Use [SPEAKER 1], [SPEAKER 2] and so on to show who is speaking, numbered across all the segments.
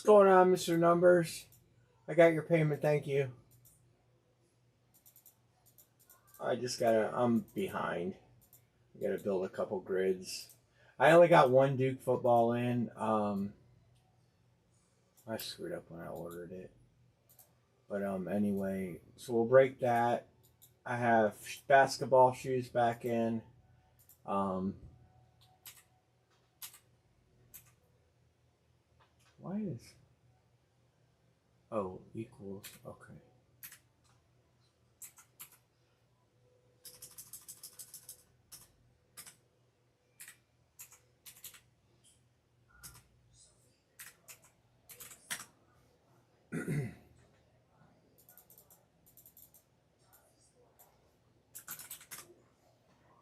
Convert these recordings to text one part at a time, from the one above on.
[SPEAKER 1] What's going on, Mr. Numbers? I got your payment, thank you. I'm behind. I gotta build a couple grids. I only got one Duke football in. I screwed up when I ordered it. But anyway, so we'll break that. I have basketball shoes back in. Um, why is equals okay.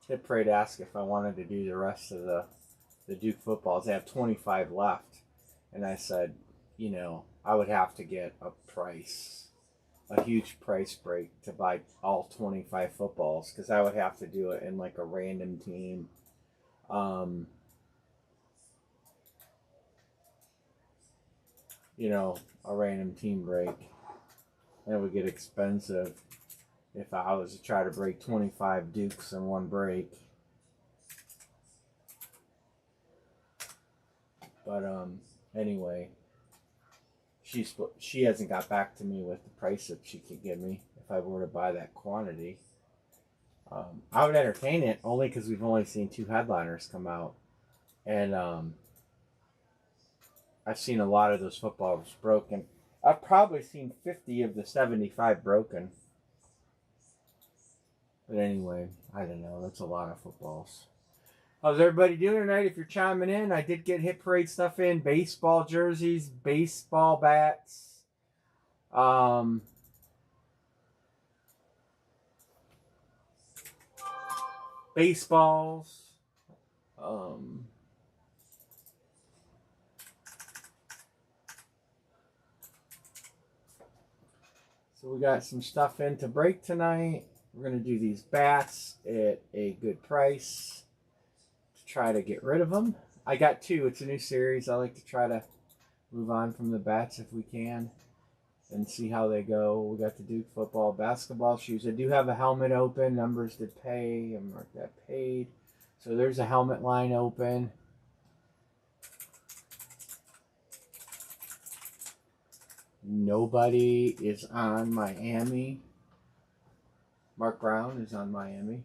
[SPEAKER 1] Hit Parade asked if I wanted to do the rest of the Duke footballs. They have 25 left, and I said, I would have to get a huge price break to buy all 25 footballs because I would have to do it in like a random team. A random team break. And it would get expensive if I was to try to break 25 Dukes in one break. But anyway, she hasn't got back to me with the price that she could give me if I were to buy that quantity. I would entertain it only because we've only seen 2 headliners come out, and I've seen a lot of those footballs broken. I've probably seen 50 of the 75 broken. But anyway, I don't know. That's a lot of footballs. How's everybody doing tonight? If you're chiming in, I did get Hit Parade stuff in. Baseball jerseys, baseball bats. Baseballs. So we got some stuff in to break tonight. We're going to do these bats at a good price to try to get rid of them. I got 2. It's a new series. I like to try to move on from the bats if we can and see how they go. We got the Duke football, basketball shoes. I do have a helmet open. Numbers did pay. I marked that paid. So there's a helmet line open. Nobody is on Miami. Mark Brown is on Miami.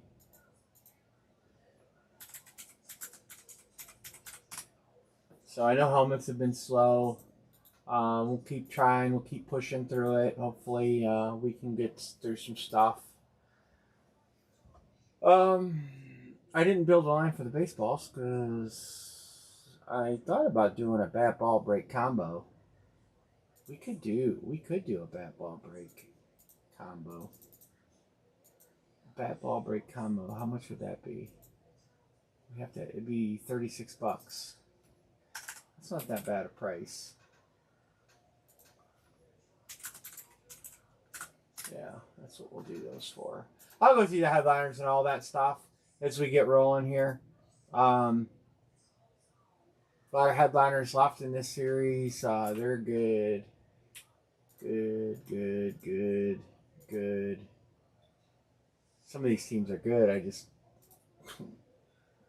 [SPEAKER 1] So I know helmets have been slow. We'll keep trying. We'll keep pushing through it. Hopefully we can get through some stuff. I didn't build a line for the baseballs because I thought about doing a bat ball break combo. We could do a bat ball break combo. Bat ball break combo. How much would that be? It'd be $36. That's not that bad a price. Yeah, that's what we'll do those for. I'll go through the headliners and all that stuff as we get rolling here. A lot of headliners left in this series. They're good. Good. Some of these teams are good.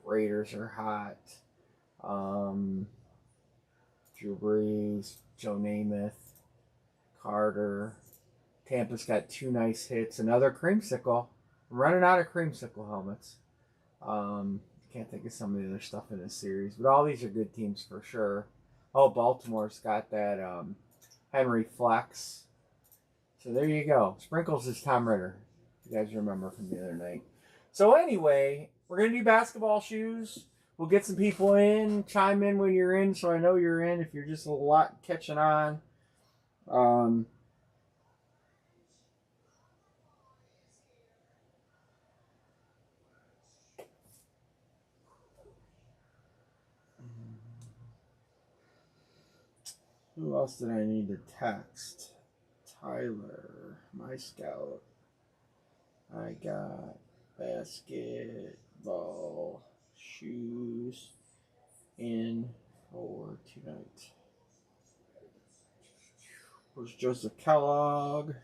[SPEAKER 1] Raiders are hot. Drew Brees, Joe Namath, Carter. Tampa's got 2 nice hits. Another creamsicle. I'm running out of creamsicle helmets. Can't think of some of the other stuff in this series, but all these are good teams for sure. Oh, Baltimore's got that Henry Flex. So there you go. Sprinkles is Tom Ritter. You guys remember from the other night. So anyway, we're going to do basketball shoes. We'll get some people in. Chime in when you're in so I know you're in if you're just a lot catching on. Who else did I need to text? Tyler, my scout. I got basketball shoes in for tonight. Where's Joseph Kellogg?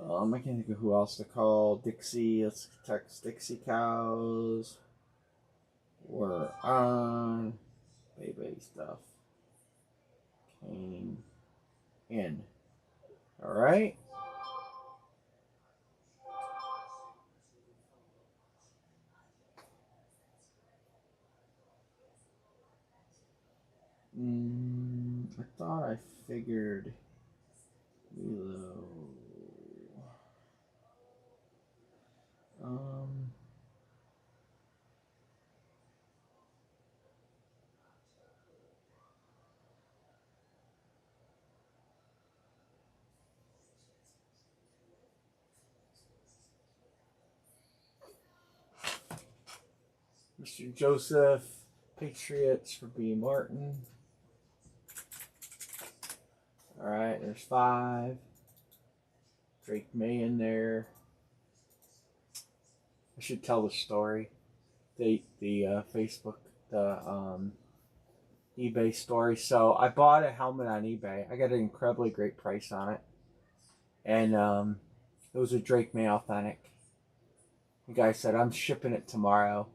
[SPEAKER 1] I can't think of who else to call. Dixie. Let's text Dixie Cows. We're on. Baby stuff came in. All right. I thought I figured Milo. Mr. Joseph, Patriots for B. Martin. All right, there's 5. Drake May in there. I should tell the story. The Facebook, the eBay story. So I bought a helmet on eBay. I got an incredibly great price on it. And it was a Drake May Authentic. The guy said, I'm shipping it tomorrow.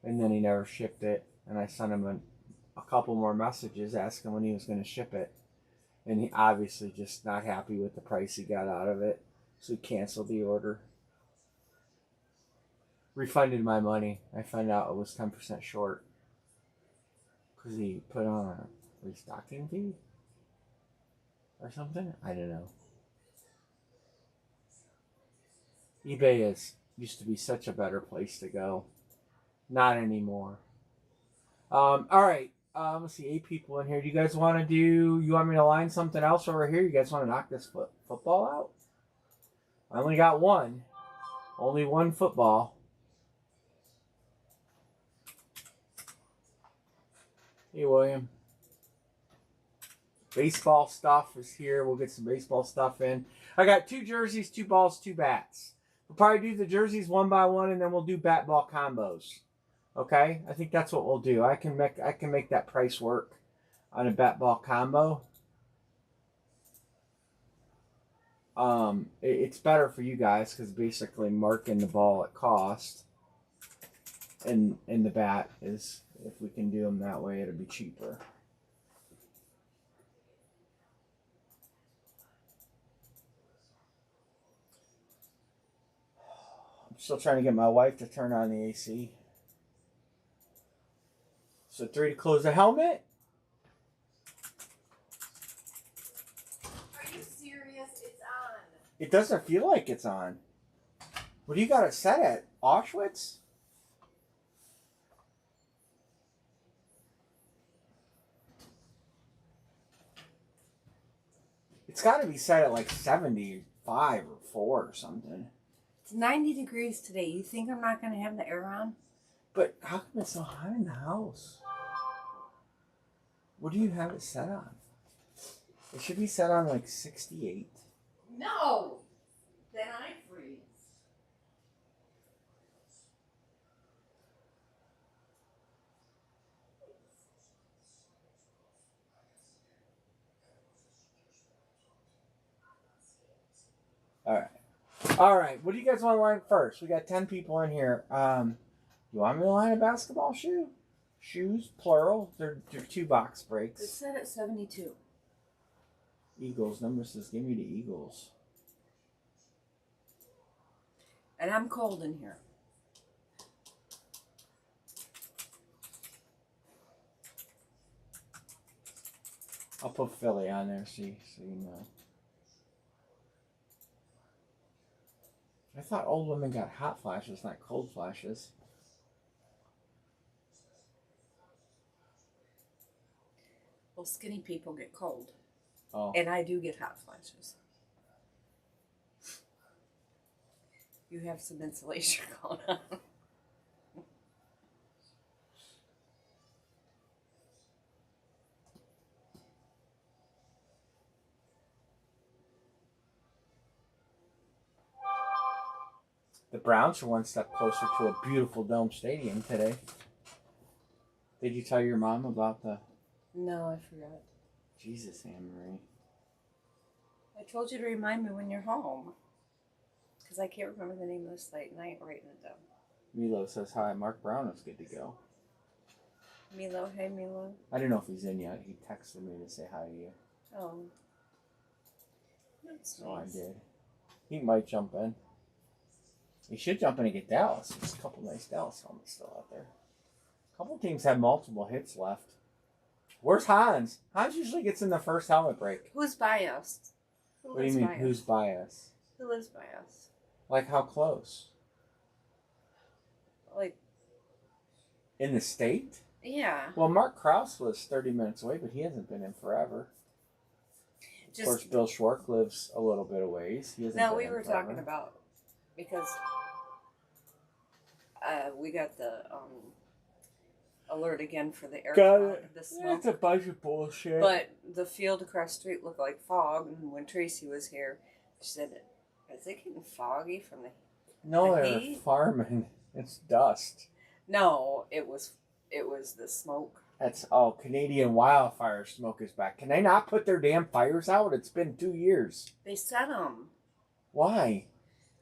[SPEAKER 1] And then he never shipped it. And I sent him a couple more messages asking when he was going to ship it. And he obviously just not happy with the price he got out of it. So he canceled the order. Refunded my money. I found out it was 10% short. Because he put on a restocking fee? Or something? I don't know. eBay used to be such a better place to go. Not anymore. All right. Let's see, 8 people in here. Do you guys want to you want me to line something else over here? You guys want to knock this football out? I only got one. Only one football. Hey, William. Baseball stuff is here. We'll get some baseball stuff in. I got 2 jerseys, 2 balls, 2 bats. We'll probably do the jerseys one by one, and then we'll do bat ball combos. Okay, I think that's what we'll do. I can make that price work on a bat ball combo. It's better for you guys because basically marking the ball at cost, and the bat is, if we can do them that way, it'll be cheaper. I'm still trying to get my wife to turn on the AC. So 3 to close the helmet.
[SPEAKER 2] Are you serious? It's on.
[SPEAKER 1] It doesn't feel like it's on. What do you got it set at? Auschwitz? It's got to be set at like 75 or 4 or something.
[SPEAKER 2] It's 90 degrees today. You think I'm not going to have the air on?
[SPEAKER 1] But how come it's so hot in the house? What do you have it set on? It should be set on like 68.
[SPEAKER 2] No! Then I freeze.
[SPEAKER 1] All right. What do you guys want to line first? We got 10 people in here. You want me to line a basketball shoe? Shoes, plural. They're 2 box breaks.
[SPEAKER 2] It's set at 72.
[SPEAKER 1] Eagles. Number says, give me the Eagles.
[SPEAKER 2] And I'm cold in here.
[SPEAKER 1] I'll put Philly on there, so you know. I thought old women got hot flashes, not cold flashes.
[SPEAKER 2] Well, skinny people get cold.
[SPEAKER 1] Oh.
[SPEAKER 2] And I do get hot flashes. You have some insulation going on.
[SPEAKER 1] The Browns are one step closer to a beautiful dome stadium today. Did you tell your mom about the...
[SPEAKER 2] No, I forgot.
[SPEAKER 1] Jesus, Anne-Marie.
[SPEAKER 2] I told you to remind me when you're home. Because I can't remember the name of this late night writing it down.
[SPEAKER 1] Milo says hi. Mark Brown is good to go.
[SPEAKER 2] Milo, hey Milo.
[SPEAKER 1] I don't know if he's in yet. He texted me to say hi to you.
[SPEAKER 2] Oh. That's
[SPEAKER 1] So
[SPEAKER 2] nice.
[SPEAKER 1] I did. He might jump in. He should jump in and get Dallas. There's a couple nice Dallas helmets still out there. A couple teams have multiple hits left. Where's Hans? Hans usually gets in the first helmet break.
[SPEAKER 2] Who's by us?
[SPEAKER 1] What do you mean, who's by us?
[SPEAKER 2] Who lives by us?
[SPEAKER 1] Like how close?
[SPEAKER 2] Like,
[SPEAKER 1] in the state?
[SPEAKER 2] yeah.
[SPEAKER 1] Well, Mark Krause lives 30 minutes away, but he hasn't been in forever. Of course, Bill Schwartz lives a little bit away. He hasn't been
[SPEAKER 2] we
[SPEAKER 1] in
[SPEAKER 2] were
[SPEAKER 1] forever.
[SPEAKER 2] talking about, because we got the alert again for the air quality, the smoke.
[SPEAKER 1] It's a bunch of bullshit.
[SPEAKER 2] But the field across the street looked like fog, and when Tracy was here, she said, is it getting foggy from the
[SPEAKER 1] No,
[SPEAKER 2] the
[SPEAKER 1] they're
[SPEAKER 2] heat?
[SPEAKER 1] farming. It's dust.
[SPEAKER 2] No, it was the smoke.
[SPEAKER 1] That's Canadian wildfire smoke is back. Can they not put their damn fires out? It's been 2 years.
[SPEAKER 2] They set them
[SPEAKER 1] Why?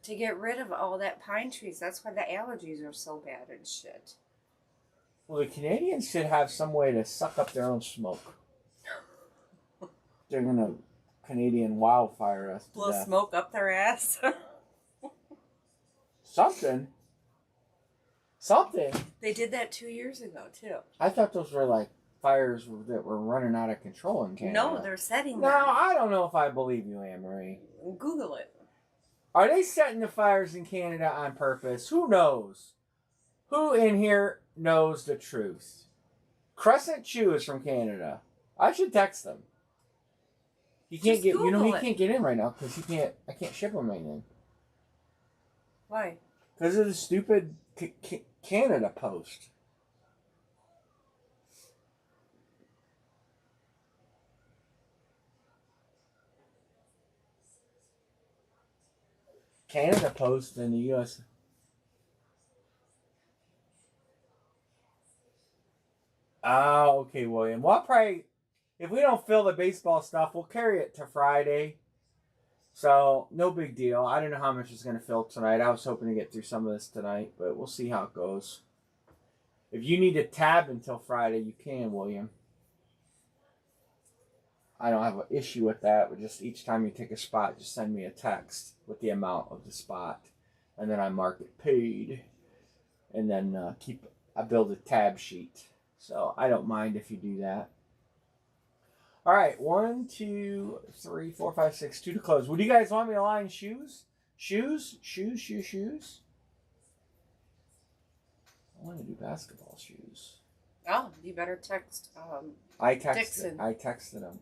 [SPEAKER 2] to get rid of all that pine trees. That's why the allergies are so bad and shit.
[SPEAKER 1] Well, the Canadians should have some way to suck up their own smoke. They're gonna Canadian wildfire us to
[SPEAKER 2] Blow
[SPEAKER 1] death.
[SPEAKER 2] smoke up their ass.
[SPEAKER 1] Something.
[SPEAKER 2] They did that 2 years ago too.
[SPEAKER 1] I thought those were like fires that were running out of control in Canada.
[SPEAKER 2] No, they're setting them.
[SPEAKER 1] Now, I don't know if I believe you, Anne-Marie.
[SPEAKER 2] Google it.
[SPEAKER 1] Are they setting the fires in Canada on purpose? Who knows? Who in here knows the truth? Crescent Chew is from Canada. I should text them. He can't
[SPEAKER 2] Just
[SPEAKER 1] get. You know, he
[SPEAKER 2] Google it.
[SPEAKER 1] can't get in right now because he can't. I can't ship him anything
[SPEAKER 2] Why?
[SPEAKER 1] because of the stupid Canada post. Canada Post in the U.S. Oh, okay, William. Well, I'll probably, if we don't fill the baseball stuff, we'll carry it to Friday. So, no big deal. I don't know how much is going to fill tonight. I was hoping to get through some of this tonight, but we'll see how it goes. If you need a tab until Friday, you can, William. I don't have an issue with that, but just each time you take a spot, just send me a text with the amount of the spot. And then I mark it paid. And then I build a tab sheet. So I don't mind if you do that. All right, 1, 2, 3, 4, 5, 6, 2 to close. Would you guys want me to line shoes? Shoes? I want to do basketball shoes.
[SPEAKER 2] Oh, you better text Dixon.
[SPEAKER 1] I texted him.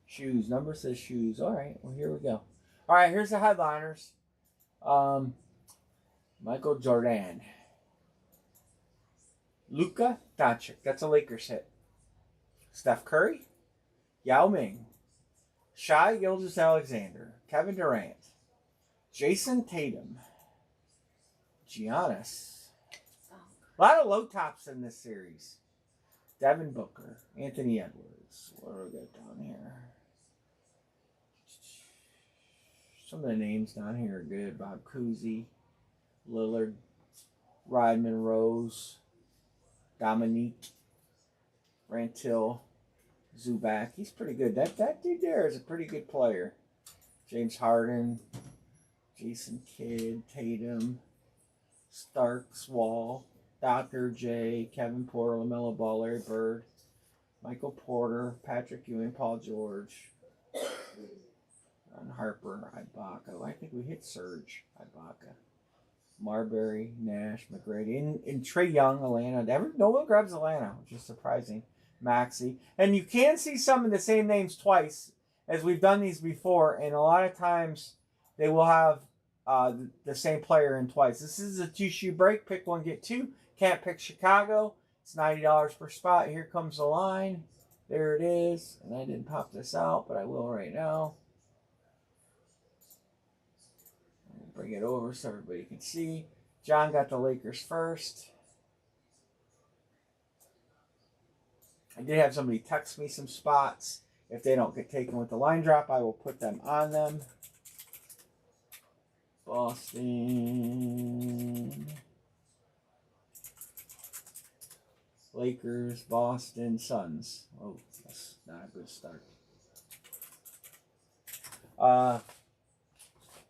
[SPEAKER 1] Shoes. Number says shoes. All right. Well, here we go. All right. Here's the headliners. Michael Jordan. Luka Doncic. That's a Lakers hit. Steph Curry. Yao Ming. Shai Gilgeous-Alexander. Kevin Durant. Jason Tatum. Giannis. A lot of low tops in this series. Devin Booker. Anthony Edwards. What do we got down here? Some of the names down here are good. Bob Cousy. Lillard. Rodman Rose. Dominique. Rantil. Zubac. He's pretty good. That dude there is a pretty good player. James Harden. Jason Kidd. Tatum. Starks. Wall. Dr. J. Kevin Porter. LaMelo Ball. Larry Bird. Michael Porter, Patrick Ewing, Paul George, Ron Harper, Ibaka. I think we hit Serge Ibaka. Marbury, Nash, McGrady, and Trey Young, Atlanta. No one grabs Atlanta, which is surprising. Maxey. And you can see some of the same names twice, as we've done these before, and a lot of times they will have the same player in twice. This is a two-shoe break. Pick one, get two. Can't pick Chicago. It's $90 per spot. Here comes the line. There it is. And I didn't pop this out, but I will right now. Bring it over so everybody can see. John got the Lakers first. I did have somebody text me some spots. If they don't get taken with the line drop, I will put them on them. Boston. Lakers, Boston, Suns. Oh, that's not a good start.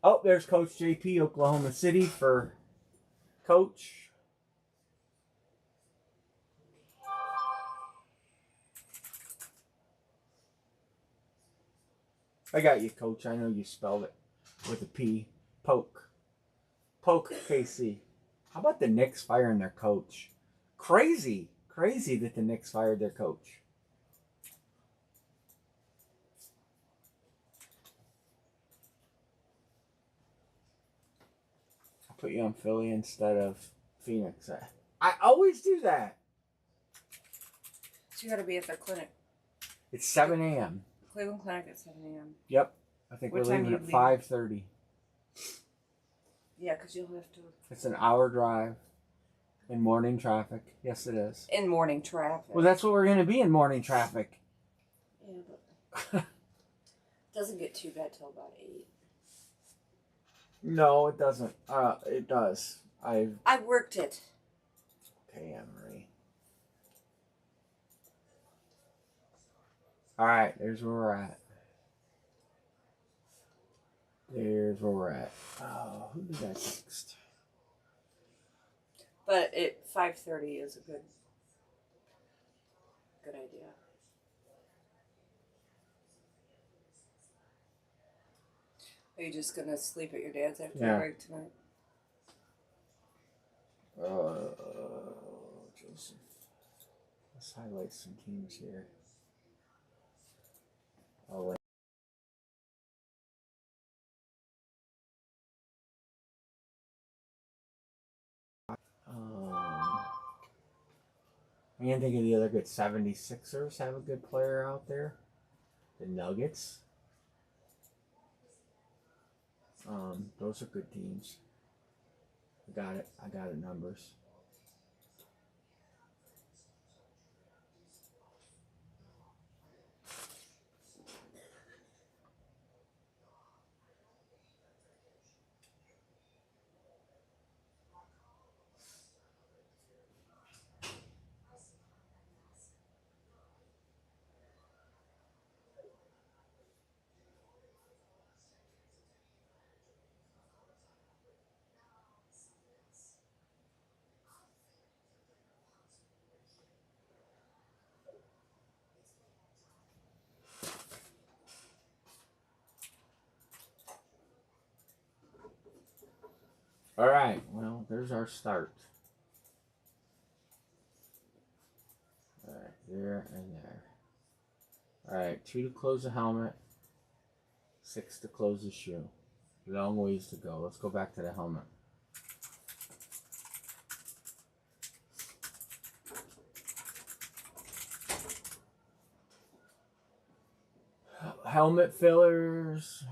[SPEAKER 1] Oh, there's Coach JP, Oklahoma City for Coach. I got you, Coach. I know you spelled it with a P. Poke. Poke KC. How about the Knicks firing their coach? Crazy. Crazy that the Knicks fired their coach. I'll put you on Philly instead of Phoenix. I always do that.
[SPEAKER 2] So you got to be at the clinic.
[SPEAKER 1] It's 7 a.m.
[SPEAKER 2] Cleveland Clinic at 7 a.m.
[SPEAKER 1] Yep. I think
[SPEAKER 2] What
[SPEAKER 1] we're
[SPEAKER 2] time
[SPEAKER 1] leaving
[SPEAKER 2] you
[SPEAKER 1] at
[SPEAKER 2] leave?
[SPEAKER 1] 5:30.
[SPEAKER 2] Yeah, because you'll have to.
[SPEAKER 1] It's an hour drive in morning traffic. Yes, it is.
[SPEAKER 2] In morning traffic.
[SPEAKER 1] Well, that's what we're going to be in morning traffic.
[SPEAKER 2] Yeah, but doesn't get too bad till about 8.
[SPEAKER 1] No, it doesn't. It does.
[SPEAKER 2] I worked it.
[SPEAKER 1] Okay, Emery. All right, there's where we're at. There's where we're at. Oh, who did I text?
[SPEAKER 2] But 5:30 is a good idea. Are you just gonna sleep at your dad's after
[SPEAKER 1] Yeah.
[SPEAKER 2] break tonight?
[SPEAKER 1] Joseph. Let's highlight some teams here. Oh, I can't think of the other good 76ers have a good player out there. The Nuggets. Those are good teams. I got it. Numbers. All right. Well, there's our start. All right, there and there. All right, 2 to close the helmet, 6 to close the shoe. Long ways to go. Let's go back to the helmet. Helmet fillers.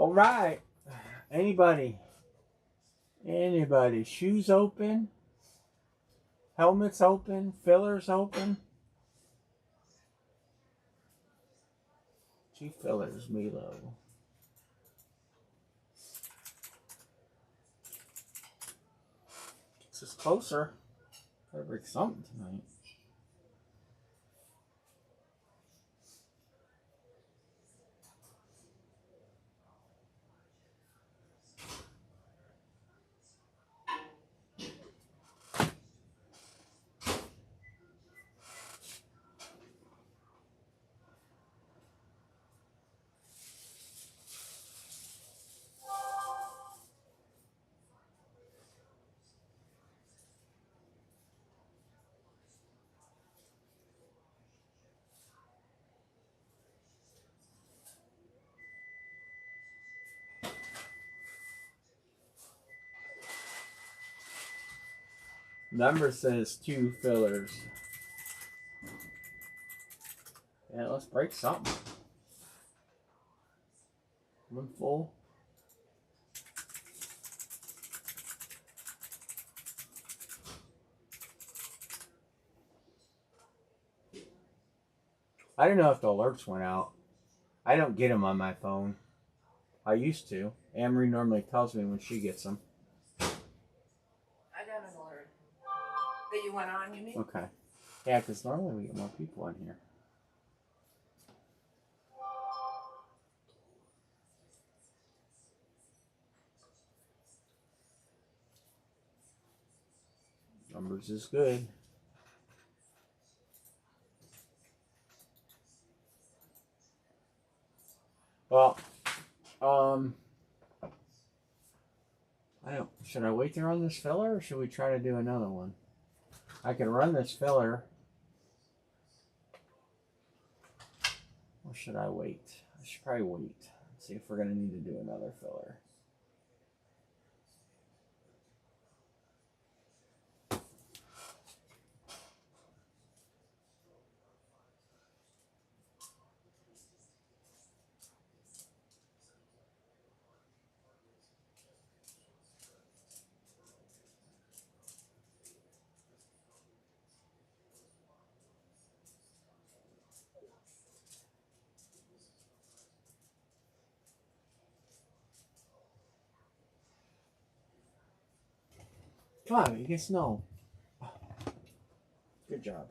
[SPEAKER 1] All right. Anybody? Anybody? Shoes open? Helmets open? Fillers open? G fillers, Milo. Gets us closer. Gotta break something tonight. Number says 2 fillers. Yeah, let's break something. One full. I don't know if the alerts went out. I don't get them on my phone. I used to. Amory normally tells me when she gets them.
[SPEAKER 2] I got an alert. That you went on, you mean?
[SPEAKER 1] Okay. Yeah, because normally we get more people in here. Numbers is good. Well, I don't. Should I wait to run this filler, or should we try to do another one? I can run this filler. Or should I wait? I should probably wait. See if we're gonna need to do another filler. Come on, you guys know. Good job.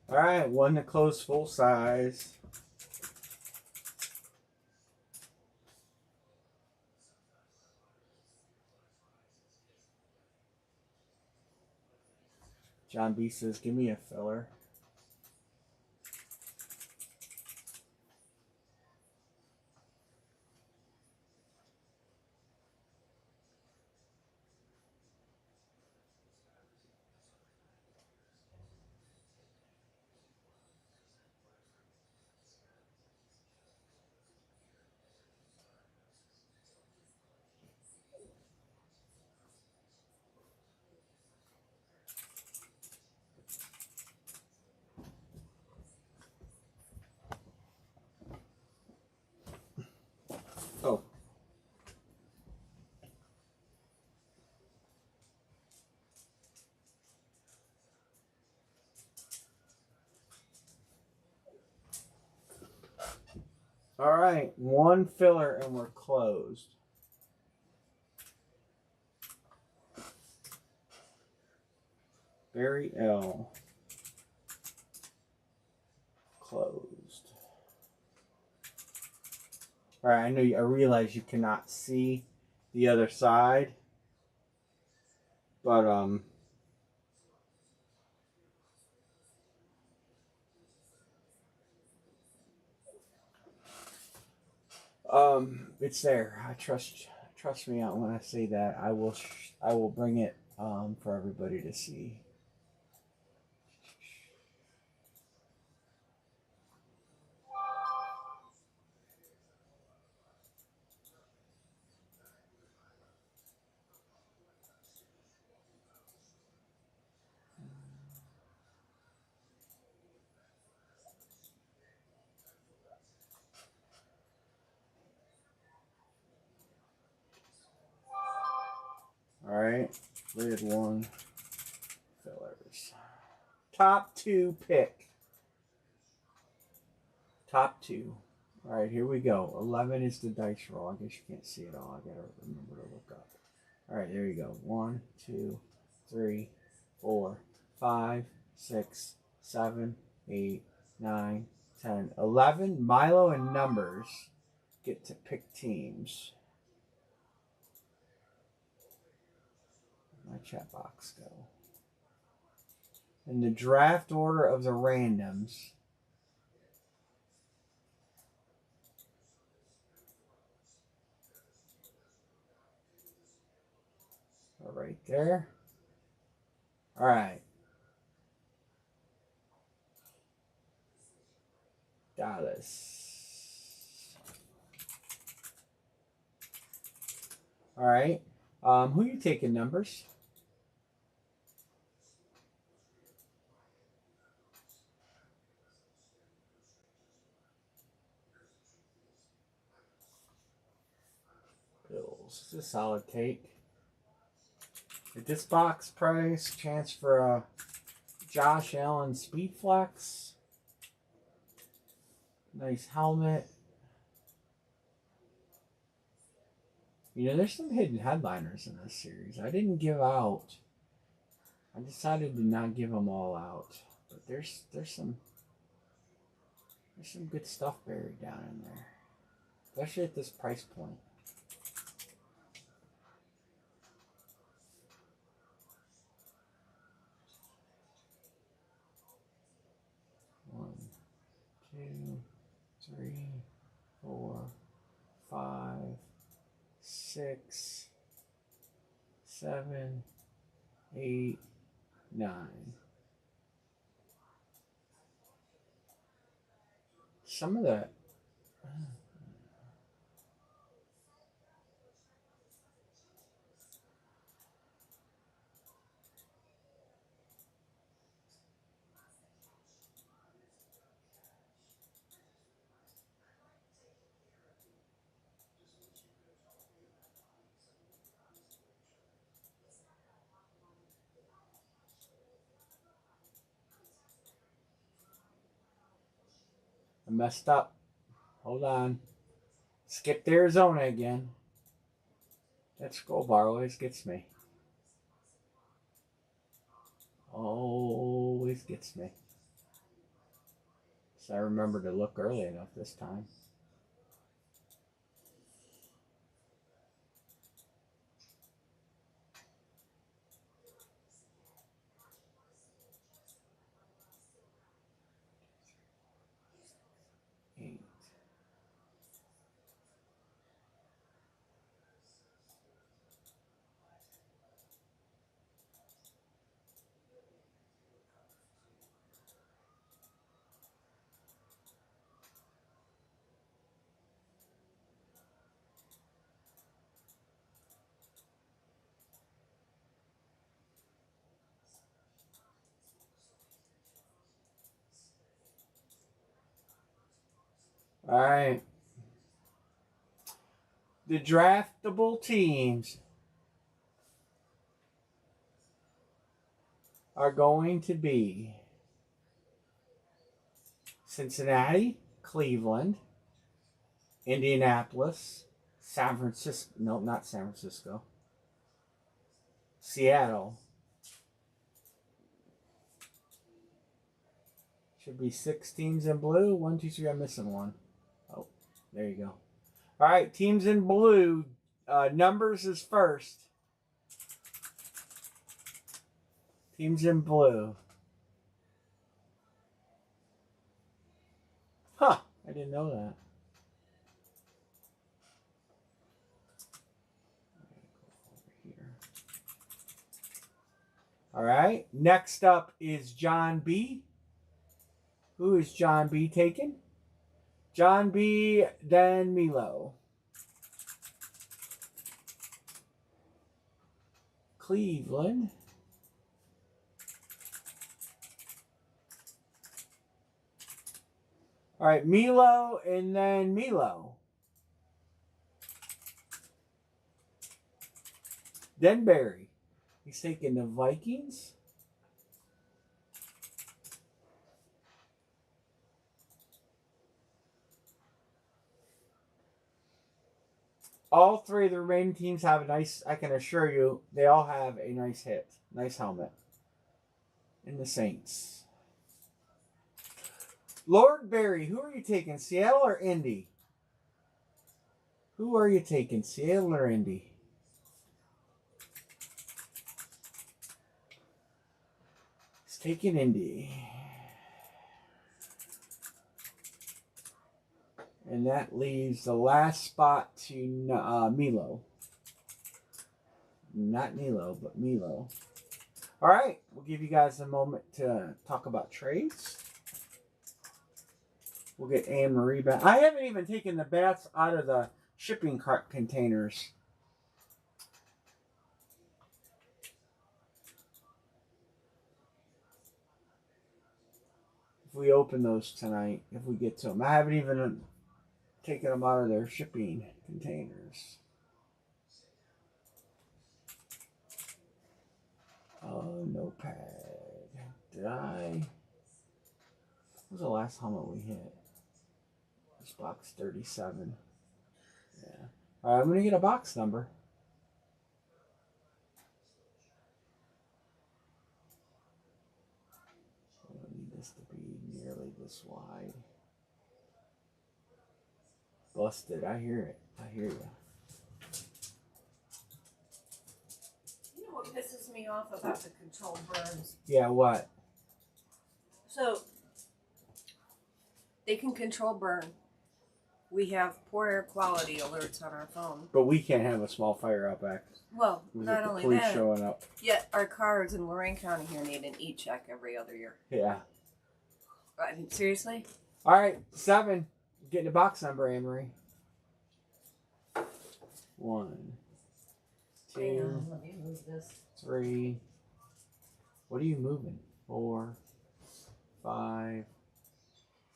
[SPEAKER 1] All right, one to close full size. John B says, give me a filler. Oh. All right, one filler and we're closed. Barry L. Closed. All right, I realize you cannot see the other side, but it's there. Trust me out when I say that. I will bring it for everybody to see. right. Lid 1. Fillers. Top 2 pick. Top 2. All right, here we go. 11 is the dice roll. I guess you can't see it all. I gotta remember to look up. All right, there you go. 1, 2, 3, 4, 5, 6, 7, 8, 9, 10, 11. Milo and numbers get to pick teams. Where'd my chat box go? In the draft order of the randoms. Right there. All right. Dallas. All right. Who are you taking numbers? Bills. It's a solid take. At this box price, chance for a Josh Allen Speed Flex. Nice helmet. You know, there's some hidden headliners in this series. I didn't give out. I decided to not give them all out. But there's some good stuff buried down in there. Especially at this price point. One, 2, 3, 4, 5, 6, 7, 8, 9. Some of that. I messed up. Hold on. Skipped Arizona again. That scroll bar always gets me. Always gets me. So I remember to look early enough this time. All right. The draftable teams are going to be Cincinnati, Cleveland, Indianapolis, San Francisco. No, not San Francisco. Seattle. Should be 6 teams in blue. 1, 2, 3. I'm missing one. Oh, there you go. All right, teams in blue. Numbers is first. Teams in blue. Huh, I didn't know that. All right, next up is John B. Who is John B taking? John B, then Milo. Cleveland. All right, Milo and then Milo. Then Barry. He's taking the Vikings. All three of the remaining teams have a nice, I can assure you, they all have a nice hit. Nice helmet. In the Saints. Lord Barry, who are you taking? Seattle or Indy? Who are you taking? Seattle or Indy? He's taking Indy. And that leaves the last spot to Milo. Not Nilo, but Milo. All right, we'll give you guys a moment to talk about trades. We'll get Anne Marie back. I haven't even taken the bats out of the shipping cart containers. If we open those tonight, if we get to them. I haven't even taken them out of their shipping containers. Oh, notepad. Did I? What was the last helmet we hit? This box 37. Yeah. All right, I'm going to get a box number. I don't need this to be nearly this wide. Busted. I hear it. I hear you.
[SPEAKER 2] You know what pisses me off about the controlled burns?
[SPEAKER 1] Yeah, what?
[SPEAKER 2] So, they can control burn. We have poor air quality alerts on our phone.
[SPEAKER 1] But we can't have a small fire out back.
[SPEAKER 2] Well,
[SPEAKER 1] With
[SPEAKER 2] not
[SPEAKER 1] the
[SPEAKER 2] only
[SPEAKER 1] police
[SPEAKER 2] that,
[SPEAKER 1] showing up.
[SPEAKER 2] yet our cars in Lorraine County here need an e-check every other year.
[SPEAKER 1] Yeah.
[SPEAKER 2] I mean, seriously?
[SPEAKER 1] All right, 7. Getting a box number, Anne-Marie. 1, 2,
[SPEAKER 2] Hang on, let me move this.
[SPEAKER 1] 3. What are you moving? 4, 5,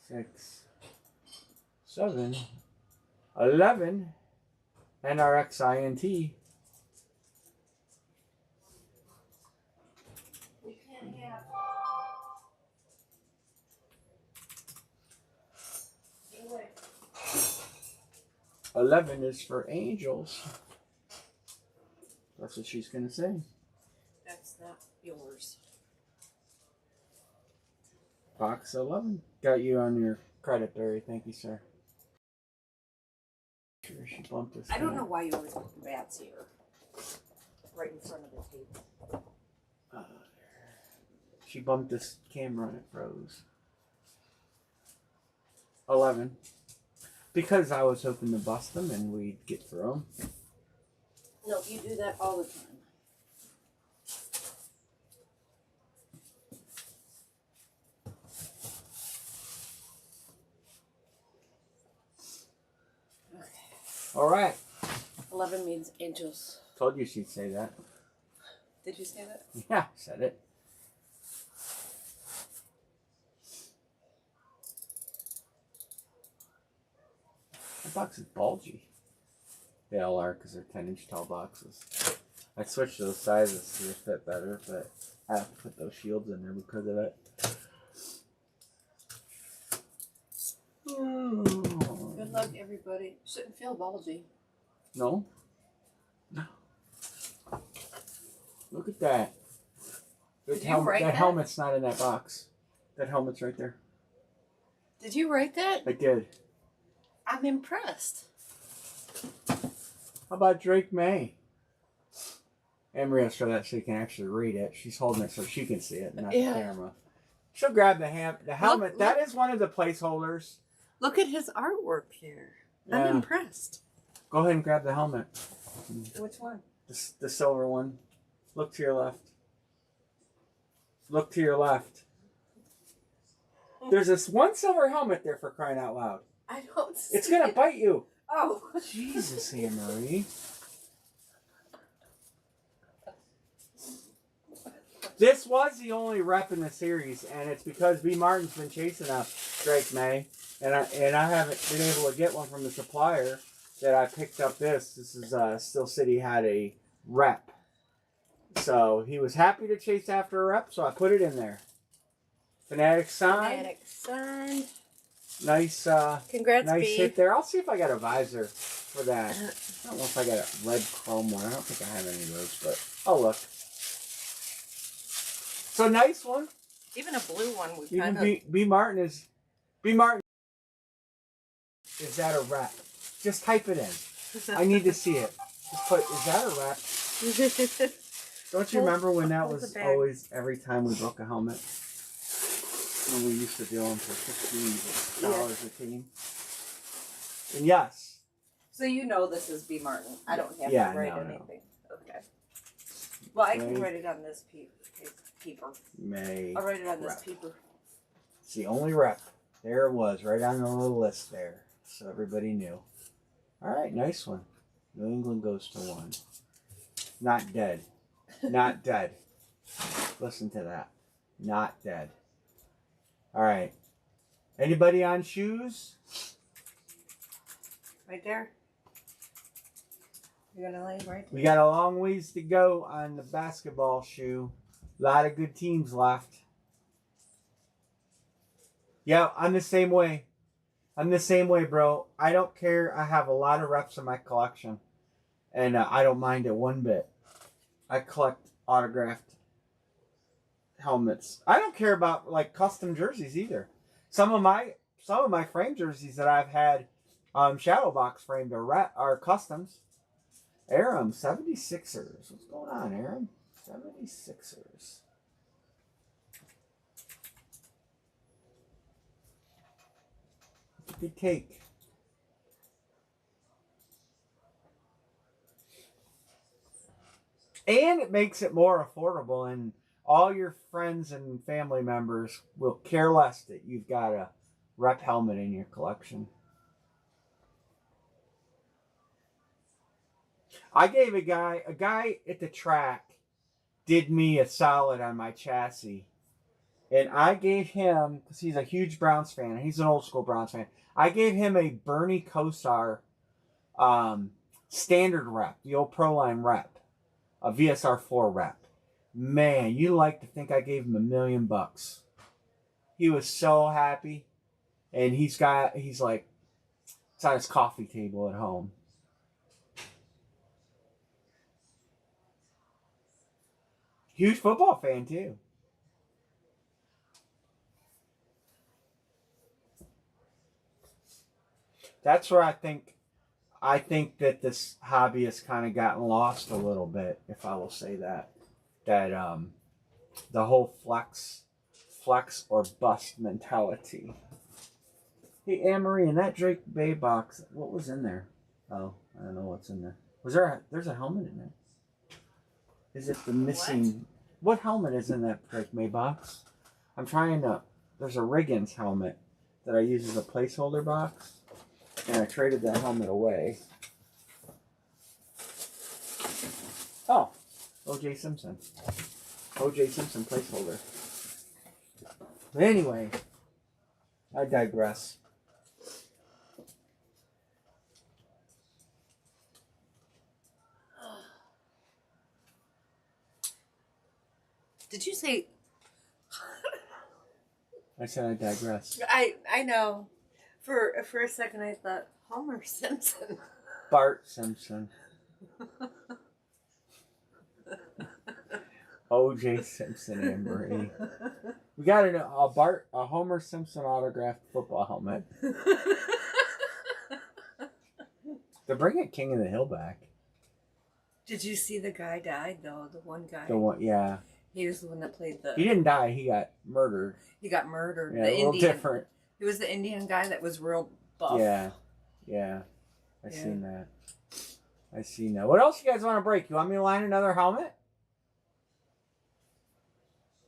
[SPEAKER 1] 6, 7, 11, NRXINT.
[SPEAKER 2] We can't have. Anyway.
[SPEAKER 1] 11 is for Angels. That's what she's gonna say.
[SPEAKER 2] That's not yours.
[SPEAKER 1] Box 11. Got you on your credit, Barry. Thank you, sir. Sure, she bumped this.
[SPEAKER 2] I don't know why you always put the bats here. Right in front of the table.
[SPEAKER 1] She bumped this camera and it froze. 11. Because I was hoping to bust them and we'd get through them.
[SPEAKER 2] No, you do that all the time. Okay.
[SPEAKER 1] All right.
[SPEAKER 2] 11 means angels.
[SPEAKER 1] Told you she'd say that.
[SPEAKER 2] Did you say that?
[SPEAKER 1] Yeah, said it. That box is bulgy. They all are because they're 10-inch tall boxes. I switched those sizes to fit better, but I have to put those shields in there because of it.
[SPEAKER 2] Good luck, everybody. Shouldn't feel bulgy.
[SPEAKER 1] No? No. Look at that.
[SPEAKER 2] Did you write that?
[SPEAKER 1] Helmet's not in that box. That helmet's right there.
[SPEAKER 2] Did you write that?
[SPEAKER 1] I did.
[SPEAKER 2] I'm impressed.
[SPEAKER 1] How about Drake May? Emery will show that so you can actually read it. She's holding it so she can see it, not the camera. She'll grab the helmet.
[SPEAKER 2] Look.
[SPEAKER 1] That is one of the placeholders.
[SPEAKER 2] Look at his artwork here.
[SPEAKER 1] Yeah.
[SPEAKER 2] I'm impressed.
[SPEAKER 1] Go ahead and grab the helmet.
[SPEAKER 2] Which one?
[SPEAKER 1] The silver one. Look to your left. Look to your left. There's this one silver helmet there, for crying out loud.
[SPEAKER 2] I don't see
[SPEAKER 1] It's going to bite you.
[SPEAKER 2] Oh.
[SPEAKER 1] Jesus, Anne-Marie. This was the only rep in the series, and it's because B. Martin's been chasing a Drake May, and I haven't been able to get one from the supplier that I picked up this. This is Steel City had a rep. So he was happy to chase after a rep, so I put it in there. Fanatic sign.
[SPEAKER 2] Fanatic sign.
[SPEAKER 1] Nice,
[SPEAKER 2] Congrats,
[SPEAKER 1] nice
[SPEAKER 2] B.
[SPEAKER 1] hit there. I'll see if I got a visor for that. I don't know if I got a red chrome one. I don't think I have any of those, but I'll look. So nice one.
[SPEAKER 2] Even a blue one. We
[SPEAKER 1] Even
[SPEAKER 2] kind of.
[SPEAKER 1] B Martin is that a rep? Just type it in. I need to see it. Just put, is that a rep? Don't you remember when that was always every time we broke a helmet? When we used to do them for $15 a team. And yes.
[SPEAKER 2] So you know this is B. Martin. I don't have to write anything. Okay. Well, I can write it on this paper.
[SPEAKER 1] May.
[SPEAKER 2] I'll write it on this paper.
[SPEAKER 1] It's the only rep. There it was, right on the little list there. So everybody knew. All right, nice one. New England goes to 1. Not dead. Not dead. Listen to that. Not dead. All right. Anybody on shoes?
[SPEAKER 2] Right there. You're going to lay right there.
[SPEAKER 1] We got a long ways to go on the basketball shoe. A lot of good teams left. Yeah, I'm the same way. I'm the same way, bro. I don't care. I have a lot of reps in my collection. And I don't mind it one bit. I collect autographed helmets. I don't care about like custom jerseys either. Some of my frame jerseys that I've had shadow box framed are customs. Aram 76ers. What's going on, Aram? 76ers. Good take. And it makes it more affordable, and all your friends and family members will care less that you've got a rep helmet in your collection. I gave a guy at the track did me a solid on my chassis. And I gave him, because he's a huge Browns fan, he's an old school Browns fan, I gave him a Bernie Kosar standard rep, the old Proline rep, a VSR4 rep. Man, you like to think I gave him $1 million. He was so happy. And he's like, it's on his coffee table at home. Huge football fan, too. That's where I think that this hobby has kind of gotten lost a little bit, if I will say that. That the whole flex or bust mentality. Hey, Anne-Marie, in that Drake Bay box, what was in there? Oh, I don't know what's in there. There's a helmet in there. Is it the missing... What helmet is in that Drake May box? There's a Riggins helmet that I use as a placeholder box. And I traded that helmet away. Oh, O.J. Simpson. O.J. Simpson placeholder. But anyway, I digress.
[SPEAKER 2] Did you say...
[SPEAKER 1] I said I digress.
[SPEAKER 2] I know. For a second, I thought Homer Simpson.
[SPEAKER 1] Bart Simpson. O.J. Simpson, Anne-Marie. We got a Homer Simpson autographed football helmet. They're bringing King of the Hill back.
[SPEAKER 2] Did you see the guy died though? The one guy.
[SPEAKER 1] The one, yeah.
[SPEAKER 2] He was the one that played the.
[SPEAKER 1] He didn't die. He got murdered.
[SPEAKER 2] He got murdered.
[SPEAKER 1] Yeah,
[SPEAKER 2] the
[SPEAKER 1] a little
[SPEAKER 2] Indian.
[SPEAKER 1] different.
[SPEAKER 2] He was the Indian guy that was real buff.
[SPEAKER 1] Yeah. I seen that. What else you guys want to break? You want me to line another helmet?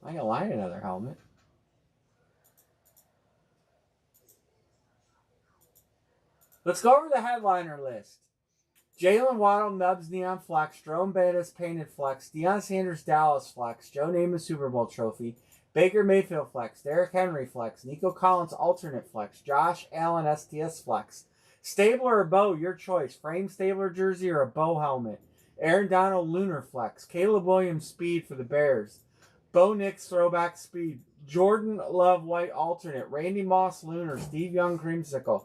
[SPEAKER 1] I can line another helmet. Let's go over the headliner list. Jalen Waddle, Nubs, Neon Flex, Jerome Bettis, Painted Flex, Deion Sanders, Dallas Flex, Joe Namath, Super Bowl Trophy, Baker Mayfield Flex, Derrick Henry Flex, Nico Collins Alternate Flex, Josh Allen STS Flex, Stabler or bow, your choice. Frame Stabler jersey or a bow helmet. Aaron Donald Lunar Flex. Caleb Williams Speed for the Bears. Bo Nix Throwback Speed. Jordan Love White Alternate. Randy Moss Lunar. Steve Young Creamsicle.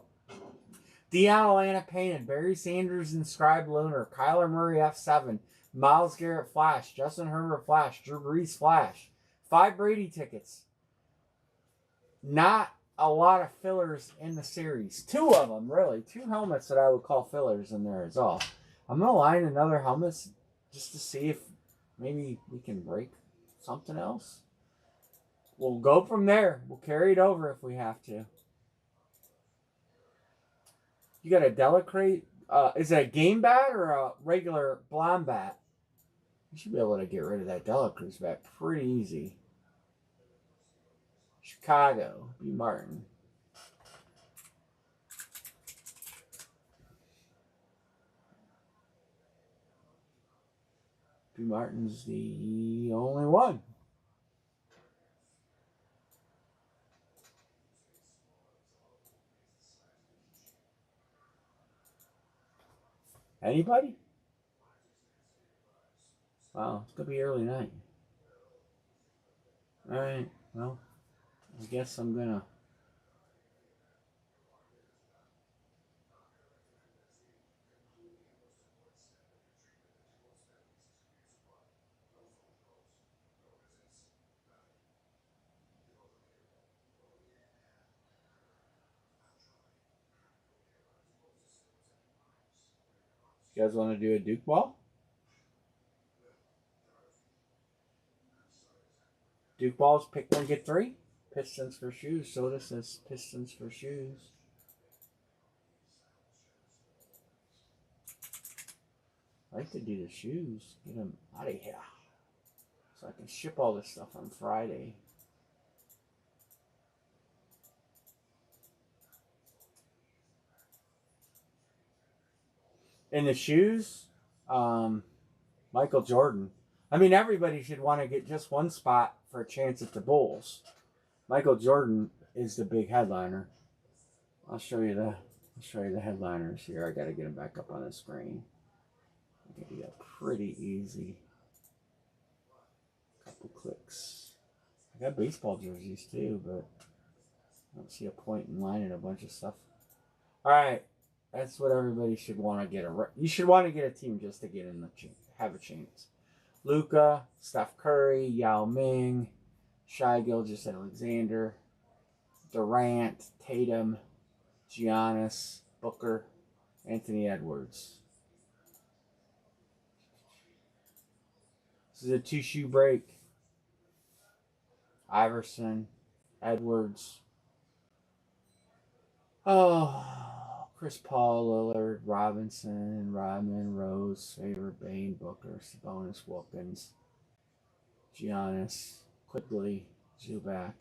[SPEAKER 1] Deion Atlanta Painted. Barry Sanders Inscribed Lunar. Kyler Murray F7. Myles Garrett Flash. Justin Herbert Flash. Drew Brees Flash. 5 Brady tickets. Not a lot of fillers in the series. 2 of them, really. 2 helmets that I would call fillers in there is all. I'm going to line another helmets just to see if maybe we can break something else. We'll go from there. We'll carry it over if we have to. You got a Delicrate. Is it a game bat or a regular blonde bat? You should be able to get rid of that Delicruz bat pretty easy. Chicago, B. Martin. B. Martin's the only one. Anybody? Wow, it's going to be early night. Alright, well, I guess I'm going to... You guys want to do a Duke ball? Duke balls, pick 1, get 3. Pistons for shoes. Soda says Pistons for shoes. I like to do the shoes. Get them out of here. So I can ship all this stuff on Friday. In the shoes, Michael Jordan. I mean, everybody should want to get just one spot for a chance at the Bulls. Michael Jordan is the big headliner. I'll show you the headliners here. I got to get them back up on the screen. I can do that pretty easy. Couple clicks. I got baseball jerseys too, but I don't see a point in lining a bunch of stuff. All right. That's what everybody should want to get. You should want to get a team just to get in the have a chance. Luka, Steph Curry, Yao Ming, Shai Gilgeous-Alexander, Durant, Tatum, Giannis, Booker, Anthony Edwards. This is a 2-shoe break. Iverson, Edwards. Oh, Chris Paul, Lillard, Robinson, Rodman, Rose, Favorite, Bane, Booker, Sabonis, Wilkins, Giannis, Quigley, Zubac,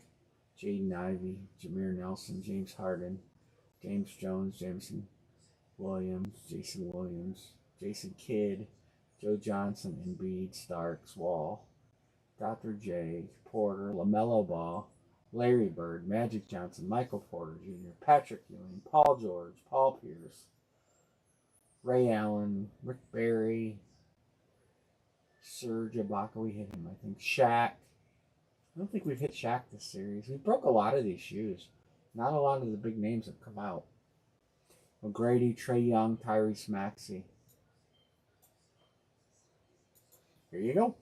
[SPEAKER 1] Jaden Ivey, Jameer Nelson, James Harden, James Jones, Jameson Williams, Jason Kidd, Joe Johnson, Embiid, Starks, Wall, Dr. J, Porter, LaMelo Ball, Larry Bird, Magic Johnson, Michael Porter Jr., Patrick Ewing, Paul George, Paul Pierce, Ray Allen, Rick Barry, Serge Ibaka. We hit him, I think. Shaq. I don't think we've hit Shaq this series. We broke a lot of these shoes. Not a lot of the big names have come out. McGrady, Trey Young, Tyrese Maxey. Here you go.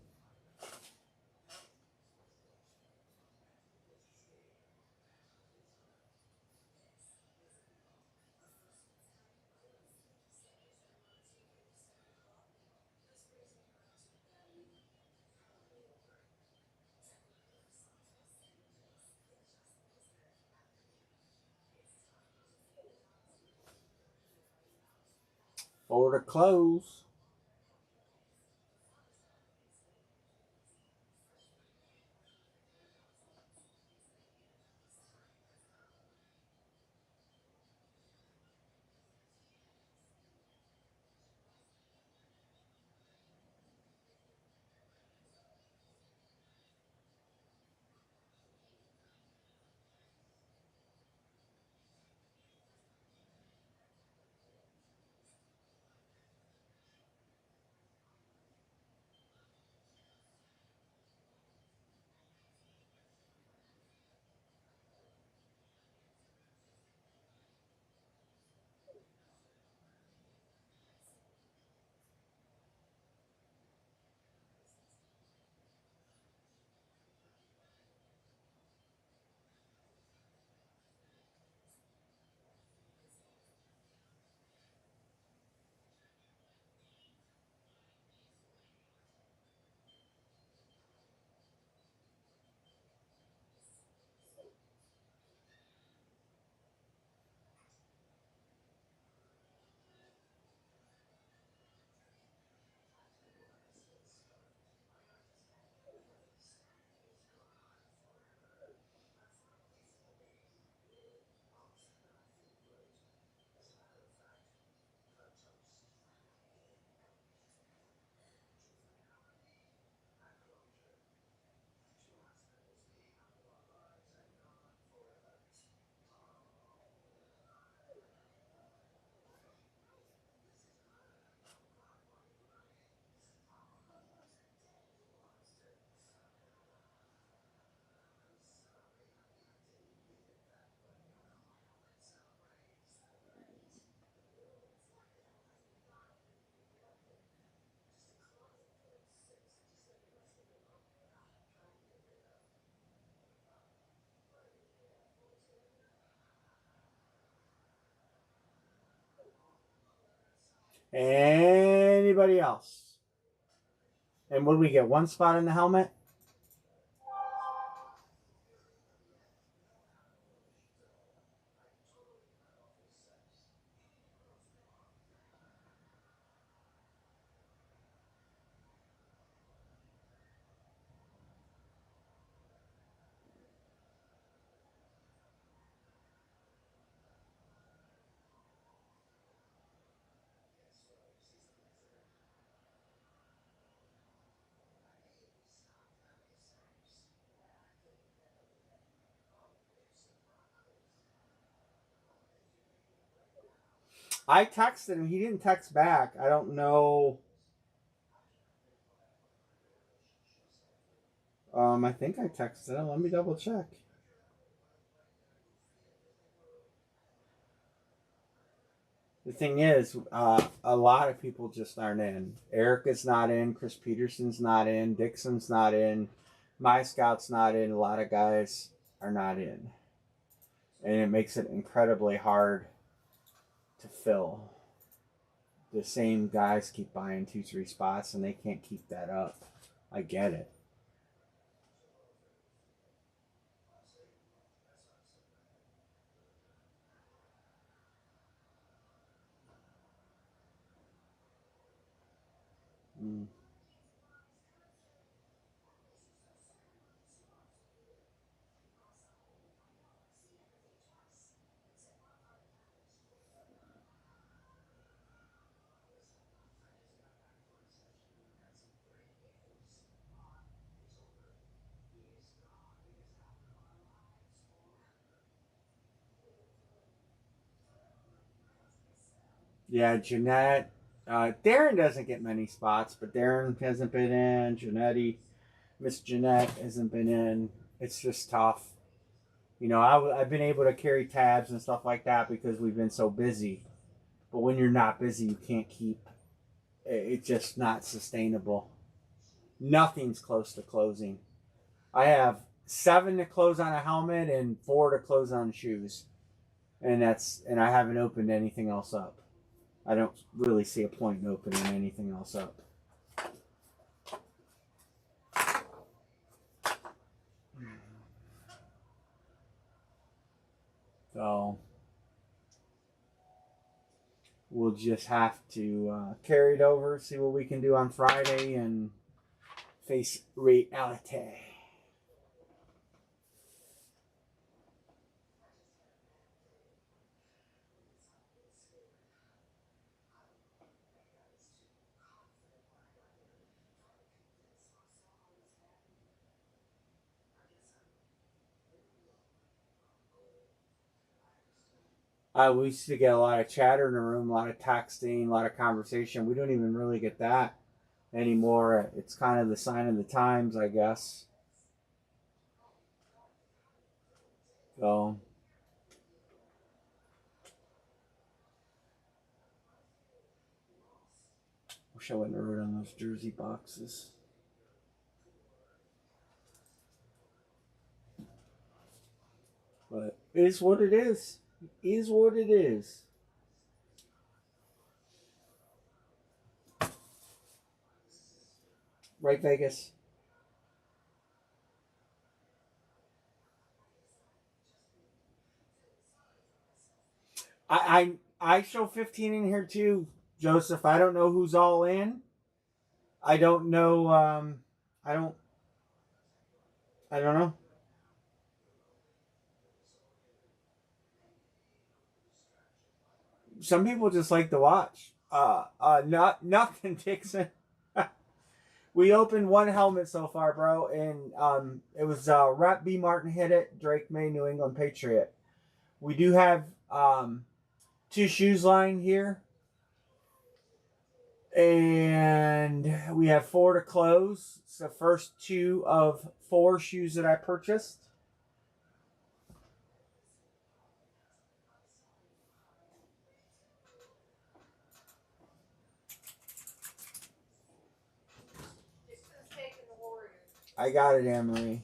[SPEAKER 1] Order close. Anybody else? And what do we get? One spot in the helmet? I texted him. He didn't text back. I don't know. I think I texted him. Let me double check. The thing is, a lot of people just aren't in. Erica's not in. Chris Peterson's not in. Dixon's not in. My Scout's not in. A lot of guys are not in. And it makes it incredibly hard to fill. The same guys keep buying 2-3 spots, and they can't keep that up. I get it. Mm. Yeah, Jeanette. Darren doesn't get many spots, but Darren hasn't been in. Miss Jeanette hasn't been in. It's just tough. You know, I've been able to carry tabs and stuff like that because we've been so busy. But when you're not busy, you can't keep. It's just not sustainable. Nothing's close to closing. I have 7 to close on a helmet and 4 to close on shoes, and I haven't opened anything else up. I don't really see a point in opening anything else up. So we'll just have to carry it over, see what we can do on Friday, and face reality. We used to get a lot of chatter in the room, a lot of texting, a lot of conversation. We don't even really get that anymore. It's kind of the sign of the times, I guess. So, wish I wouldn't have wrote on those jersey boxes. But it is what it is. It is what it is. Right, Vegas? I show 15 in here too, Joseph. I don't know who's all in. I don't know. I don't. I don't know. Some people just like to watch. Not nothing, Dixon. We opened one helmet so far, bro, and it was Rep B. Martin hit it. Drake May, New England Patriot. We do have 2 shoes lying here, and we have 4 to close. It's the first 2 of 4 shoes that I purchased. I got it, Anne-Marie.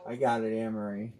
[SPEAKER 1] I got it, Anne-Marie.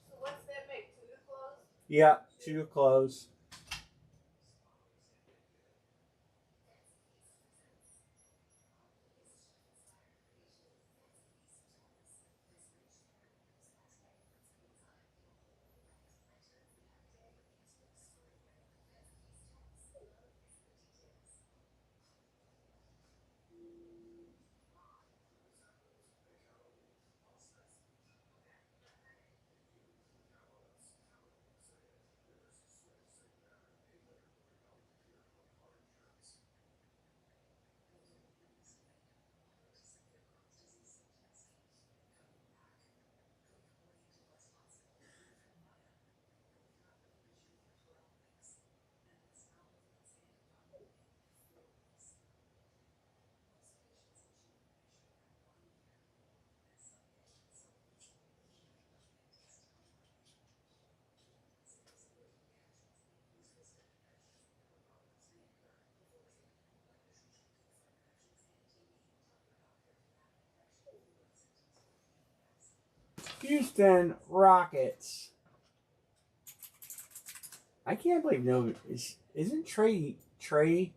[SPEAKER 2] So what's that make? 2 to close?
[SPEAKER 1] Yeah, 2 to close. Houston Rockets. I can't believe isn't Trey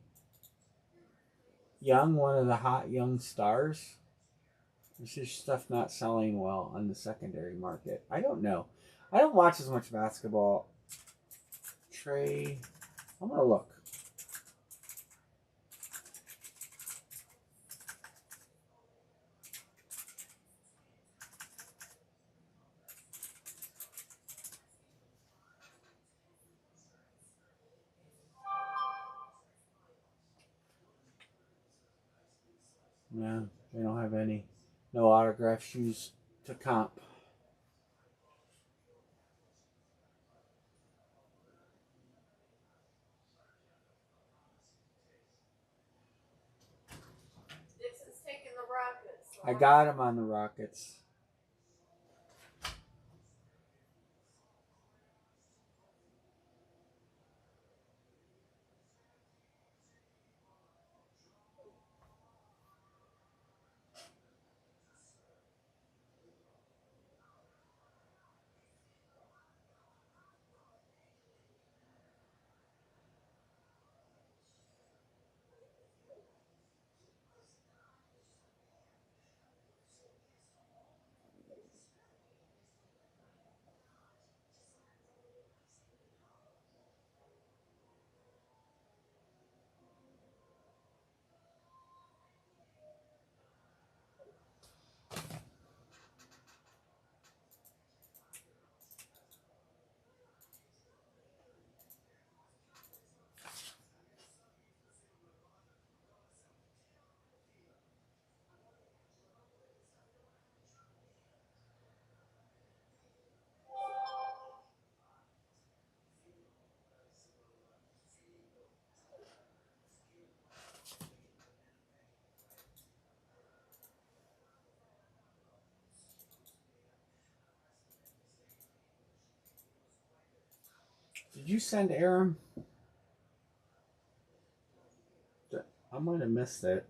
[SPEAKER 1] Young one of the hot young stars? Is his stuff not selling well on the secondary market? I don't know. I don't watch as much basketball. Trey, I'm gonna look. No, they don't have no autograph shoes to comp.
[SPEAKER 2] Dixon's taking the Rockets. So
[SPEAKER 1] I got him on the Rockets. Did you send Aaron? I might have missed it.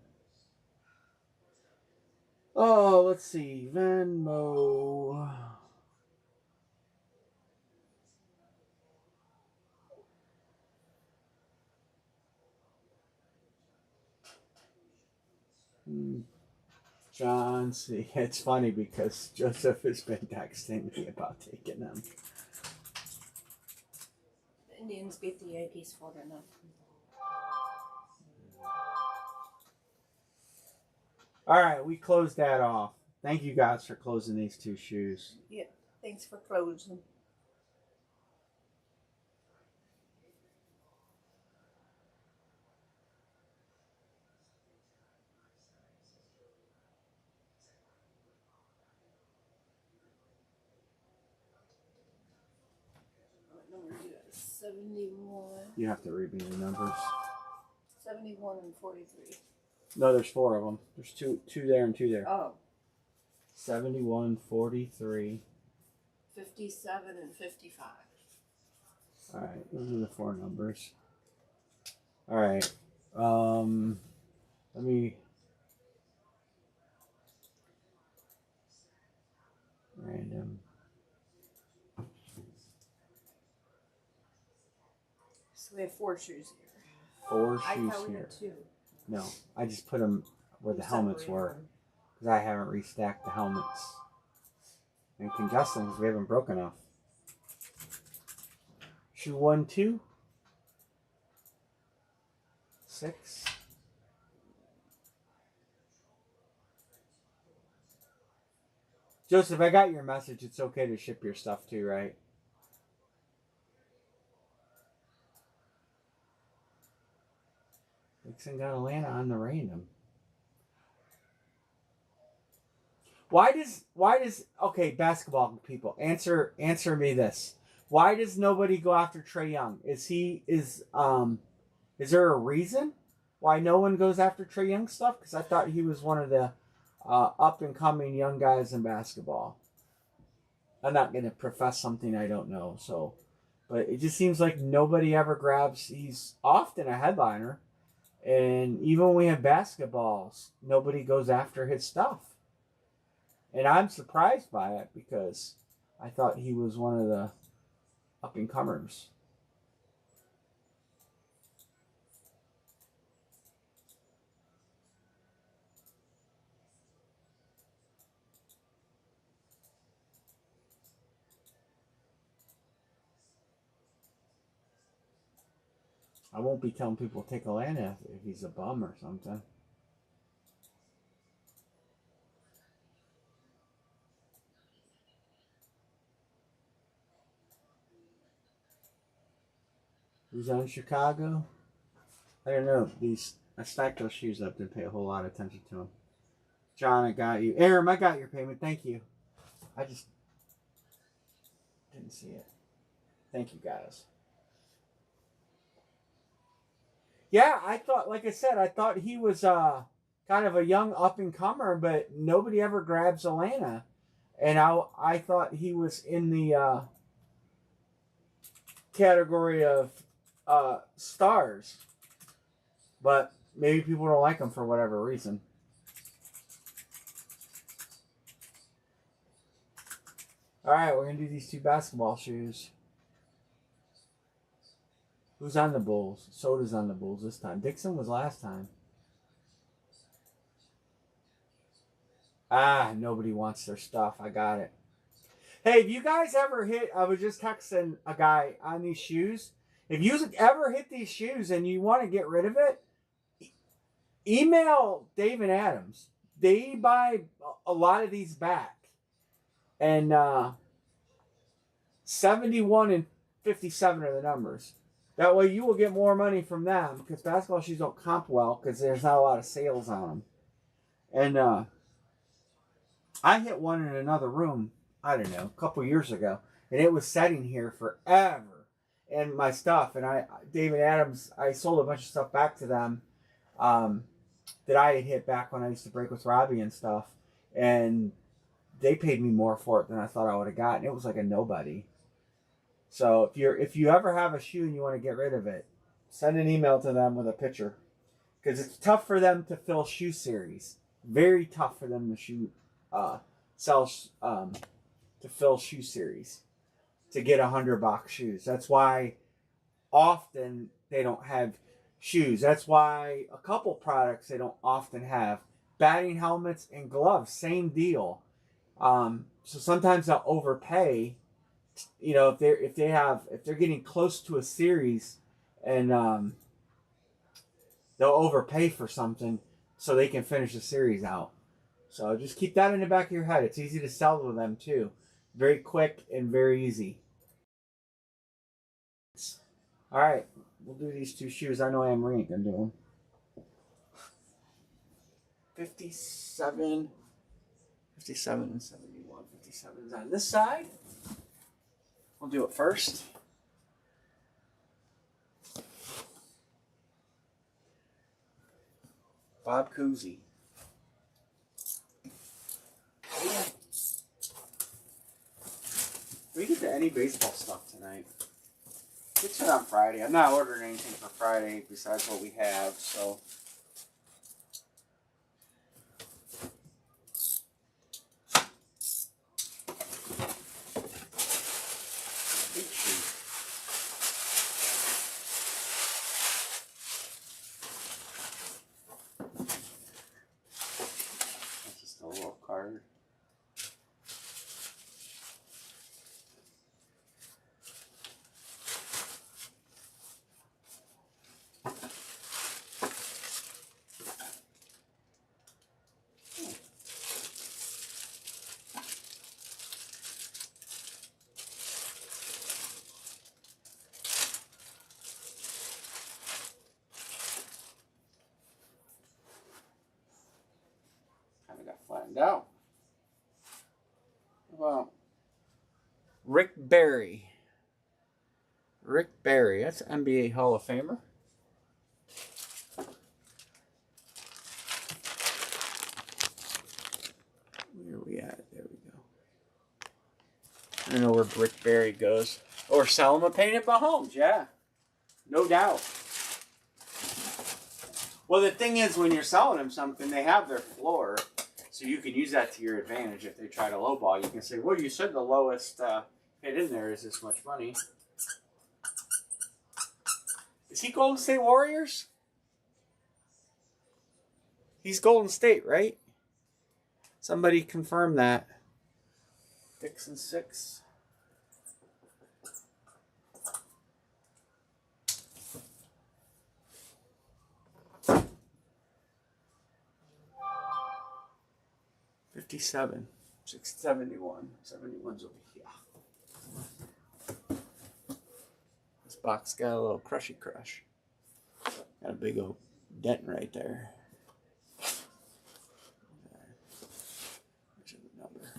[SPEAKER 1] Oh, let's see. Venmo. John, see, it's funny because Joseph has been texting me about taking them.
[SPEAKER 2] the Indians beat the Yankees 4-0.
[SPEAKER 1] All right, we closed that off. Thank you guys for closing these 2 shoes.
[SPEAKER 2] Yeah, thanks for closing. 71.
[SPEAKER 1] You have to read me the numbers.
[SPEAKER 2] 71 and 43.
[SPEAKER 1] No, there's 4 of them. There's two there and 2 there.
[SPEAKER 2] Oh.
[SPEAKER 1] 71, 43.
[SPEAKER 2] 57 and 55.
[SPEAKER 1] All right, those are the 4 numbers. All right. Let me random.
[SPEAKER 2] So we have 4 shoes here.
[SPEAKER 1] 4
[SPEAKER 2] I
[SPEAKER 1] shoes
[SPEAKER 2] thought we
[SPEAKER 1] here.
[SPEAKER 2] had 2.
[SPEAKER 1] No, I just put them where the helmets were because I haven't restacked the helmets and conjust them because we haven't broken off. Shoe 1, 2, 6. Joseph, I got your message. It's okay to ship your stuff too, right? Dixon got Atlanta on the random. Why does okay, basketball people, answer me this. Why does nobody go after Trae Young? Is there a reason why no one goes after Trae Young stuff? Because I thought he was one of the up and coming young guys in basketball. I'm not going to profess something I don't know, but it just seems like nobody ever grabs. He's often a headliner, and even when we have basketballs, nobody goes after his stuff. And I'm surprised by it because I thought he was one of the up and comers. I won't be telling people to take Atlanta if he's a bum or something. Who's on Chicago? I don't know. I stacked those shoes up. Didn't pay a whole lot of attention to them. John, I got you. Aaron, I got your payment. Thank you. I just didn't see it. Thank you, guys. Yeah, I thought, like I said, I thought he was kind of a young up-and-comer, but nobody ever grabs Atlanta. And I thought he was in the category of stars. But maybe people don't like him for whatever reason. All right, we're going to do these 2 basketball shoes. Who's on the Bulls? Soda's on the Bulls this time. Dixon was last time. Nobody wants their stuff. I got it. Hey, if you guys ever hit, I was just texting a guy on these shoes. If you ever hit these shoes and you want to get rid of it, email Dave and Adams. They buy a lot of these back. And 71 and 57 are the numbers. That way you will get more money from them because basketball shoes don't comp well because there's not a lot of sales on them. And I hit one in another room, I don't know, a couple years ago. And it was sitting here forever. And my stuff. And David Adams, I sold a bunch of stuff back to them that I had hit back when I used to break with Robbie and stuff. And they paid me more for it than I thought I would have gotten. It was like a nobody. So if you ever have a shoe and you want to get rid of it, send an email to them with a picture, because it's tough for them to fill shoe series. Very tough for them to fill shoe series to get 100-box shoes. That's why often they don't have shoes. That's why a couple products they don't often have. Batting helmets and gloves, same deal. So sometimes they'll overpay. You know, if they're getting close to a series, and they'll overpay for something so they can finish the series out. So just keep that in the back of your head. It's easy to sell with them too, very quick and very easy. All right, we'll do these 2 shoes. I know Anne-Marie can do them. 57 and 71. 57 is on this side. We'll do it first.
[SPEAKER 3] Bob Cousy. We get to any baseball stuff tonight. It's on Friday. I'm not ordering anything for Friday besides what we have, so. That's just a little card. Kind of got flattened out. Well, Rick Barry. Rick Barry, that's NBA Hall of Famer. Where are we at? There we go. I don't know where Rick Barry goes. Or sell him a painted Mahomes, yeah. No doubt. Well, the thing is, when you're selling them something, they have their floor. So you can use that to your advantage. If they try to lowball, you can say, well, you said the lowest hit in there is this much money. Is he Golden State Warriors? He's Golden State, right? Somebody confirm that. Dixon 6. $57. 671. 71's over here. This box got a little crushy crush. Got a big old dent right there. Where's the number?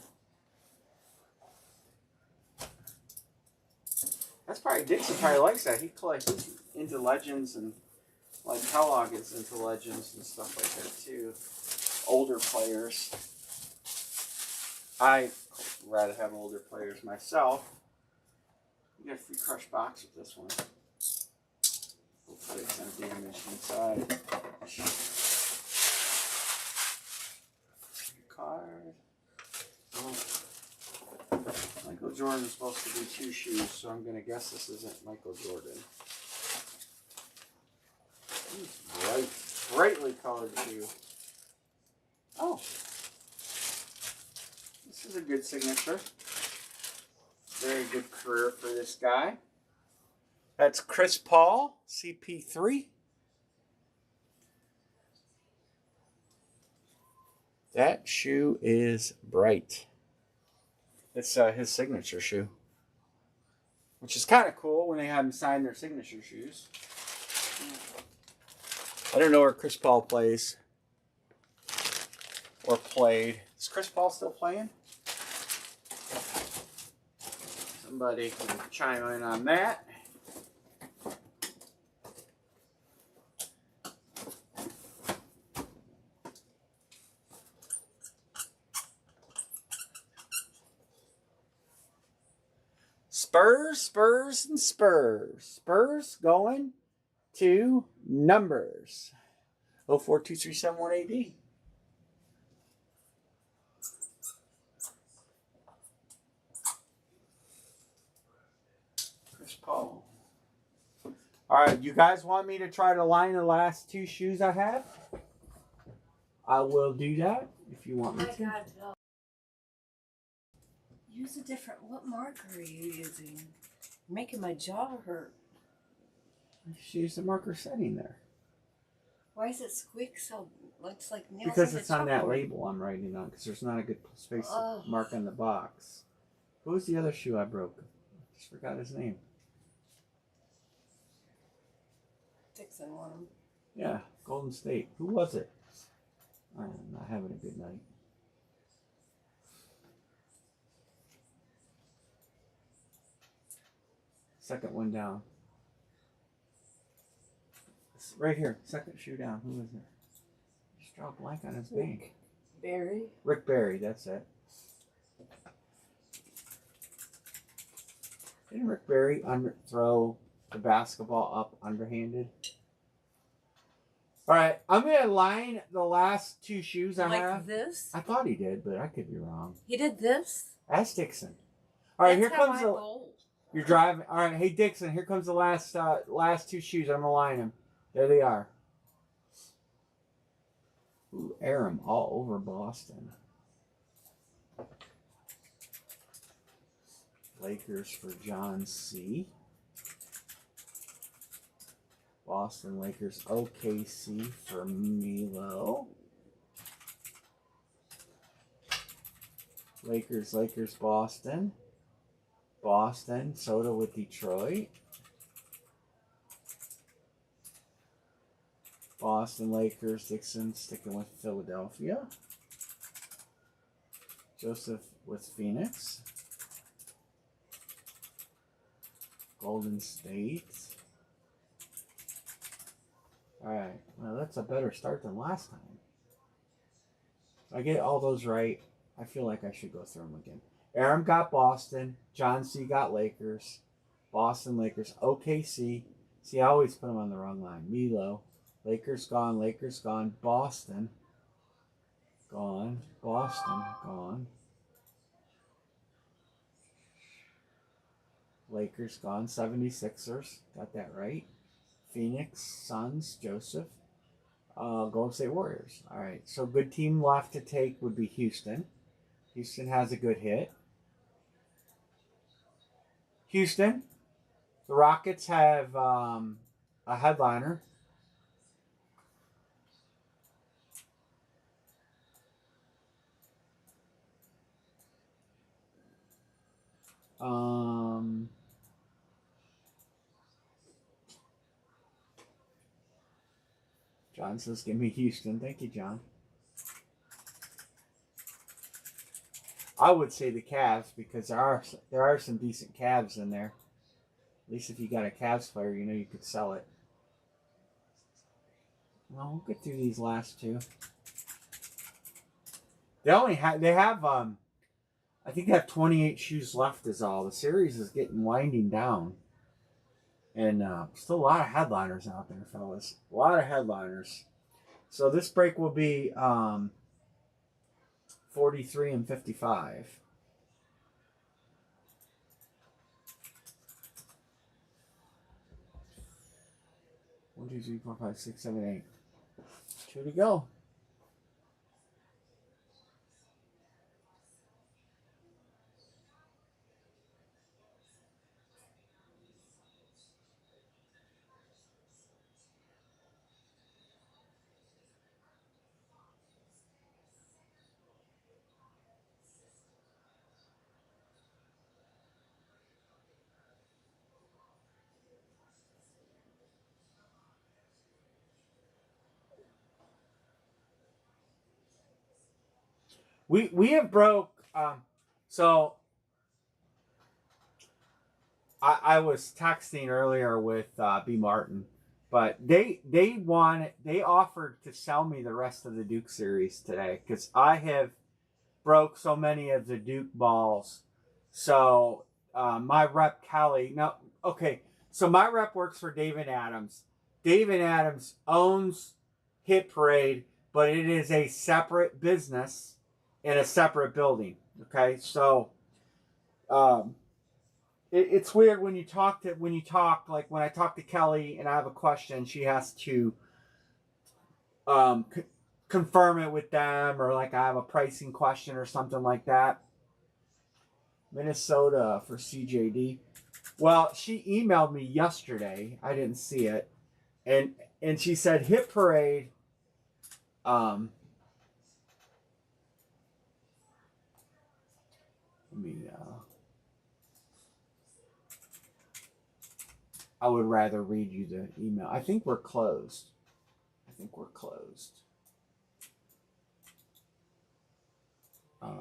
[SPEAKER 3] That's probably Dixon probably likes that. He's into legends, and like Kellogg is into legends and stuff like that too. Older players. I rather have older players myself. You get a free crush box with this one. Hopefully it's not damaged inside. Card. Oh. Michael Jordan is supposed to be 2 shoes, so I'm going to guess this isn't Michael Jordan. Brightly colored shoe. Oh. This is a good signature. Very good career for this guy. That's Chris Paul, CP3. That shoe is bright. It's his signature shoe. Which is kind of cool when they have him sign their signature shoes. I don't know where Chris Paul plays. Or played. Is Chris Paul still playing? Somebody can chime in on that. Spurs, and Spurs. Spurs going to numbers. 042371AD. Chris Paul. All right, you guys want me to try to line the last 2 shoes I have? I will do that if you want me to.
[SPEAKER 2] God, no. Use a different. What marker are you using? You're making my jaw hurt.
[SPEAKER 1] Just use the marker setting there.
[SPEAKER 2] Why is it squeak so? Looks like nails.
[SPEAKER 1] Because it's on that label I'm writing on. Because there's not a good space to mark on the box. Who was the other shoe I broke? I just forgot his name.
[SPEAKER 2] Dixon won them.
[SPEAKER 1] Yeah, Golden State. Who was it? I'm not having a good night. Second one down. It's right here. Second shoe down. Who is there? Draw a blank on his name.
[SPEAKER 2] Barry.
[SPEAKER 1] Rick Barry, that's it. Didn't Rick Barry throw the basketball up underhanded? All right, I'm going to line the last two shoes I have.
[SPEAKER 2] Like this?
[SPEAKER 1] I thought he did, but I could be wrong.
[SPEAKER 2] He did this?
[SPEAKER 1] That's Dixon. All right,
[SPEAKER 2] That's
[SPEAKER 1] here comes the...
[SPEAKER 2] bowl.
[SPEAKER 1] You're driving. All right, hey, Dixon, here comes the last two shoes. I'm going to line them. There they are. Ooh, Aram all over Boston. Lakers for John C. Boston Lakers OKC for Milo. Lakers Boston. Boston Soda with Detroit. Boston Lakers Dixon sticking with Philadelphia. Joseph with Phoenix. Golden State. Alright, well that's a better start than last time. If I get all those right, I feel like I should go through them again. Aram got Boston. John C. got Lakers. Boston Lakers. OKC. See, I always put them on the wrong line. Milo. Lakers gone. Lakers gone. Boston. Gone. Boston. Gone. Lakers gone. 76ers. Got that right. Phoenix Suns. Joseph. Golden State Warriors. All right. So good team left to take would be Houston. Houston has a good hit. Houston. The Rockets have a headliner. John says, give me Houston. Thank you, John. I would say the Cavs because there are some decent Cavs in there. At least if you got a Cavs player, you know you could sell it. Well, we'll get through these last two. I think they have 28 shoes left is all. The series is winding down. And still a lot of headliners out there, fellas. A lot of headliners. So this break will be 43 and 55. One, two, three, four, five, six, seven, eight. 2 to go. We have broke. So I was texting earlier with B Martin, but they offered to sell me the rest of the Duke series today because I have broke so many of the Duke balls. So my rep Kelly so my rep works for David Adams. David Adams owns Hit Parade, but it is a separate business in a separate building. Okay, so it's weird when you talk like when I talk to Kelly and I have a question, she has to confirm it with them, or like I have a pricing question or something like that. Minnesota for CJD. Well, she emailed me yesterday. I didn't see it, and she said Hit Parade. I would rather read you the email. I think we're closed. Let's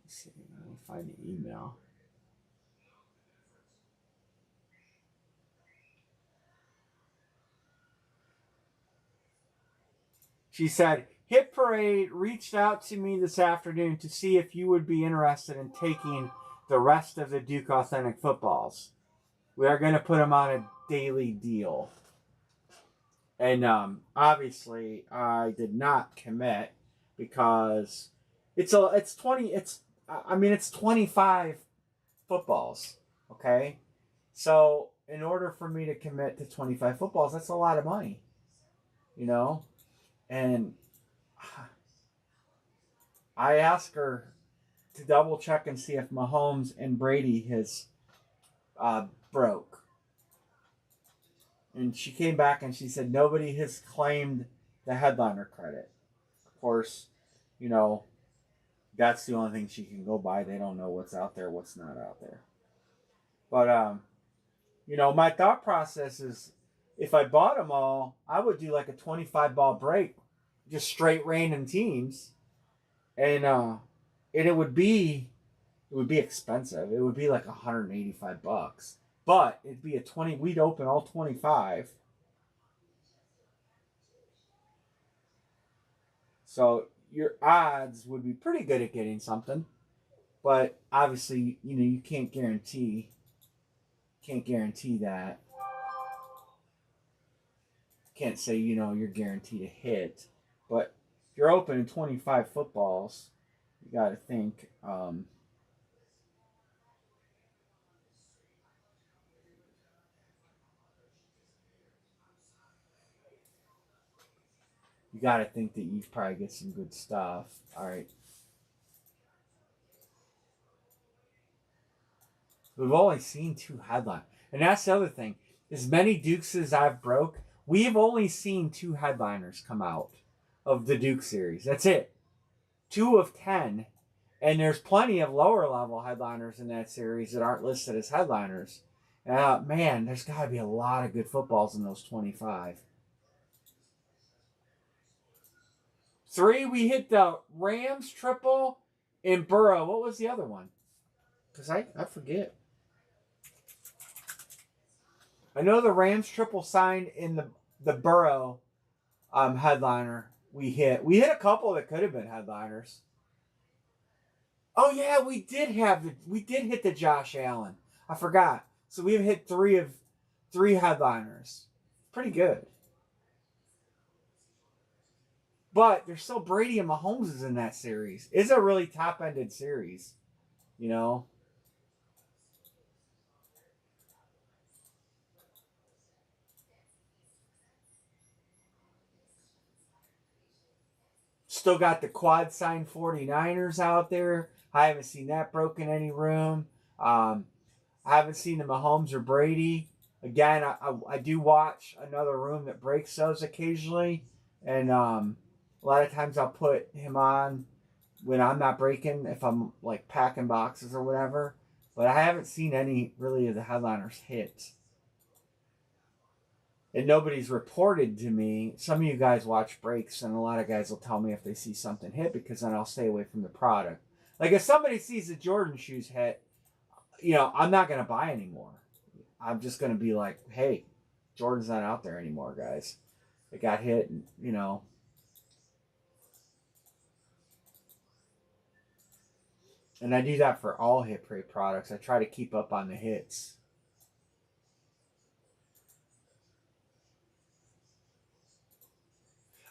[SPEAKER 1] see. Let me find the email. She said, Hit Parade reached out to me this afternoon to see if you would be interested in taking the rest of the Duke Authentic footballs. We are going to put them on a daily deal. And obviously, I did not commit because it's 25 footballs. Okay, so in order for me to commit to 25 footballs, that's a lot of money, And I asked her to double check and see if Mahomes and Brady has broke. And she came back and she said nobody has claimed the headliner credit. Of course, that's the only thing she can go by. They don't know what's out there, what's not out there. But, my thought process is if I bought them all, I would do like a 25 ball break, just straight random teams. And it would be expensive. It would be like $185. But it'd be we'd open all 25. So your odds would be pretty good at getting something. But obviously, you can't guarantee that. Can't say, you're guaranteed a hit. But if you're opening 25 footballs, you got to think, you got to think that you probably get some good stuff. All right. We've only seen 2 headliners. And that's the other thing. As many Dukes as I've broke, we've only seen 2 headliners come out of the Duke series. That's it. 2 of 10. And there's plenty of lower level headliners in that series that aren't listed as headliners. Man, there's got to be a lot of good footballs in those 25. 3, we hit the Rams triple and Burrow. What was the other one? Because I forget. I know the Rams triple signed in the Burrow headliner we hit. We hit a couple that could have been headliners. Oh yeah, we did hit the Josh Allen. I forgot. So we've hit 3 headliners. Pretty good. But there's still Brady and Mahomes is in that series. It's a really top-ended series, Still got the quad sign 49ers out there. I haven't seen that broken any room. I haven't seen the Mahomes or Brady. Again, I do watch another room that breaks those occasionally. And a lot of times I'll put him on when I'm not breaking, if I'm like packing boxes or whatever. But I haven't seen any really of the headliners hit. And nobody's reported to me. Some of you guys watch breaks, and a lot of guys will tell me if they see something hit, because then I'll stay away from the product. Like if somebody sees the Jordan shoes hit, I'm not going to buy anymore. I'm just going to be like, hey, Jordan's not out there anymore, guys. It got hit, and, And I do that for all Hit Parade products. I try to keep up on the hits.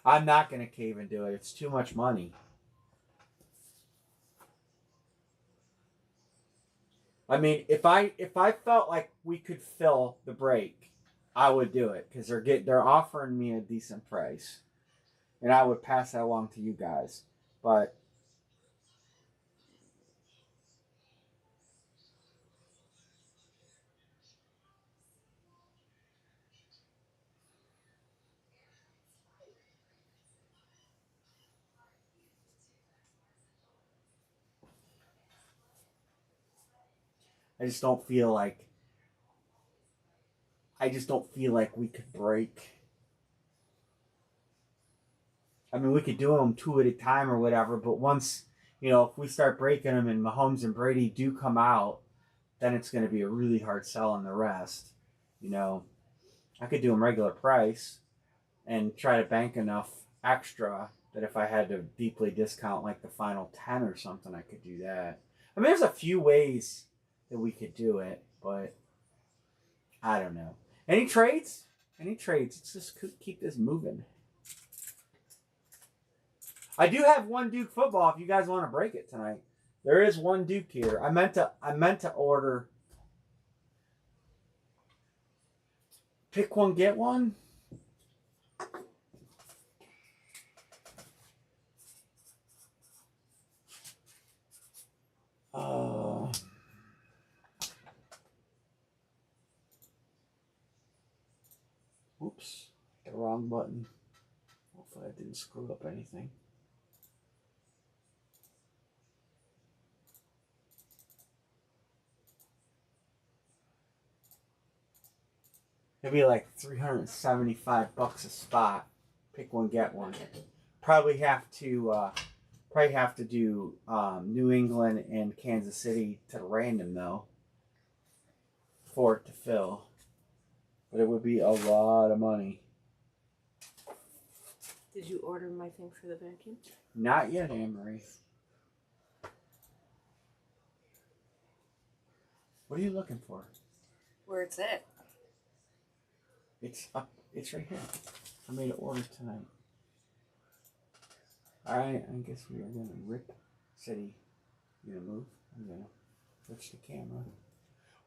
[SPEAKER 1] I'm not going to cave and do it. It's too much money. I mean, if I felt like we could fill the break, I would do it, because they're offering me a decent price, and I would pass that along to you guys. But I just don't feel like we could break. I mean, we could do them 2 at a time or whatever, but once, if we start breaking them and Mahomes and Brady do come out, then it's going to be a really hard sell on the rest. I could do them regular price and try to bank enough extra that if I had to deeply discount like the final 10 or something, I could do that. I mean, there's a few ways that we could do it, but I don't know. Any trades? Any trades? Let's just keep this moving. I do have one Duke football if you guys want to break it tonight. There is one Duke here. I meant to order pick one, get one. Oops, the wrong button. Hopefully I didn't screw up anything. It'd be like $375 a spot. Pick one, get one. Probably have to do New England and Kansas City to random though for it to fill. But it would be a lot of money.
[SPEAKER 2] Did you order my thing for the vacuum?
[SPEAKER 1] Not yet, Anne-Marie. What are you looking for?
[SPEAKER 2] Where it's at?
[SPEAKER 1] It's up. It's right here. I made an order tonight. Alright, I guess we are going to rip City. You gonna move? I'm going to switch the camera.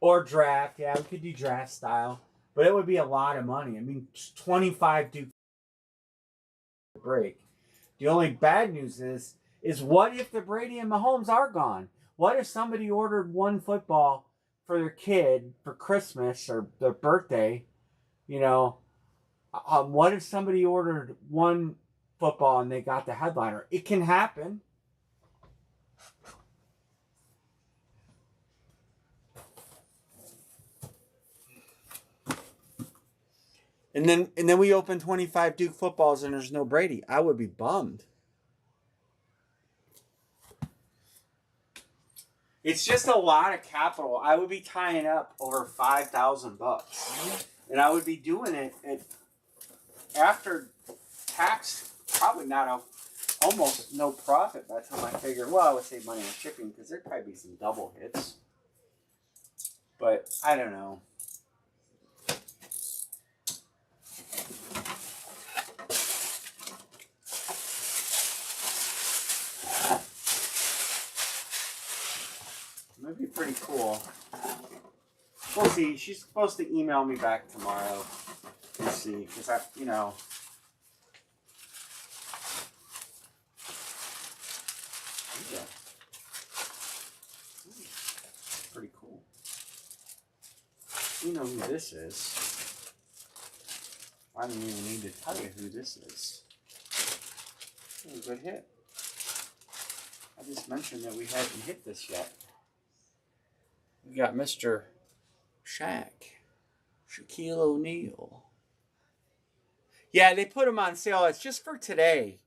[SPEAKER 1] Or draft. Yeah, we could do draft style. But it would be a lot of money. I mean, 25 Duke break. The only bad news is what if the Brady and Mahomes are gone? What if somebody ordered one football for their kid for Christmas or their birthday? You know, what if somebody ordered one football and they got the headliner? It can happen. And then we open 25 Duke footballs and there's no Brady. I would be bummed. It's just a lot of capital. I would be tying up over $5,000, and I would be doing it after tax. Probably not almost no profit by the time I figure. Well, I would save money on shipping because there'd probably be some double hits. But I don't know. That'd be pretty cool. We'll see. She's supposed to email me back tomorrow. We'll see, because yeah. Pretty cool. You know who this is. I don't even need to tell you who this is. It was a good hit. I just mentioned that we hadn't hit this yet. We got Mr. Shaquille O'Neal. Yeah, they put them on sale. It's just for today.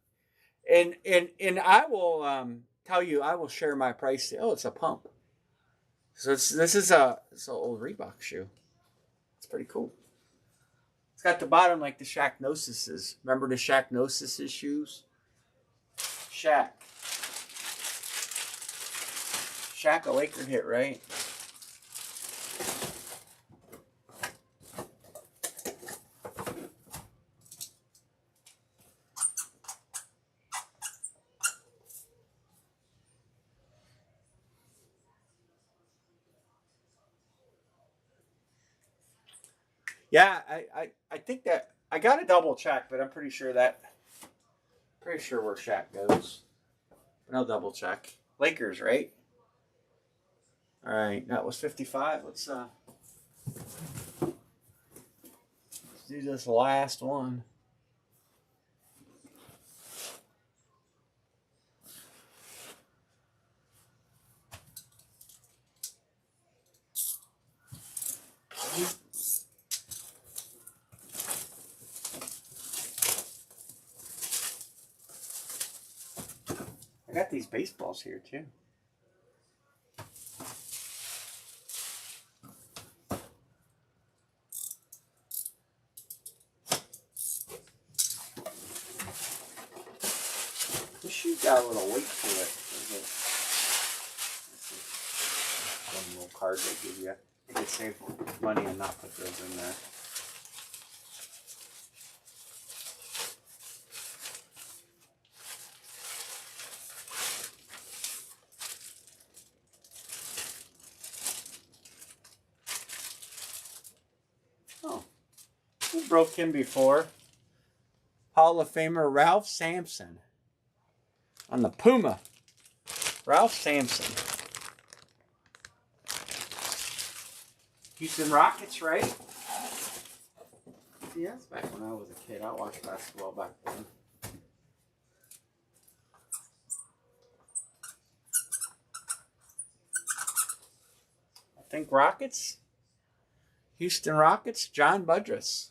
[SPEAKER 1] And I will tell you, I will share my price. Oh, it's a pump. So this is an old Reebok shoe. It's pretty cool. It's got the bottom like the Shaq Gnosises. Remember the Shaq Gnosises shoes? Shaq, a Laker hit, right? Yeah, I think that I got to double check, but I'm pretty sure where Shaq goes. But I'll double check. Lakers, right? All right, that was 55. Let's do this last one. I got these baseballs here too.
[SPEAKER 3] got a little weight to it. One little card they give you. You could save money and not put those in there. Oh, we broke him before. Hall of Famer Ralph Sampson. On the Puma. Ralph Sampson. Houston Rockets, right? Yeah, that's back when I was a kid. I watched basketball back then. I think Rockets. Houston Rockets, John Budrus.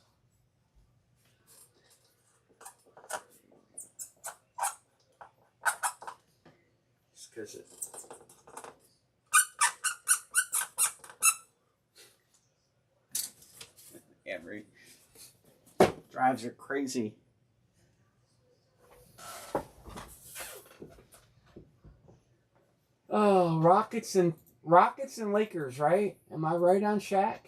[SPEAKER 3] Just because it. Every drives her crazy.
[SPEAKER 1] Oh, Rockets and Lakers, right? Am I right on Shaq?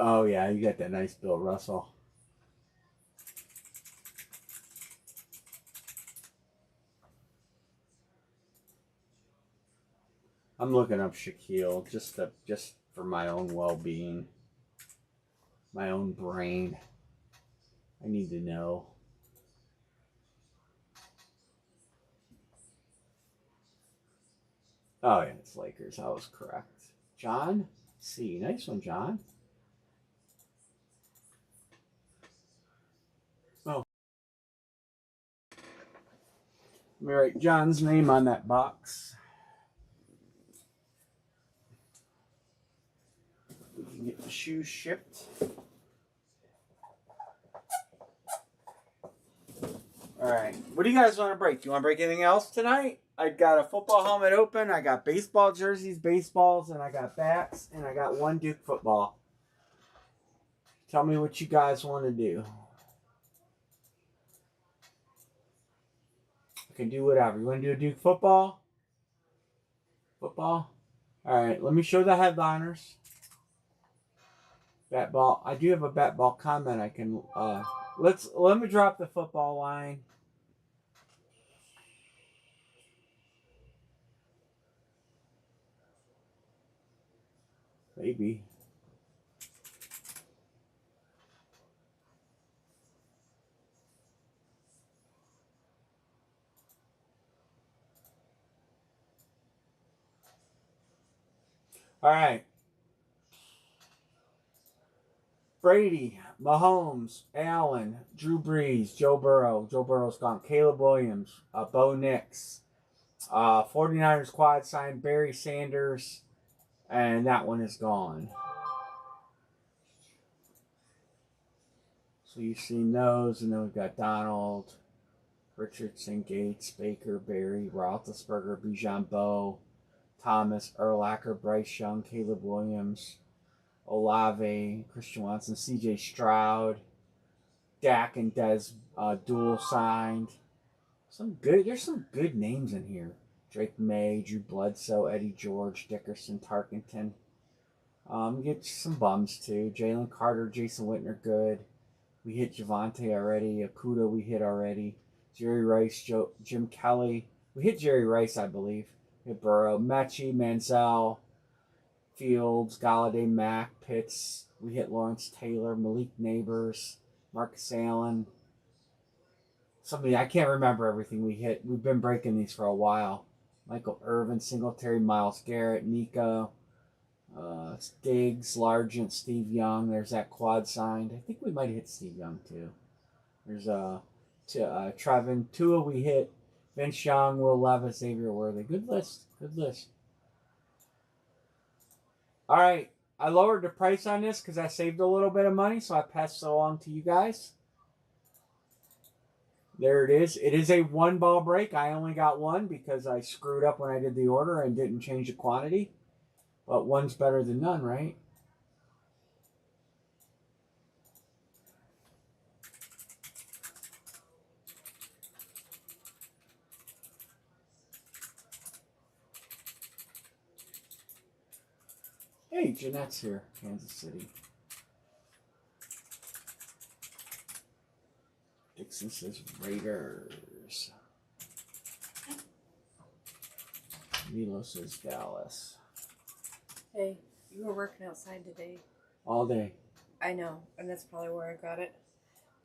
[SPEAKER 1] Oh yeah, you got that nice Bill Russell. I'm looking up Shaquille just for my own well-being, my own brain. I need to know. Oh yeah, it's Lakers. I was correct. John C. Nice one, John. Oh. Let me write John's name on that box. We can get the shoes shipped. Alright, what do you guys want to break? Do you want to break anything else tonight? I got a football helmet open, I got baseball jerseys, baseballs, and I got bats, and I got one Duke football. Tell me what you guys want to do. I can do whatever. You want to do a Duke football? Football? Alright, let me show the headliners. Bat ball. I do have a bat ball comment I can let me drop the football line. Maybe. All right. Brady, Mahomes, Allen, Drew Brees, Joe Burrow. Joe Burrow's gone. Caleb Williams, Bo Nix. 49ers quad sign Barry Sanders. And that one is gone. So you've seen those. And then we've got Donald, Richardson, Gates, Baker, Barry, Roethlisberger, Bijan Bowe, Thomas, Urlacher, Bryce Young, Caleb Williams, Olave, Christian Watson, C.J. Stroud, Dak and Dez dual signed. There's some good names in here. Drake May, Drew Bledsoe, Eddie George, Dickerson, Tarkenton. Get some bums too. Jalen Carter, Jason Whitner, good. We hit Javante already. Akuda we hit already. Jerry Rice, Jim Kelly. We hit Jerry Rice, I believe. We hit Burrow, Mechie, Manziel, Fields, Galladay, Mack, Pitts. We hit Lawrence Taylor, Malik Neighbors, Marcus Allen. Somebody, I can't remember everything we hit. We've been breaking these for a while. Michael Irvin, Singletary, Myles Garrett, Nico, Diggs, Largent, Steve Young. There's that quad signed. I think we might hit Steve Young too. There's Trevin, Tua we hit, Vince Young, Will Levis, Xavier Worthy. Good list. Good list. All right. I lowered the price on this because I saved a little bit of money, so I passed it along to you guys. There it is. It is a 1-ball break. I only got one because I screwed up when I did the order and didn't change the quantity. But one's better than none, right? Hey, Jeanette's here, Kansas City. Dixon says Raiders. Milo says Dallas.
[SPEAKER 2] Hey, you were working outside today.
[SPEAKER 1] All day.
[SPEAKER 2] I know, and that's probably where I got it.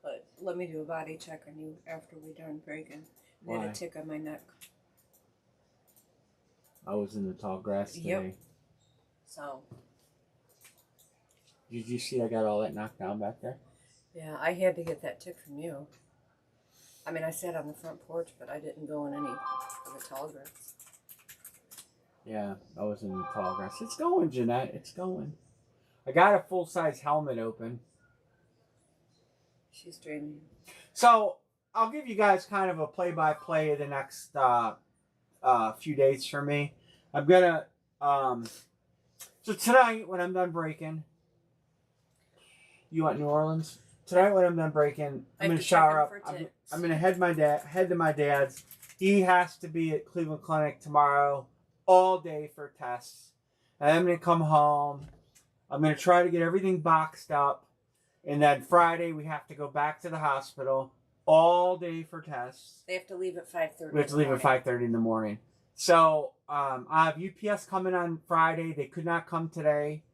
[SPEAKER 2] But let me do a body check on you after we're done breaking. I had
[SPEAKER 1] Why?
[SPEAKER 2] a tick on my neck.
[SPEAKER 1] I was in the tall grass today.
[SPEAKER 2] Yep. So.
[SPEAKER 1] Did you see I got all that knocked down back there?
[SPEAKER 2] Yeah, I had to get that tick from you. I mean, I sat on the front porch, but I didn't go in any of the tall grass.
[SPEAKER 1] Yeah, I was in the tall grass. It's going, Jeanette. It's going. I got a full-size helmet open.
[SPEAKER 2] She's dreaming.
[SPEAKER 1] So, I'll give you guys kind of a play-by-play of the next few days for me. I'm going to... so tonight, when I'm done breaking... You want New Orleans? Tonight when I'm done breaking, I'm going to shower up. I'm going to head to my dad's. He has to be at Cleveland Clinic tomorrow all day for tests. And I'm going to come home. I'm going to try to get everything boxed up. And then Friday we have to go back to the hospital all day for tests.
[SPEAKER 2] They have to leave at 5:30.
[SPEAKER 1] We have to leave at 5:30 in the morning. So I have UPS coming on Friday. They could not come today.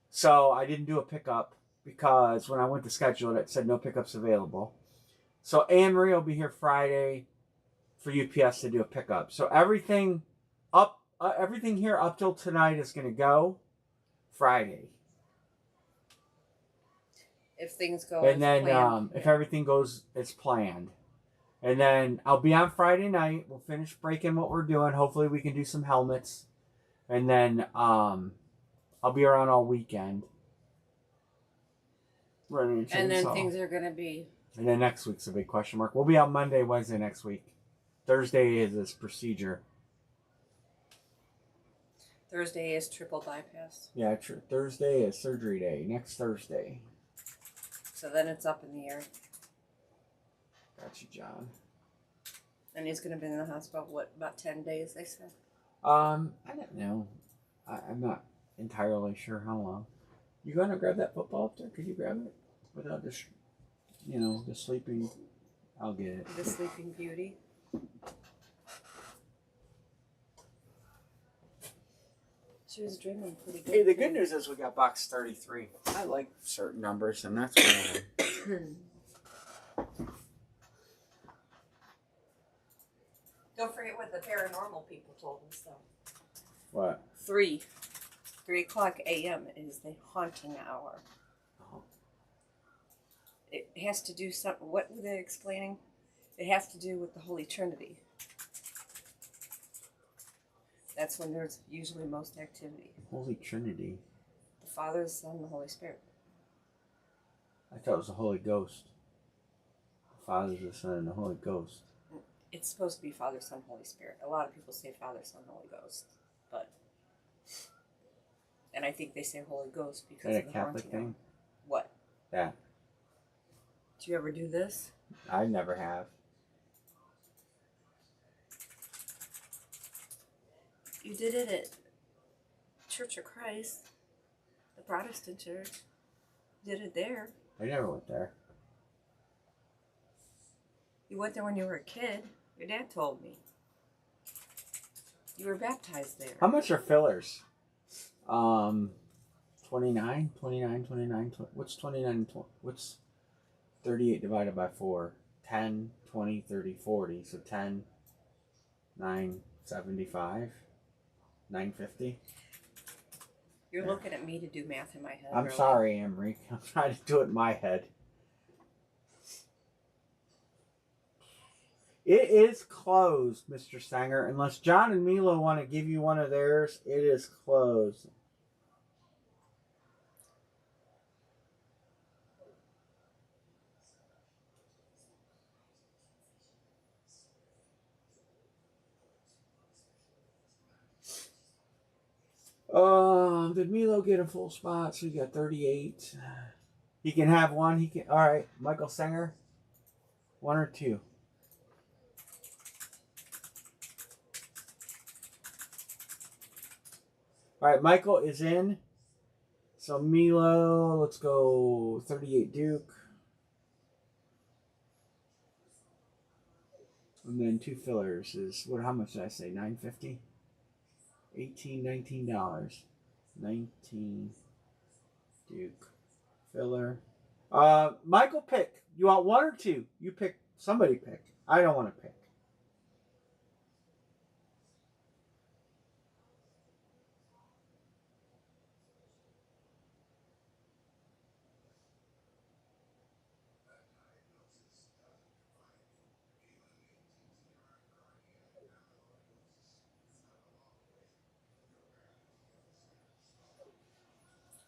[SPEAKER 1] So I didn't do a pickup. Because when I went to schedule it, it said no pickups available. So Anne Marie will be here Friday for UPS to do a pickup. So everything here up till tonight is going to go Friday.
[SPEAKER 2] If things go
[SPEAKER 1] and then
[SPEAKER 2] planned,
[SPEAKER 1] if everything goes as planned. And then I'll be on Friday night. We'll finish breaking what we're doing. Hopefully we can do some helmets. And then I'll be around all weekend. And
[SPEAKER 2] then things are going to be...
[SPEAKER 1] And then next week's a big question mark. We'll be out Monday, Wednesday next week. Thursday is this procedure.
[SPEAKER 2] Thursday is triple bypass.
[SPEAKER 1] Yeah, Thursday is surgery day. Next Thursday.
[SPEAKER 2] So then it's up in the air.
[SPEAKER 1] Got you, John.
[SPEAKER 2] And he's going to be in the hospital, what, about 10 days, they said?
[SPEAKER 1] I don't know. I'm not entirely sure how long. You going to grab that football up there? Could you grab it? Without just, the sleeping... I'll get it.
[SPEAKER 2] The Sleeping Beauty. She was dreaming pretty good.
[SPEAKER 1] Hey, the good news is we got box 33. I like certain numbers, and that's one of them.
[SPEAKER 2] Don't forget what the paranormal people told us, though.
[SPEAKER 1] What?
[SPEAKER 2] 3 o'clock a.m. is the haunting hour.
[SPEAKER 1] Oh.
[SPEAKER 2] It has to do something. What were they explaining? It has to do with the Holy Trinity. That's when there's usually most activity.
[SPEAKER 1] Holy Trinity.
[SPEAKER 2] The Father, the Son, and the Holy Spirit.
[SPEAKER 1] I thought it was the Holy Ghost. The Father, the Son, and the Holy Ghost.
[SPEAKER 2] It's supposed to be Father, Son, Holy Spirit. A lot of people say Father, Son, Holy Ghost, but and I think they say Holy Ghost because of the
[SPEAKER 1] Catholic
[SPEAKER 2] haunting.
[SPEAKER 1] thing?
[SPEAKER 2] What?
[SPEAKER 1] Yeah.
[SPEAKER 2] Did you ever do this?
[SPEAKER 1] I never have.
[SPEAKER 2] You did it at Church of Christ, the Protestant church. You did it there.
[SPEAKER 1] I never went there.
[SPEAKER 2] You went there when you were a kid. Your dad told me. You were baptized there.
[SPEAKER 1] How much are fillers? 29? What's 29? What's 38 divided by 4? 10, 20, 30, 40. So 10, 9, 75, 950.
[SPEAKER 2] You're looking at me to do math in my head.
[SPEAKER 1] I'm
[SPEAKER 2] really.
[SPEAKER 1] sorry, Emery. I'm trying to do it in my head. It is closed, Mr. Sanger. Unless John and Milo want to give you one of theirs, it is closed. Did Milo get a full spot? So he got 38. He can have one. He can. All right, Michael Sanger. 1 or 2. All right, Michael is in. So Milo, let's go 38 Duke. And then 2 fillers is what? How much did I say? $9.50. $19 $19 Duke filler. Michael, pick. You want 1 or 2? You pick. Somebody pick. I don't want to pick.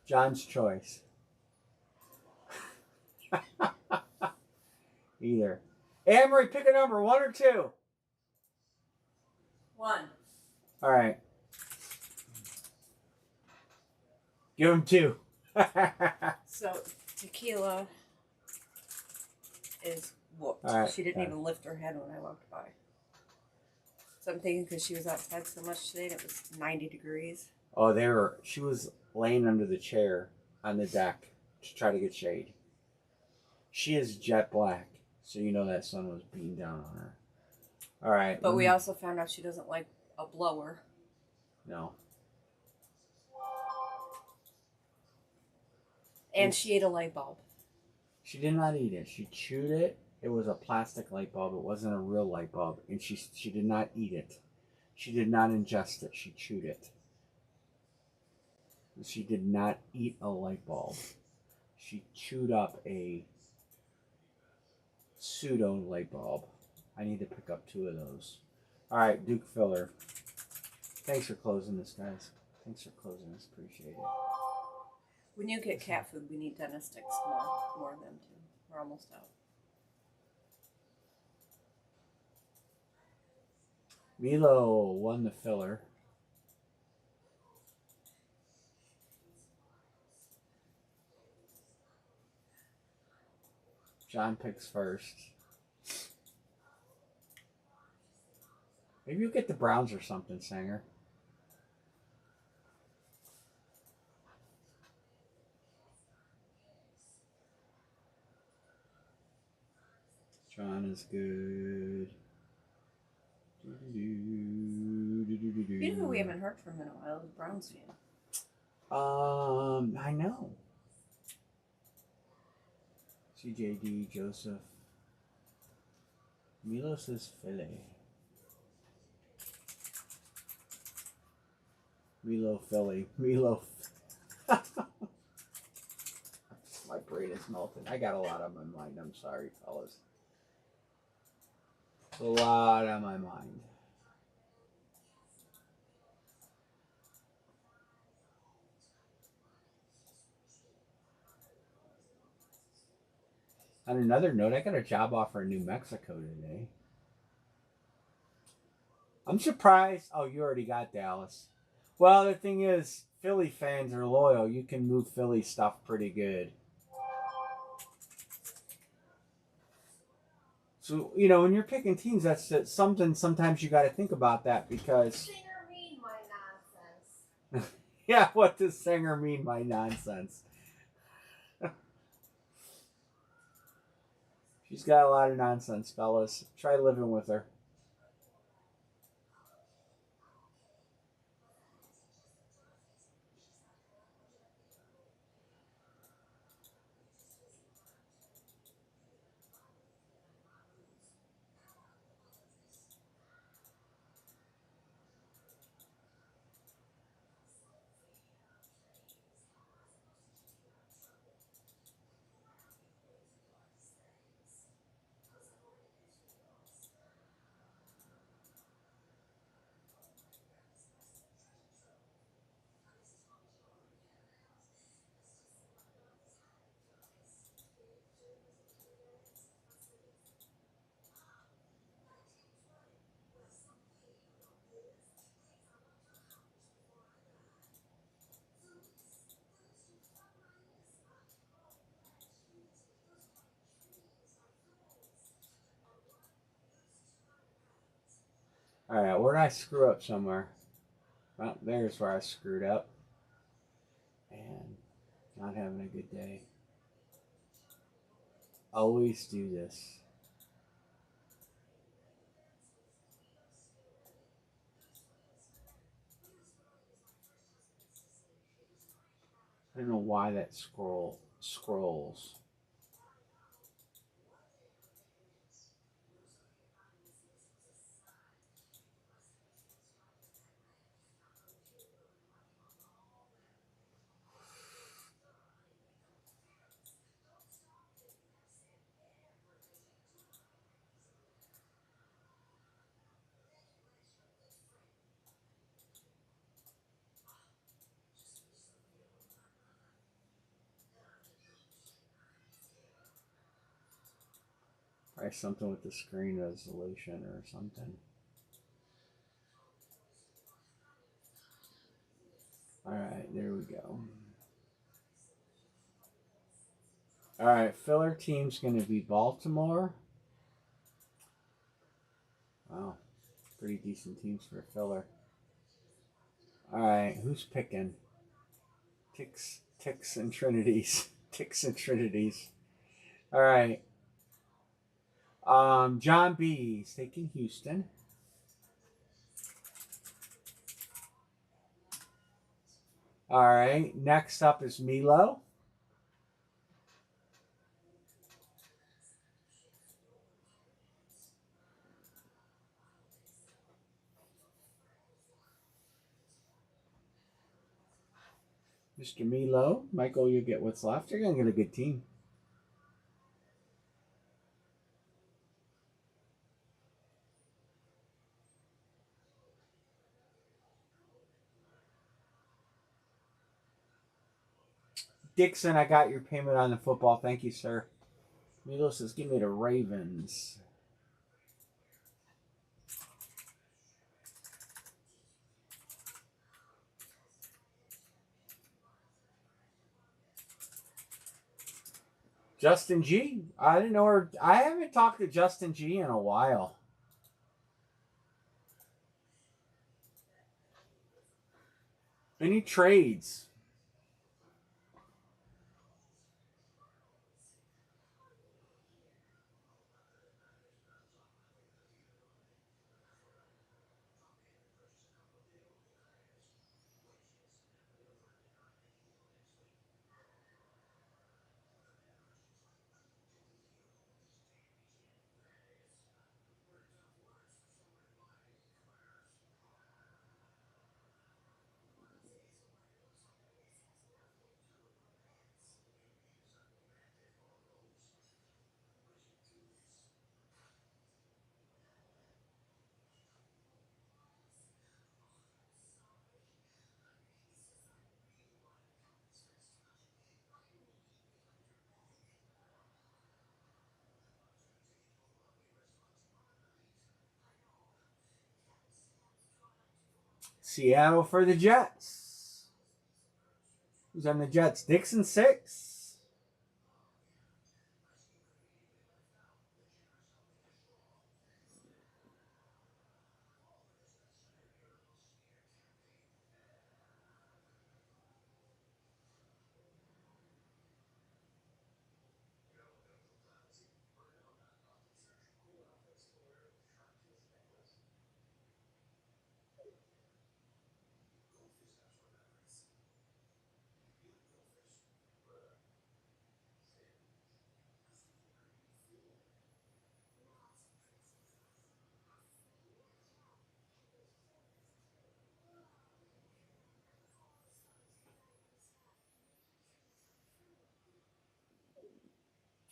[SPEAKER 1] John's choice. Either. Amory, pick a number. 1 or 2?
[SPEAKER 2] 1.
[SPEAKER 1] All right. Give him 2.
[SPEAKER 2] So tequila is whooped.
[SPEAKER 1] All right,
[SPEAKER 2] She didn't even lift her head when I walked by. So I'm thinking because she was outside so much today and it was 90 degrees.
[SPEAKER 1] Oh, she was laying under the chair on the deck to try to get shade. She is jet black, so you know that sun was beating down on her. All right.
[SPEAKER 2] But we also found out she doesn't like a blower.
[SPEAKER 1] No.
[SPEAKER 2] And she ate a light bulb.
[SPEAKER 1] She did not eat it. She chewed it. It was a plastic light bulb. It wasn't a real light bulb. And she did not eat it. She did not ingest it. She chewed it. She did not eat a light bulb. She chewed up a pseudo light bulb. I need to pick up 2 of those. All right, Duke filler. Thanks for closing this, guys. Thanks for closing this. Appreciate it.
[SPEAKER 2] When you get cat food, we need dentist sticks more than 2. We're almost out.
[SPEAKER 1] Milo won the filler. John picks first. Maybe you'll get the Browns or something, Sanger. John is good.
[SPEAKER 2] You know who we haven't heard from in a while? The Browns fan.
[SPEAKER 1] I know. CJD, Joseph. Milo says Philly. Milo Philly. Milo. My brain is melting. I got a lot on my mind. I'm sorry, fellas. A lot on my mind. On another note, I got a job offer in New Mexico today. I'm surprised. Oh, you already got Dallas. Well, the thing is, Philly fans are loyal. You can move Philly stuff pretty good. So, you know, when you're picking teams, that's something sometimes you got to think about that because...
[SPEAKER 4] Singer mean my nonsense.
[SPEAKER 1] Yeah, what does Singer mean by nonsense? She's got a lot of nonsense, fellas. Try living with her. Alright, where did I screw up somewhere? Well, there's where I screwed up. And not having a good day. Always do this. I don't know why that scrolls. Probably something with the screen resolution or something. Alright, there we go. Alright, filler team's going to be Baltimore. Wow, pretty decent teams for filler. Alright, who's picking? Ticks and Trinities. Ticks and Trinities. Alright. John B's taking Houston. Alright, next up is Milo. Mr. Milo. Michael, you get what's left. You're going to get a good team. Dixon, I got your payment on the football. Thank you, sir. Milo says, give me the Ravens. Justin G. I didn't know her. I haven't talked to Justin G in a while. Any trades? Seattle for the Jets. Who's on the Jets? Dixon 6.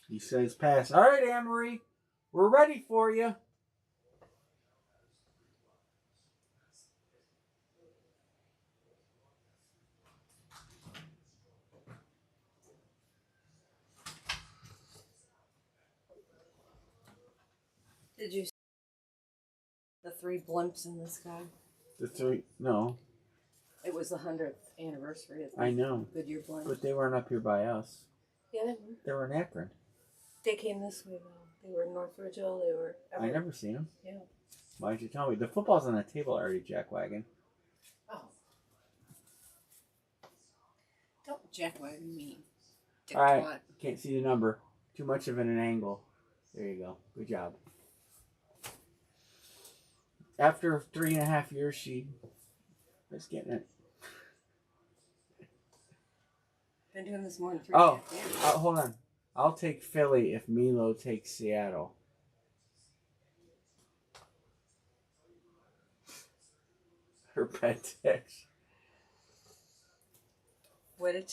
[SPEAKER 1] He says pass. All right, Anne-Marie. We're ready for you.
[SPEAKER 2] Did you see the 3 blimps in the sky?
[SPEAKER 1] The 3. No.
[SPEAKER 2] It was the 100th anniversary of the
[SPEAKER 1] I know.
[SPEAKER 2] Goodyear blimp.
[SPEAKER 1] But they weren't up here by us.
[SPEAKER 2] Yeah, they were.
[SPEAKER 1] They were in Akron.
[SPEAKER 2] They came this way though. They were in North Ridgeville. They were.
[SPEAKER 1] I never seen them.
[SPEAKER 2] Yeah.
[SPEAKER 1] Why didn't you tell me? The football's on the table already, Jackwagon.
[SPEAKER 2] Oh. Don't jackwagon me.
[SPEAKER 1] All right. Can't see the number. Too much of an angle. There you go. Good job. After 3.5 years, she was getting it.
[SPEAKER 2] Been doing this more than 3.5 years.
[SPEAKER 1] Hold on. I'll take Philly if Milo takes Seattle. Her pet text.
[SPEAKER 2] What did?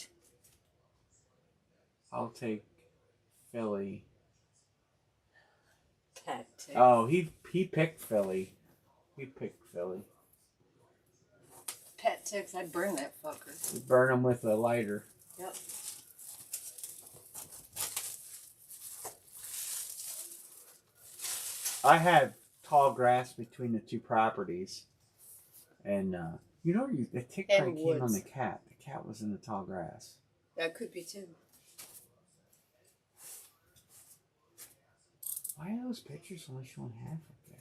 [SPEAKER 1] I'll take Philly.
[SPEAKER 2] Tactics.
[SPEAKER 1] Oh, he picked Philly. He picked Philly.
[SPEAKER 2] Pet ticks, I'd burn that fucker.
[SPEAKER 1] You burn them with a lighter.
[SPEAKER 2] Yep.
[SPEAKER 1] I had tall grass between the two properties. And, the tick probably came on the cat. The cat was in the tall grass.
[SPEAKER 2] That could be too.
[SPEAKER 1] Why are those pictures only showing half up there?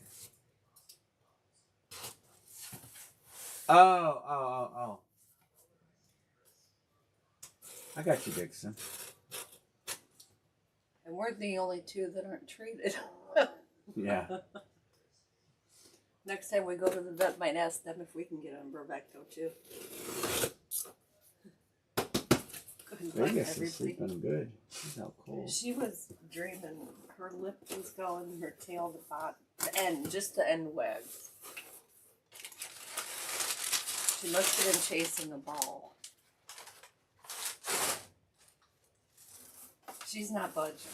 [SPEAKER 1] Oh. I got you, Dixon.
[SPEAKER 2] And we're the only two that aren't treated.
[SPEAKER 1] Yeah.
[SPEAKER 2] Next time we go to the vet, might ask them if we can get on Bravecto too.
[SPEAKER 1] Vegas is sleeping good. She's out cold.
[SPEAKER 2] She was dreaming. Her lip was going, her tail, the end, just the end wags. She must have been chasing the ball. She's not budging.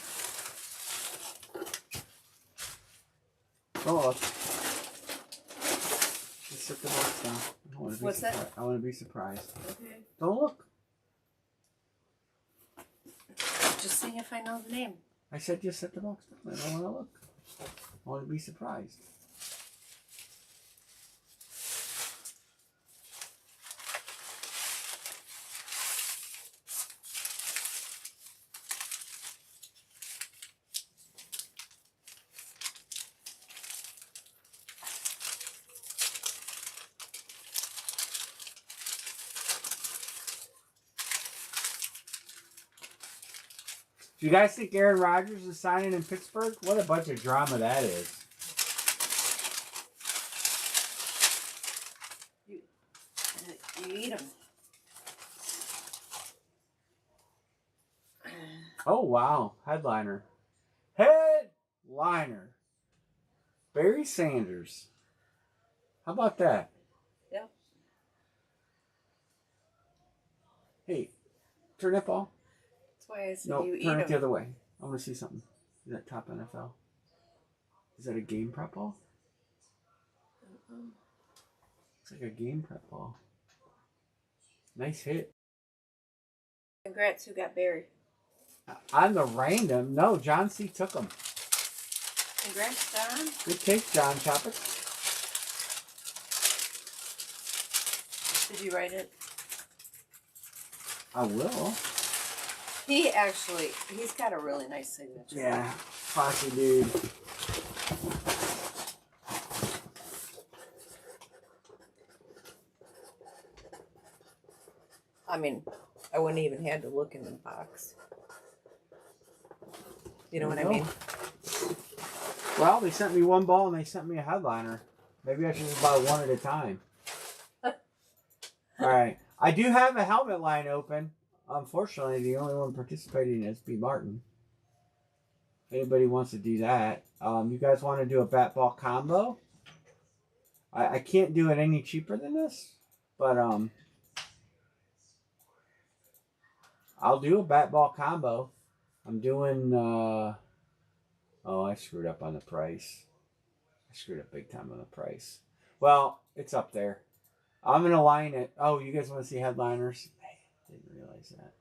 [SPEAKER 1] Oh, just set the box down.
[SPEAKER 2] What's that?
[SPEAKER 1] I want to be surprised.
[SPEAKER 2] Okay.
[SPEAKER 1] Don't look.
[SPEAKER 2] Just seeing if I know the name.
[SPEAKER 1] I said just set the box down. I don't want to look. I want to be surprised. Do you guys think Aaron Rodgers is signing in Pittsburgh? What a bunch of drama that is.
[SPEAKER 2] You eat them.
[SPEAKER 1] Oh, wow. Headliner. Headliner. Barry Sanders. How about that?
[SPEAKER 2] Yep.
[SPEAKER 1] Hey, turn that ball.
[SPEAKER 2] That's why I said
[SPEAKER 1] No,
[SPEAKER 2] you eat
[SPEAKER 1] turn it the
[SPEAKER 2] them.
[SPEAKER 1] other way. I want to see something. Is that top NFL? Is that a game prep ball? Looks like a game prep ball. Nice hit.
[SPEAKER 2] Congrats, who got buried?
[SPEAKER 1] On the random. No, John C. took him.
[SPEAKER 2] Congrats, John.
[SPEAKER 1] Good take, John Choppers.
[SPEAKER 2] Did you write it?
[SPEAKER 1] I will.
[SPEAKER 2] He's got a really nice signature.
[SPEAKER 1] Yeah, classy dude.
[SPEAKER 2] I mean, I wouldn't even had to look in the box. You know what I mean?
[SPEAKER 1] Well, they sent me one ball and they sent me a headliner. Maybe I should just buy one at a time. All right. I do have a helmet line open. Unfortunately, the only one participating is B. Martin. If anybody wants to do that. You guys want to do a bat ball combo? I can't do it any cheaper than this. But I'll do a bat ball combo. I'm doing... oh, I screwed up on the price. I screwed up big time on the price. Well, it's up there. I'm going to line it. Oh, you guys want to see headliners? Didn't realize that.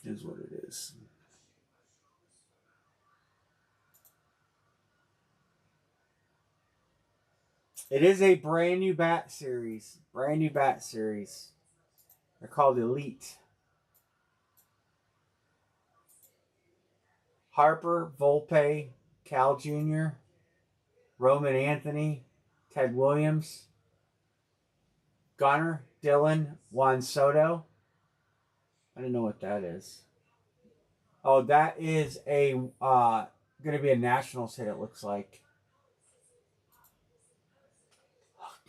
[SPEAKER 1] Is what it is. It is a brand new bat series. Brand new bat series. They're called Elite. Harper, Volpe, Cal Jr., Roman Anthony, Ted Williams, Gunnar, Dylan, Juan Soto. I don't know what that is. Oh, that is a going to be a Nationals hit, it looks like.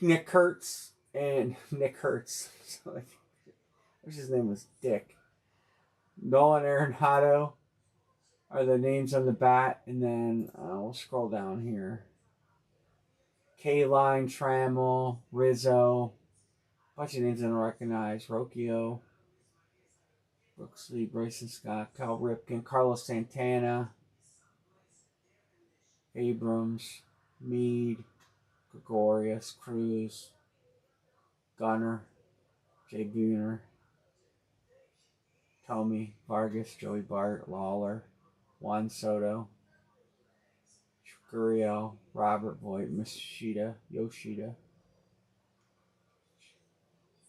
[SPEAKER 1] Nick Kurtz and Nick Hertz. I wish his name was Dick. Nolan Arenado are the names on the bat. And then we'll scroll down here. K-Line, Trammell, Rizzo. Bunch of names I don't recognize. Rocchio, Brooksley, Bryson Scott, Cal Ripken, Carlos Santana, Abrams, Meade, Gregorius, Cruz, Gunner, Jay Buhner, Tommy, Vargas, Joey Bart, Lawler, Juan Soto, Gurriel, Robert Voigt, Yoshida,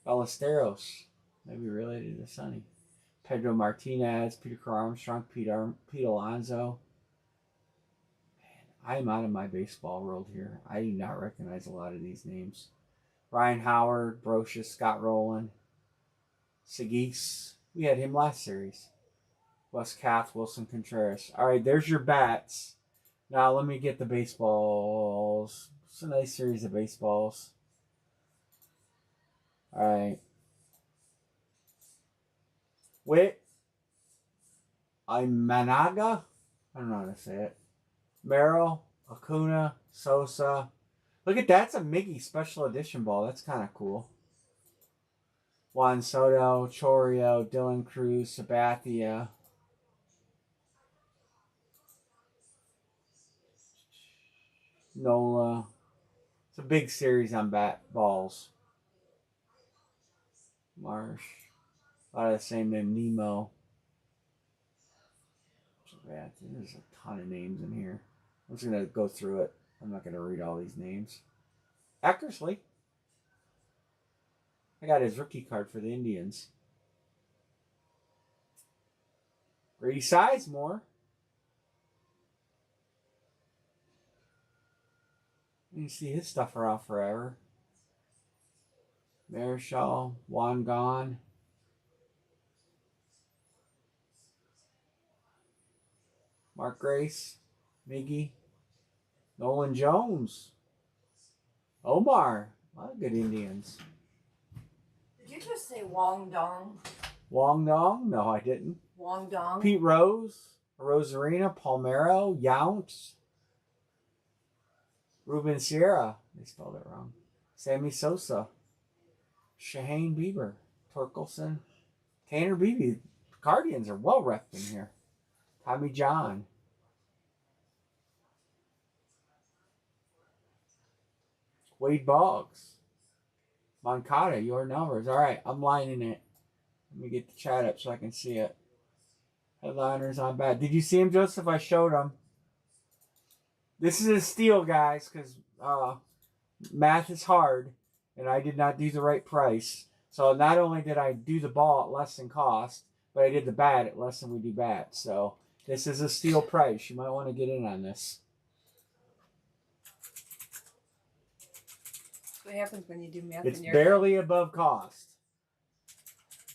[SPEAKER 1] Ballesteros, maybe related to Sonny, Pedro Martinez, Peter Armstrong, Pete Alonso. Man, I'm out of my baseball world here. I do not recognize a lot of these names. Ryan Howard, Brocious, Scott Rowland, Segis. We had him last series. Wes Kath, Wilson Contreras. All right, there's your bats. Now let me get the baseballs. It's a nice series of baseballs. All right. Managa. I don't know how to say it. Merrill, Acuna, Sosa. Look at that. That's a Miggy special edition ball. That's kind of cool. Juan Soto, Chorio, Dylan Cruz, Sabathia. Nola. It's a big series on bat balls. Marsh. A lot of the same name. Nemo. There's a ton of names in here. I'm just going to go through it. I'm not going to read all these names. Eckersley. I got his rookie card for the Indians. Grady Sizemore. You see his stuff around forever. Marichal, Juan Gone. Mark Grace, Miggy, Nolan Jones, Omar. A lot of good Indians.
[SPEAKER 2] Did you just say Wong Dong?
[SPEAKER 1] Wong Dong? No, I didn't.
[SPEAKER 2] Wong Dong?
[SPEAKER 1] Pete Rose, Rosarina, Palmero, Yount, Ruben Sierra. They spelled it wrong. Sammy Sosa, Shahane Bieber, Torkelson, Tanner Beebe. Guardians are well repped in here. Tommy John. Wade Boggs. Moncada, your numbers. All right, I'm lining it. Let me get the chat up so I can see it. Headliners on bad. Did you see him, Joseph? I showed him. This is a steal, guys, because math is hard, and I did not do the right price. So not only did I do the ball at less than cost, but I did the bat at less than we do bat. So this is a steal price. You might want to get in on this.
[SPEAKER 2] What happens when you do math?
[SPEAKER 1] It's barely above cost.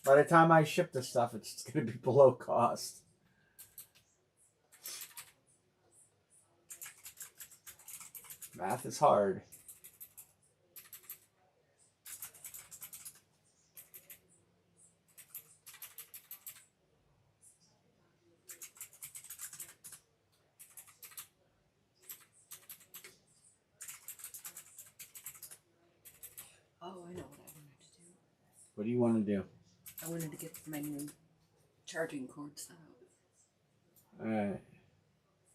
[SPEAKER 1] By the time I ship this stuff, it's going to be below cost. Math is hard.
[SPEAKER 2] Oh, I know what I wanted to do.
[SPEAKER 1] What do you want to do?
[SPEAKER 2] I wanted to get my new charging cord set up.
[SPEAKER 1] All right.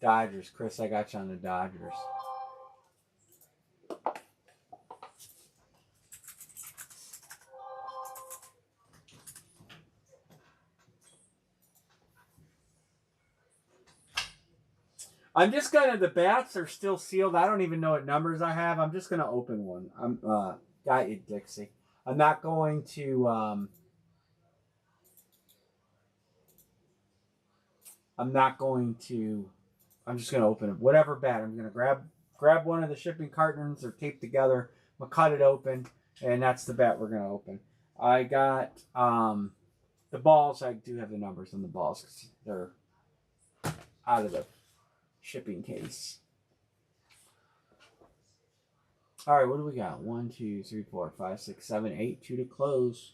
[SPEAKER 1] Dodgers. Chris, I got you on the Dodgers. I'm just gonna. The bats are still sealed. I don't even know what numbers I have. I'm just gonna open one. I'm got you, Dixie. I'm not going to. I'm not going to. I'm just going to open it. Whatever bat. I'm going to grab one of the shipping cartons or taped together. I'm going to cut it open, and that's the bat we're going to open. I got the balls. I do have the numbers on the balls because they're out of the shipping case. All right, what do we got? 1, 2, 3, 4, 5, 6, 7, 8. 2 to close.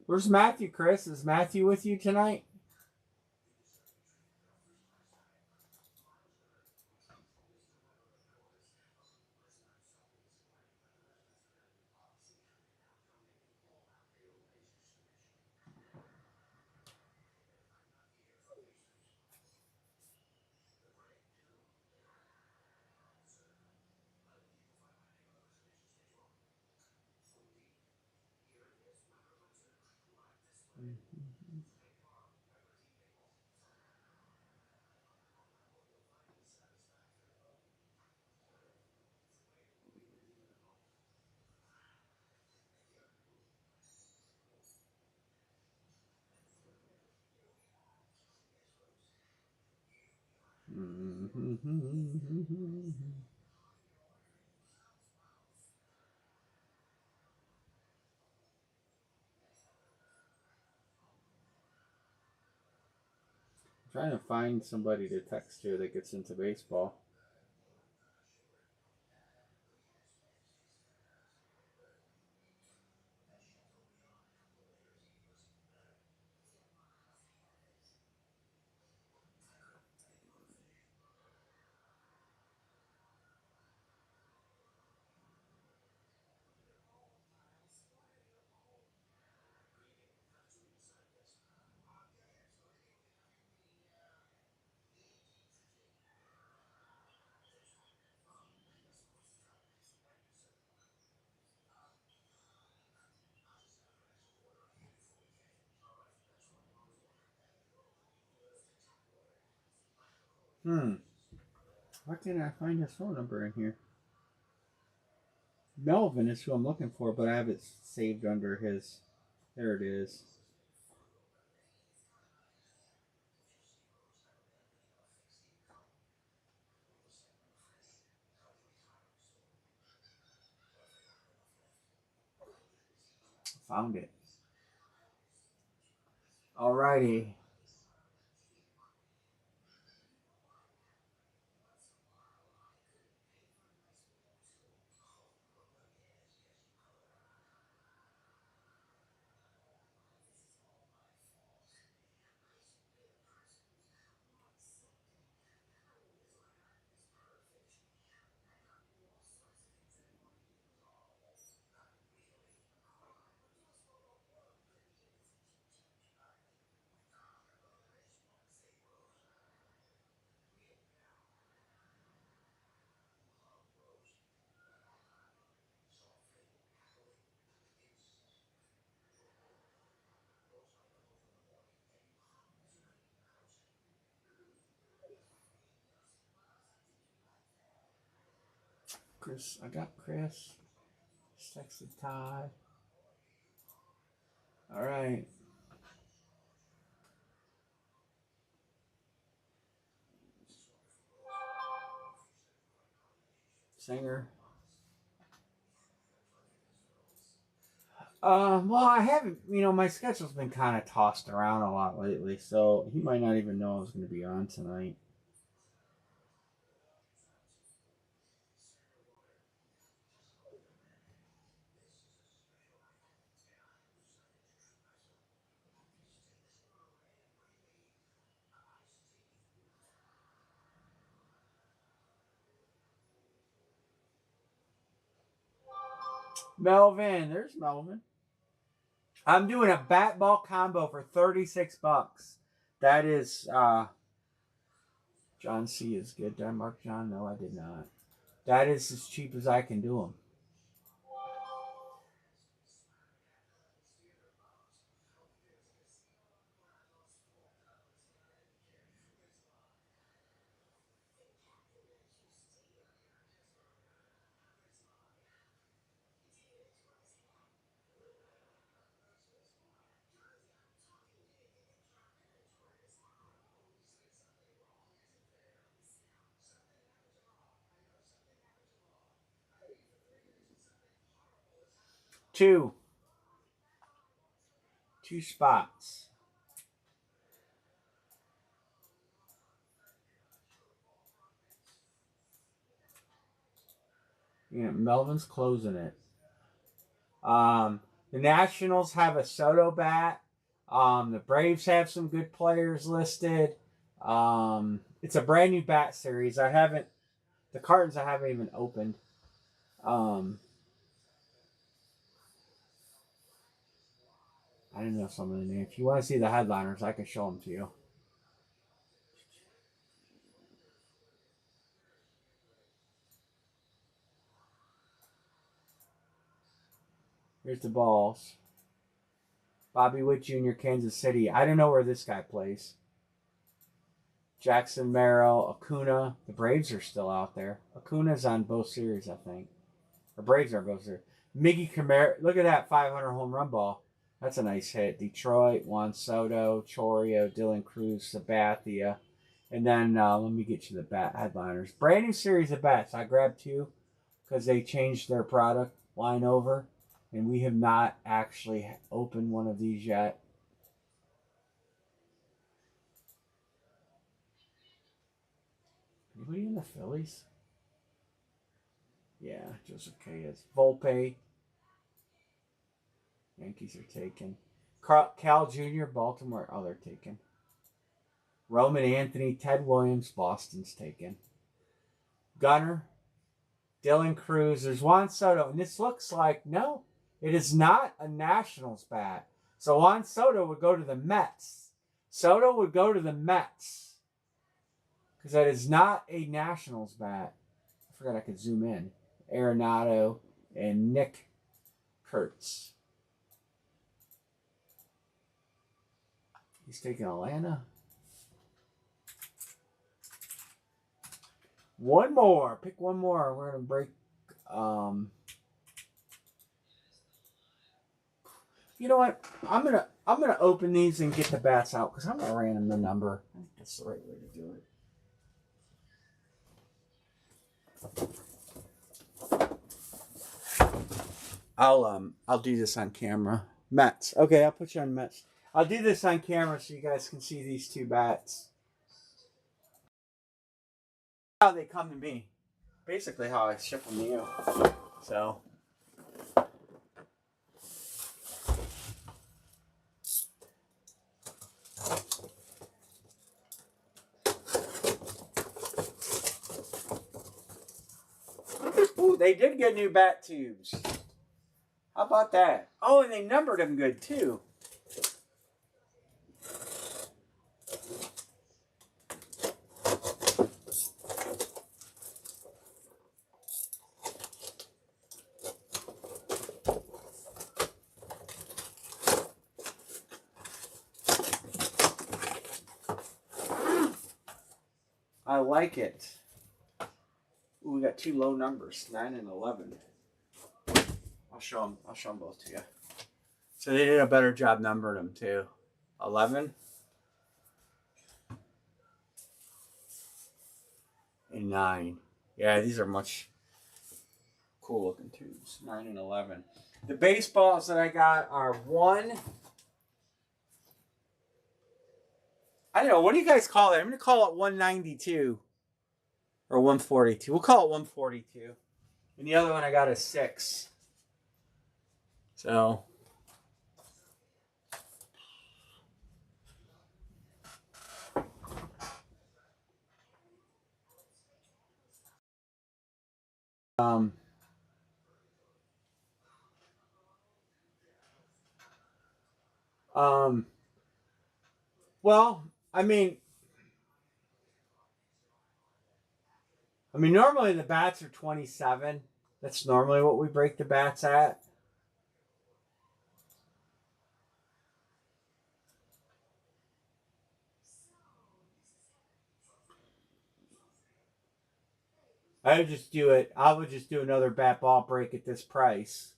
[SPEAKER 1] Where's Matthew, Chris? Is Matthew with you tonight? Trying to find somebody to text here that gets into baseball. Why can't I find his phone number in here? Melvin is who I'm looking for, but I have it saved under his. There it is. Found it. Alrighty. Chris, I got Chris. Just texted Todd. All right. Singer. Well, I haven't, my schedule's been kind of tossed around a lot lately, so he might not even know I was going to be on tonight. Melvin, there's Melvin. I'm doing a bat ball combo for $36. That is, John C is good. Did I mark John? No, I did not. That is as cheap as I can do them. Two spots. Yeah, Melvin's closing it. The Nationals have a Soto bat. The Braves have some good players listed. It's a brand new bat series. The cartons I haven't even opened. I didn't know some of the names. If you want to see the headliners, I can show them to you. Here's the balls. Bobby Witt Jr., Kansas City. I don't know where this guy plays. Jackson Merrill, Acuna. The Braves are still out there. Acuna's on both series, I think. The Braves are both series. Miggy Camara. Look at that 500 home run ball. That's a nice hit. Detroit, Juan Soto, Chorio, Dylan Cruz, Sabathia. And then let me get you the bat headliners. Brand new series of bats. I grabbed two because they changed their product line over. And we have not actually opened one of these yet. Anybody in the Phillies? Yeah, Joseph K. is. Volpe. Yankees are taken. Cal Jr., Baltimore. Oh, they're taken. Roman Anthony, Ted Williams, Boston's taken. Gunner, Dylan Cruz. There's Juan Soto. And this looks like, no, it is not a Nationals bat. So Juan Soto would go to the Mets. Soto would go to the Mets. Because that is not a Nationals bat. I forgot I could zoom in. Arenado and Nick Kurtz. He's taking Atlanta. One more. Pick one more. We're going to break. You know what? I'm gonna open these and get the bats out because I'm gonna random the number. I think that's the right way to do it. I'll do this on camera. Mets. Okay, I'll put you on Mets. I'll do this on camera so you guys can see these two bats. How they come to me. Basically how I ship them to you. So. Ooh, they did get new bat tubes. How about that? Oh, and they numbered them good too. I like it. Ooh, we got two low numbers, 9 and 11. I'll show them both to you. So they did a better job numbering them too. 11 and 9. Yeah, these are much cool looking tubes. 9 and 11. The baseballs that I got are 1. I don't know. What do you guys call it? I'm going to call it 192 or 142. We'll call it 142. And the other one I got is 6. So. Well, I mean, normally the bats are 27. That's normally what we break the bats at. I would just do it. I would just do another bat ball break at this price.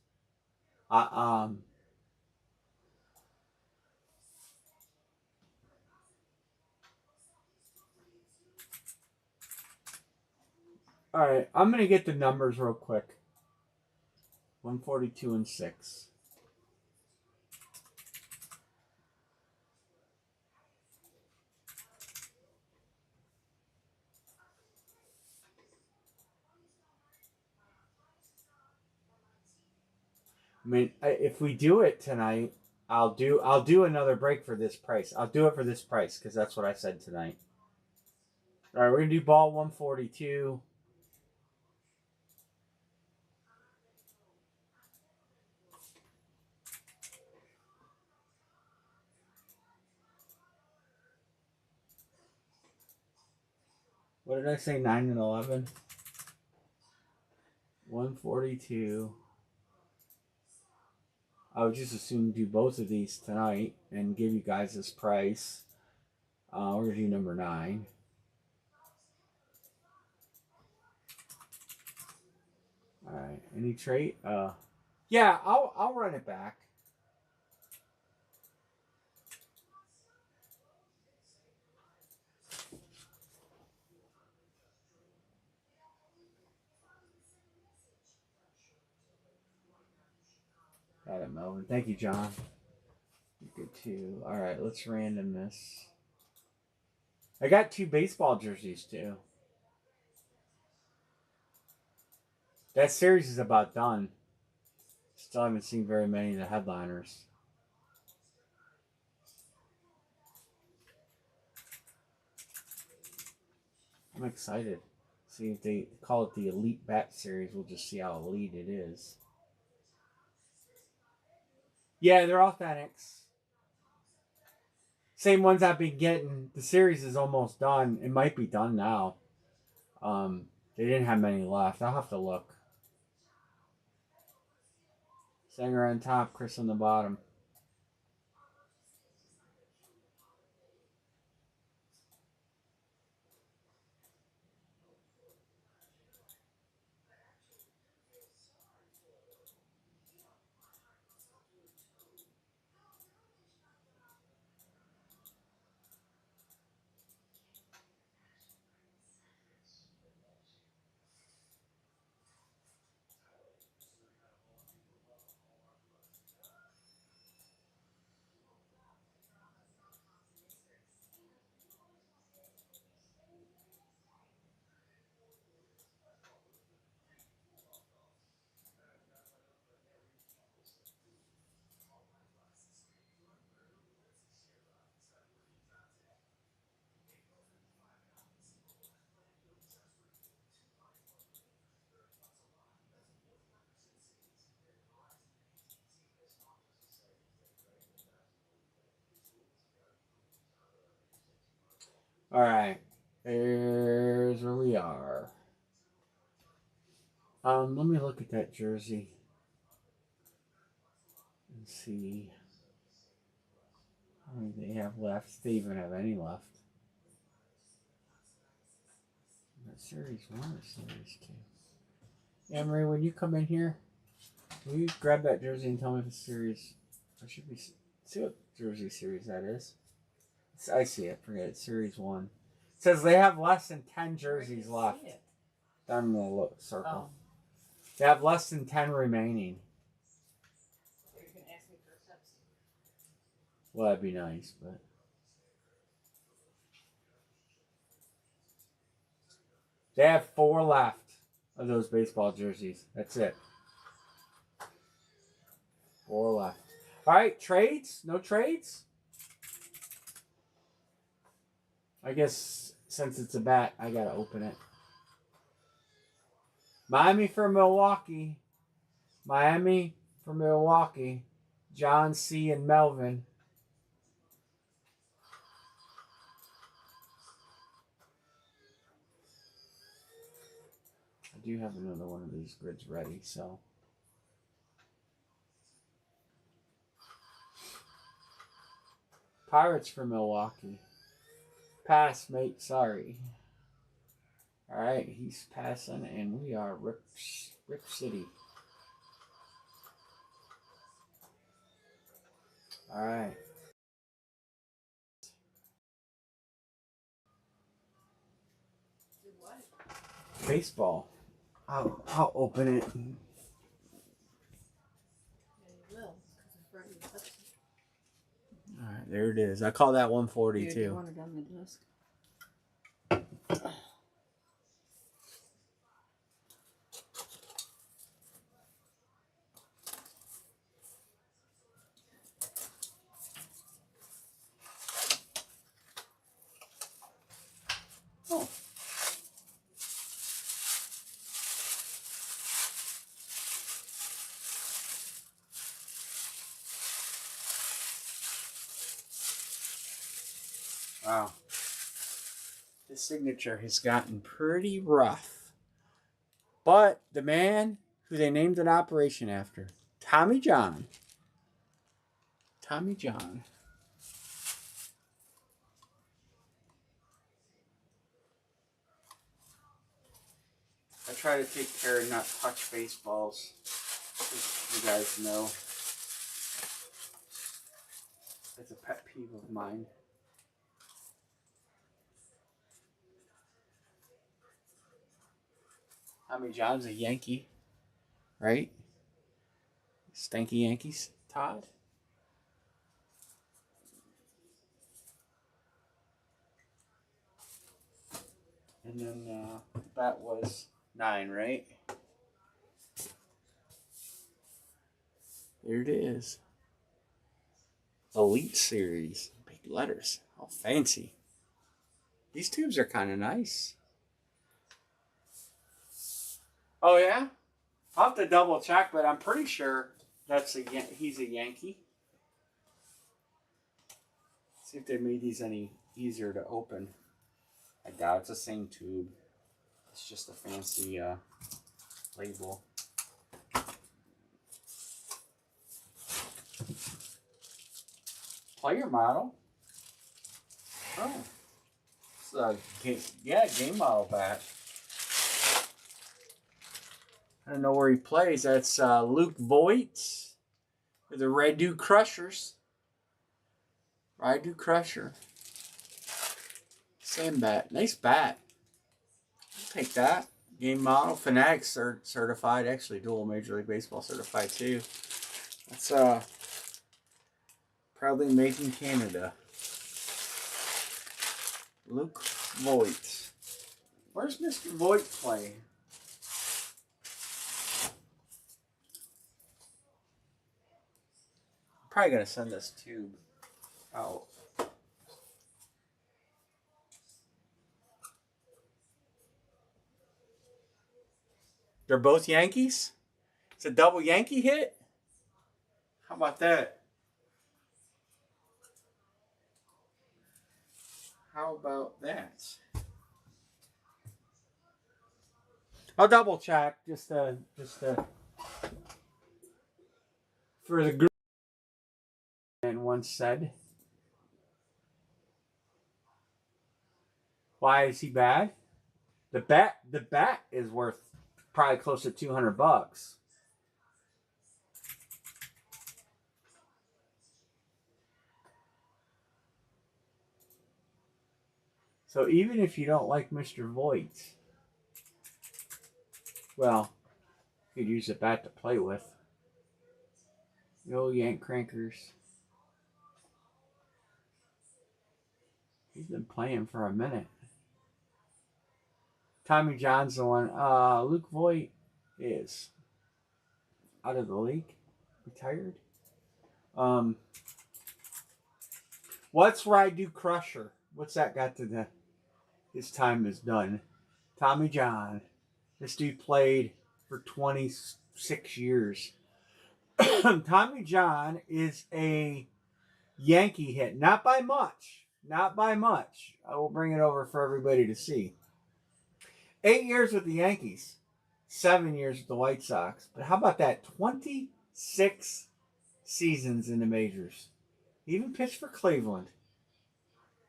[SPEAKER 1] All right, I'm gonna get the numbers real quick. 142 and 6. I mean, if we do it tonight, I'll do another break for this price. I'll do it for this price because that's what I said tonight. All right, we're gonna do ball 142. What did I say? 9 and 11. 142. I would just assume do both of these tonight and give you guys this price. We're gonna do number 9. All right. Any trait? Yeah, I'll run it back. Got it, Melvin. Thank you, John. Good too. All right, let's random this. I got 2 baseball jerseys too. That series is about done. Still haven't seen very many of the headliners. I'm excited. See if they call it the Elite Bat Series. We'll just see how elite it is. Yeah, they're authentics. Same ones I've been getting. The series is almost done. It might be done now. They didn't have many left. I'll have to look. Sanger on top, Chris on the bottom. All right, here's where we are. Let me look at that jersey and see how many they have left. If they even have any left. That series 1 or series 2? Emery, when you come in here, will you grab that jersey and tell me if it's series? I should be see what jersey series that is. I see it. Forget it. Series 1. It says they have less than 10 jerseys left. Down in the circle.
[SPEAKER 2] Oh.
[SPEAKER 1] They have less than 10 remaining.
[SPEAKER 2] You can ask me for a Pepsi.
[SPEAKER 1] Well, that'd be nice, but they have 4 left of those baseball jerseys. That's it. 4 left. All right, trades? No trades? I guess since it's a bat, I gotta open it. Miami for Milwaukee. Miami for Milwaukee. John C. and Melvin. I do have another one of these grids ready, so. Pirates for Milwaukee. Pass, mate. Sorry. All right, he's passing, and we are Rip City. All right. Baseball. I'll open it.
[SPEAKER 2] Yeah, you will, because I've brought you a Pepsi.
[SPEAKER 1] All right, there it is. I call that 142.
[SPEAKER 2] Do you want it on the desk?
[SPEAKER 3] Wow. His signature has gotten pretty rough. But the man who they named an operation after, Tommy John. Tommy John. I try to take care of not touch baseballs. As you guys know. That's a pet peeve of mine. Tommy John's a Yankee, right? Stanky Yankees, Todd. And then that was 9, right? There it is. Elite Series. Big letters. All fancy. These tubes are kind of nice. Oh, yeah? I'll have to double check, but I'm pretty sure he's a Yankee. See if they made these any easier to open. I doubt it's the same tube. It's just a fancy label. Player model. Oh. It's a game model bat. I don't know where he plays. That's Luke Voigt with the Radu Crushers. Radu Crusher. Sand bat. Nice bat. I'll take that. Game model. Fanatics certified. Actually, dual Major League Baseball certified too. That's proudly made in Canada. Luke Voigt. Where's Mr. Voigt playing? I'm probably gonna send this tube out. They're both Yankees? It's a double Yankee hit? How about that? How about that? I'll double check just for the group. And once said, why is he bad? The bat is worth probably close to $200. So even if you don't like Mr. Voigt, well, you could use a bat to play with. The old Yank Crankers. He's been playing for a minute. Tommy John's the one. Luke Voigt is out of the league. Retired. What's Radu Crusher? What's that got to the... His time is done. Tommy John. This dude played for 26 years. Tommy John is a Yankee hit. Not by much. Not by much. I will bring it over for everybody to see. 8 years with the Yankees. 7 years with the White Sox. But how about that? 26 seasons in the majors. He even pitched for Cleveland.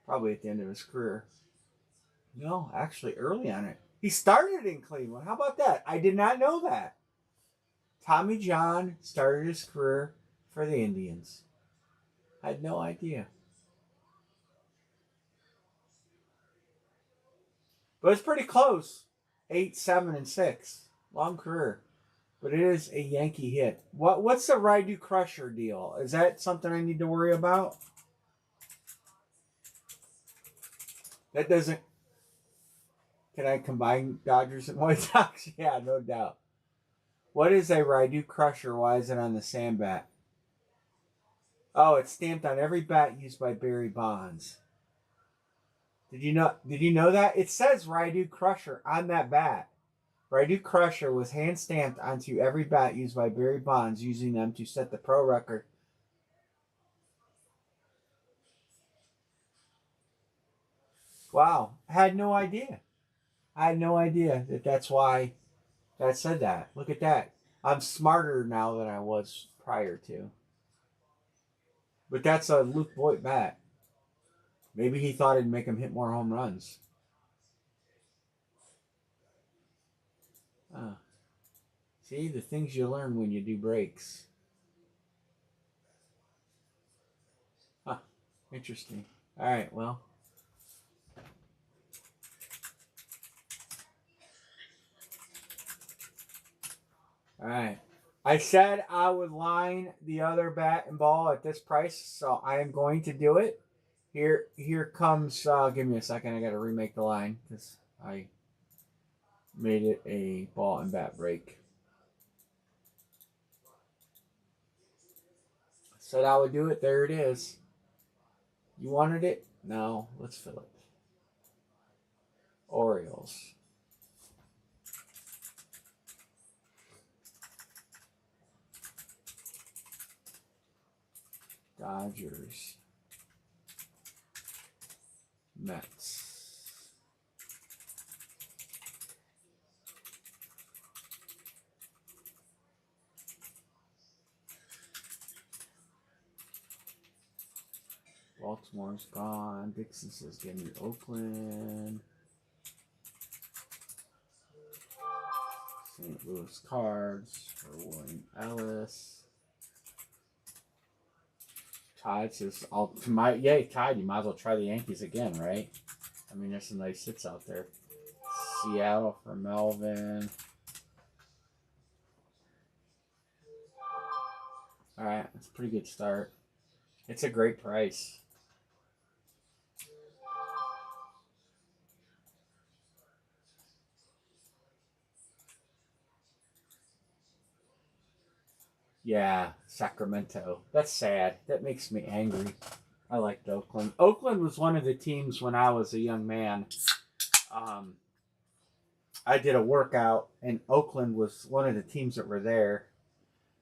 [SPEAKER 3] Probably at the end of his career. No, actually early on it. He started in Cleveland. How about that? I did not know that. Tommy John started his career for the Indians. I had no idea. But it's pretty close. 8, 7, and 6. Long career. But it is a Yankee hit. What's the Radu Crusher deal? Is that something I need to worry about? That doesn't... Can I combine Dodgers and White Sox? Yeah, no doubt. What is a Radu Crusher? Why is it on the sand bat? Oh, it's stamped on every bat used by Barry Bonds. Did you know that? It says Radu Crusher on that bat. Radu Crusher was hand stamped onto every bat used by Barry Bonds, using them to set the pro record. Wow. I had no idea. I had no idea that's why that said that. Look at that. I'm smarter now than I was prior to. But that's a Luke Voigt bat. Maybe he thought it'd make him hit more home runs. Ah. See, the things you learn when you do breaks. Huh. Interesting. All right, well. All right. I said I would line the other bat and ball at this price, so I am going to do it. Here comes. Give me a second. I got to remake the line because I made it a ball and bat break. Said I would do it. There it is. You wanted it? No. Let's fill it. Orioles. Dodgers. Mets. Baltimore's gone. Dixon says, give me Oakland. St. Louis Cards for William Ellis. Tide says, yay, Tide, you might as well try the Yankees again, right? I mean, there's some nice hits out there. Seattle for Melvin. All right, that's a pretty good start. It's a great price. Yeah, Sacramento. That's sad. That makes me angry. I liked Oakland. Oakland was one of the teams when I was a young man. I did a workout, and Oakland was one of the teams that were there.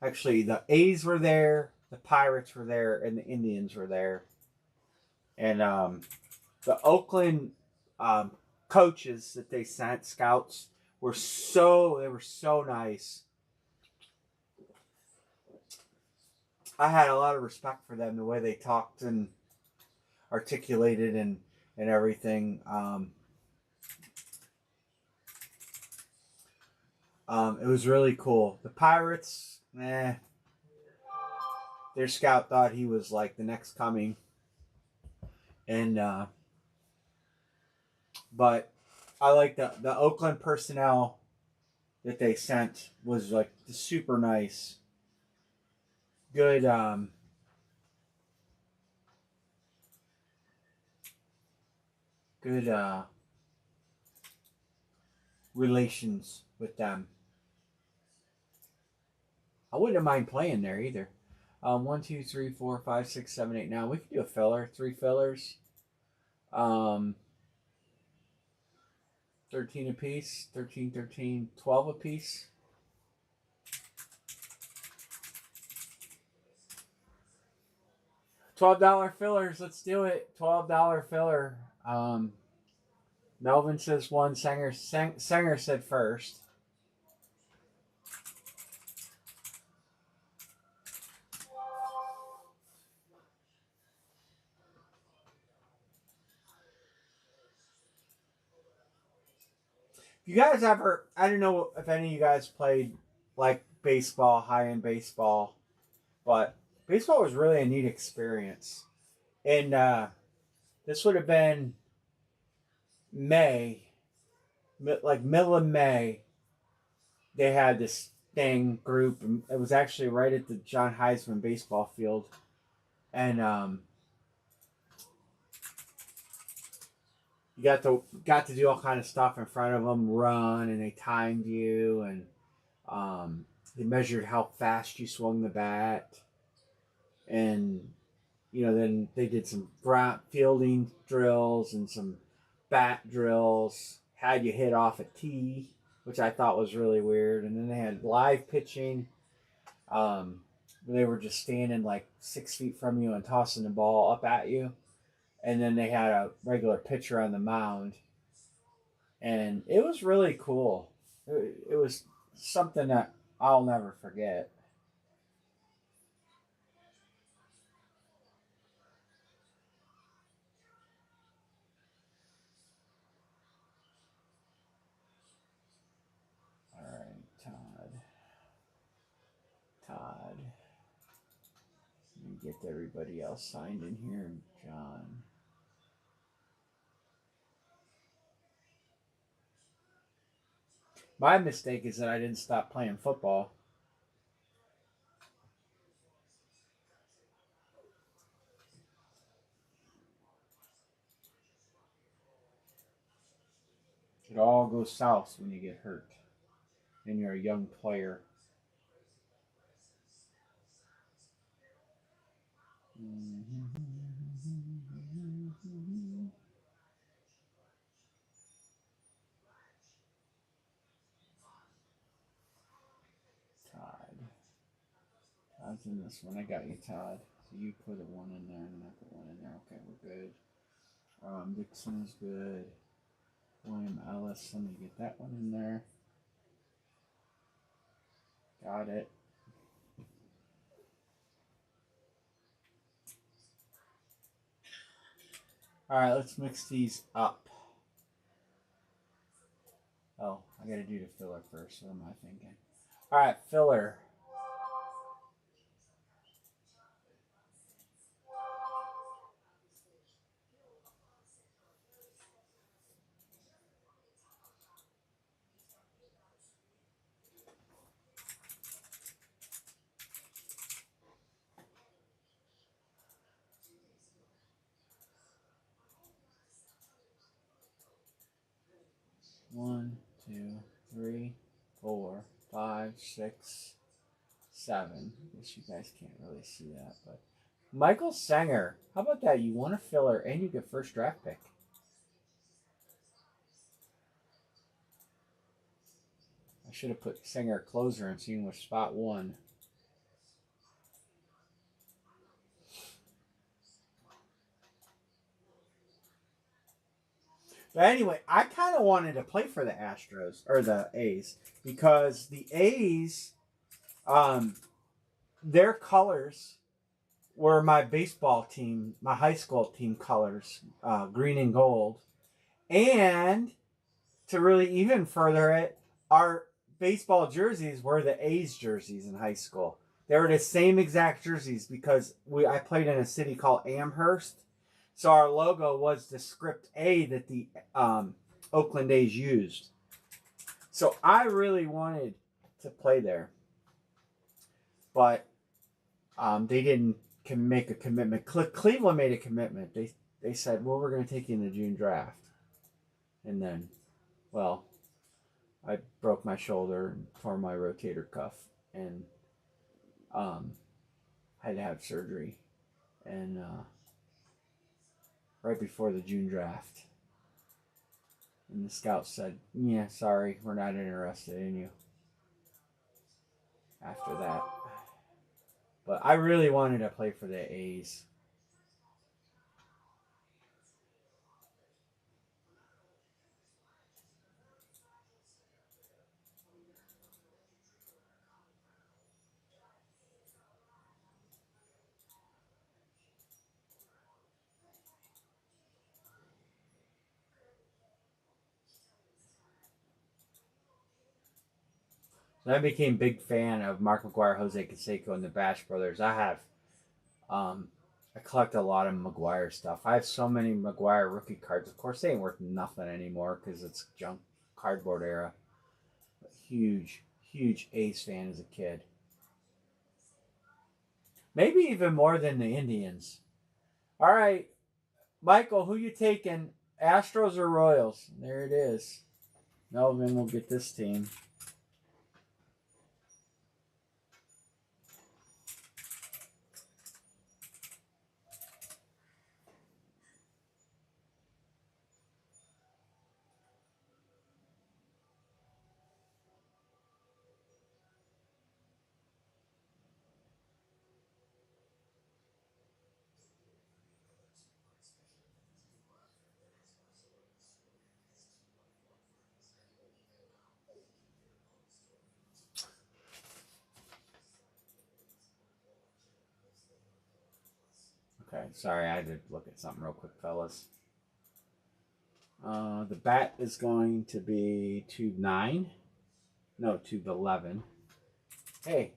[SPEAKER 3] Actually, the A's were there, the Pirates were there, and the Indians were there. And the Oakland coaches that they sent, scouts, were so nice. I had a lot of respect for them, the way they talked and articulated and everything. It was really cool. The Pirates, their scout thought he was like the next coming. And but I like the Oakland personnel that they sent was like super nice. Good relations with them. I wouldn't mind playing there either. 1, 2, 3, 4, 5, 6, 7, 8. Now we could do a filler, 3 fillers. 13 apiece, 13, 13, 12 apiece. $12 fillers, let's do it. $12 filler. Melvin says one. Sanger said first. You guys ever? I don't know if any of you guys played like baseball, high-end baseball, but baseball was really a neat experience. And this would have been May, like middle of May. They had this thing group, and it was actually right at the John Heisman baseball field, and you got to do all kind of stuff in front of them, run, and they timed you, and they measured how fast you swung the bat, and then they did some ground fielding drills and some bat drills. Had you hit off a tee, which I thought was really weird, and then they had live pitching. They were just standing like 6 feet from you and tossing the ball up at you.
[SPEAKER 1] and then they had a regular pitcher on the mound, and it was really cool. It was something that I'll never forget. All right, Todd. Let me get everybody else signed in here. John. My mistake is that I didn't stop playing football. It all goes south when you get hurt and you're a young player. Todd. Todd's in this one. I got you, Todd. So you put a one in there and I put one in there. Okay, we're good. Dixon is good. William Ellis. Let me get that one in there. Got it. All right, let's mix these up. Oh, I gotta do the filler first. What am I thinking? All right, filler. One, two, three, 4, 5, 6, 7. I guess you guys can't really see that, but Michael Sanger. How about that? You won a filler and you get first draft pick. I should have put Sanger closer and seen which spot won. But anyway, I kind of wanted to play for the Astros or the A's because the A's, their colors were my baseball team, my high school team colors, green and gold. And to really even further it, our baseball jerseys were the A's jerseys in high school. They were the same exact jerseys because I played in a city called Amherst. So our logo was the script A that the Oakland A's used. So I really wanted to play there. But they didn't make a commitment. Cleveland made a commitment. They said, well, we're going to take you in the June draft. And then, well, I broke my shoulder and tore my rotator cuff and had to have surgery. And right before the June draft. And the scouts said, yeah, sorry, we're not interested in you after that. But I really wanted to play for the A's. So I became a big fan of Mark McGwire, Jose Canseco, and the Bash Brothers. I collect a lot of McGwire stuff. I have so many McGwire rookie cards. Of course, they ain't worth nothing anymore because it's junk cardboard era. But huge, huge A's fan as a kid. Maybe even more than the Indians. All right, Michael, who you taking? Astros or Royals? There it is. Melvin will get this team. Okay, sorry, I had to look at something real quick, fellas. The bat is going to be tube 9. No, tube 11. Hey,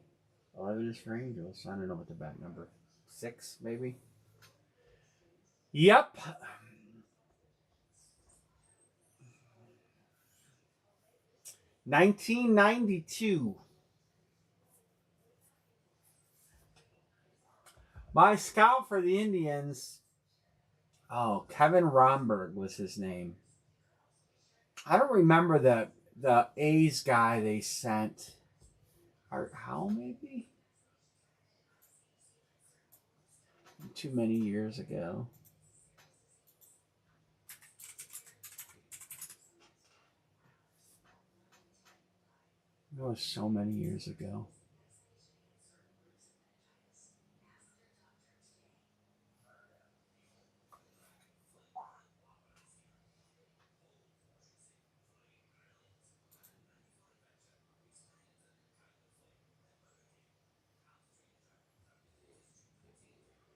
[SPEAKER 1] 11 is for angels. I don't know what the bat number. 6, maybe? Yep. $19.92. My scout for the Indians, Kevin Romberg was his name. I don't remember the A's guy they sent. Art Howe, maybe? Too many years ago. It was so many years ago.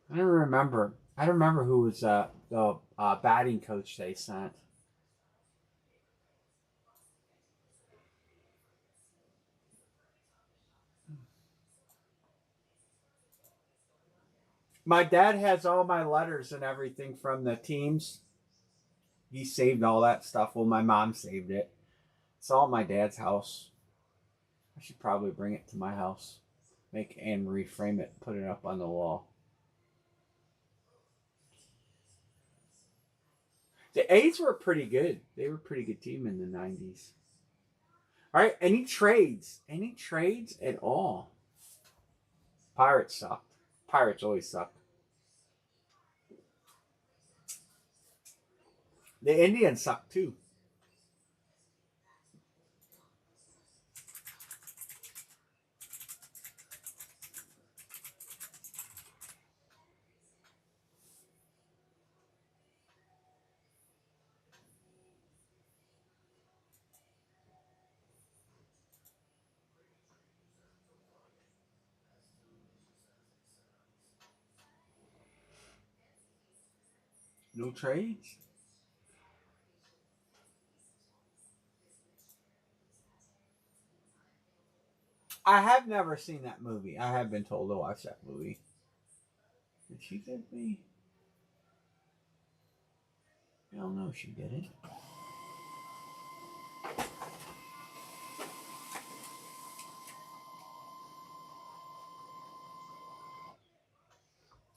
[SPEAKER 1] I don't remember. I don't remember who was the batting coach they sent. My dad has all my letters and everything from the teams. He saved all that stuff. Well, my mom saved it. It's all at my dad's house. I should probably bring it to my house. Make Anne Marie frame it, put it up on the wall. The A's were pretty good. They were a pretty good team in the 90s. All right, any trades? Any trades at all? Pirates sucked. Pirates always suck. The Indians suck too. No trades? I have never seen that movie. I have been told to watch that movie. Did she give me? Hell no, she didn't.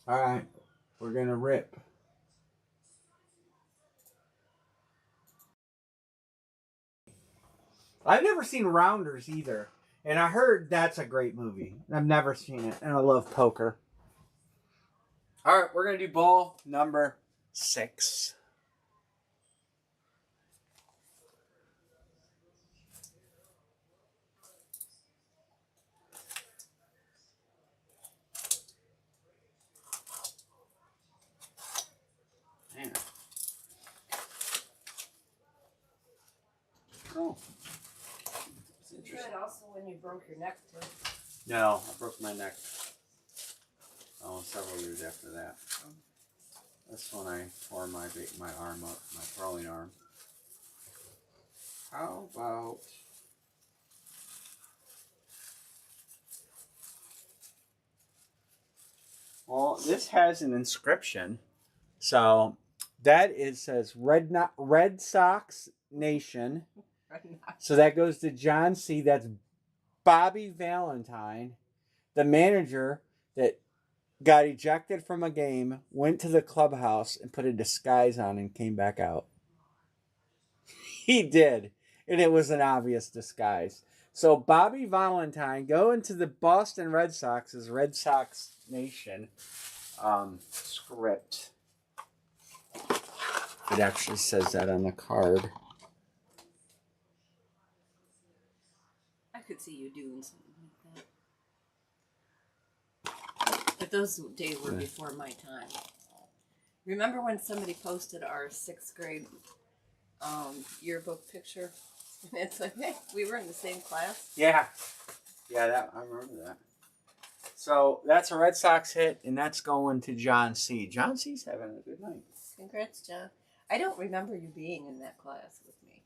[SPEAKER 1] All right, we're gonna rip. I've never seen Rounders either, and I heard that's a great movie. I've never seen it, and I love poker. All right, we're gonna do ball number 6. Man. Oh.
[SPEAKER 2] You did also when you broke your neck too.
[SPEAKER 1] No, I broke my neck. Several years after that. That's when I tore my arm up, my throwing arm. How about... Well, this has an inscription. So that says Red Sox Nation. So that goes to John C. That's Bobby Valentine, the manager that got ejected from a game, went to the clubhouse and put a disguise on and came back out. He did. And it was an obvious disguise. So Bobby Valentine going to the Boston Red Sox's Red Sox Nation script. It actually says that on the card.
[SPEAKER 2] I could see you doing something like that. But those days were before my time. Remember when somebody posted our 6th grade yearbook picture? And it's like, hey, we were in the same class.
[SPEAKER 1] Yeah. Yeah, I remember that.
[SPEAKER 3] So that's a Red Sox hit, and that's going to John C. John C's having a good night.
[SPEAKER 2] Congrats, John. I don't remember you being in that class with me.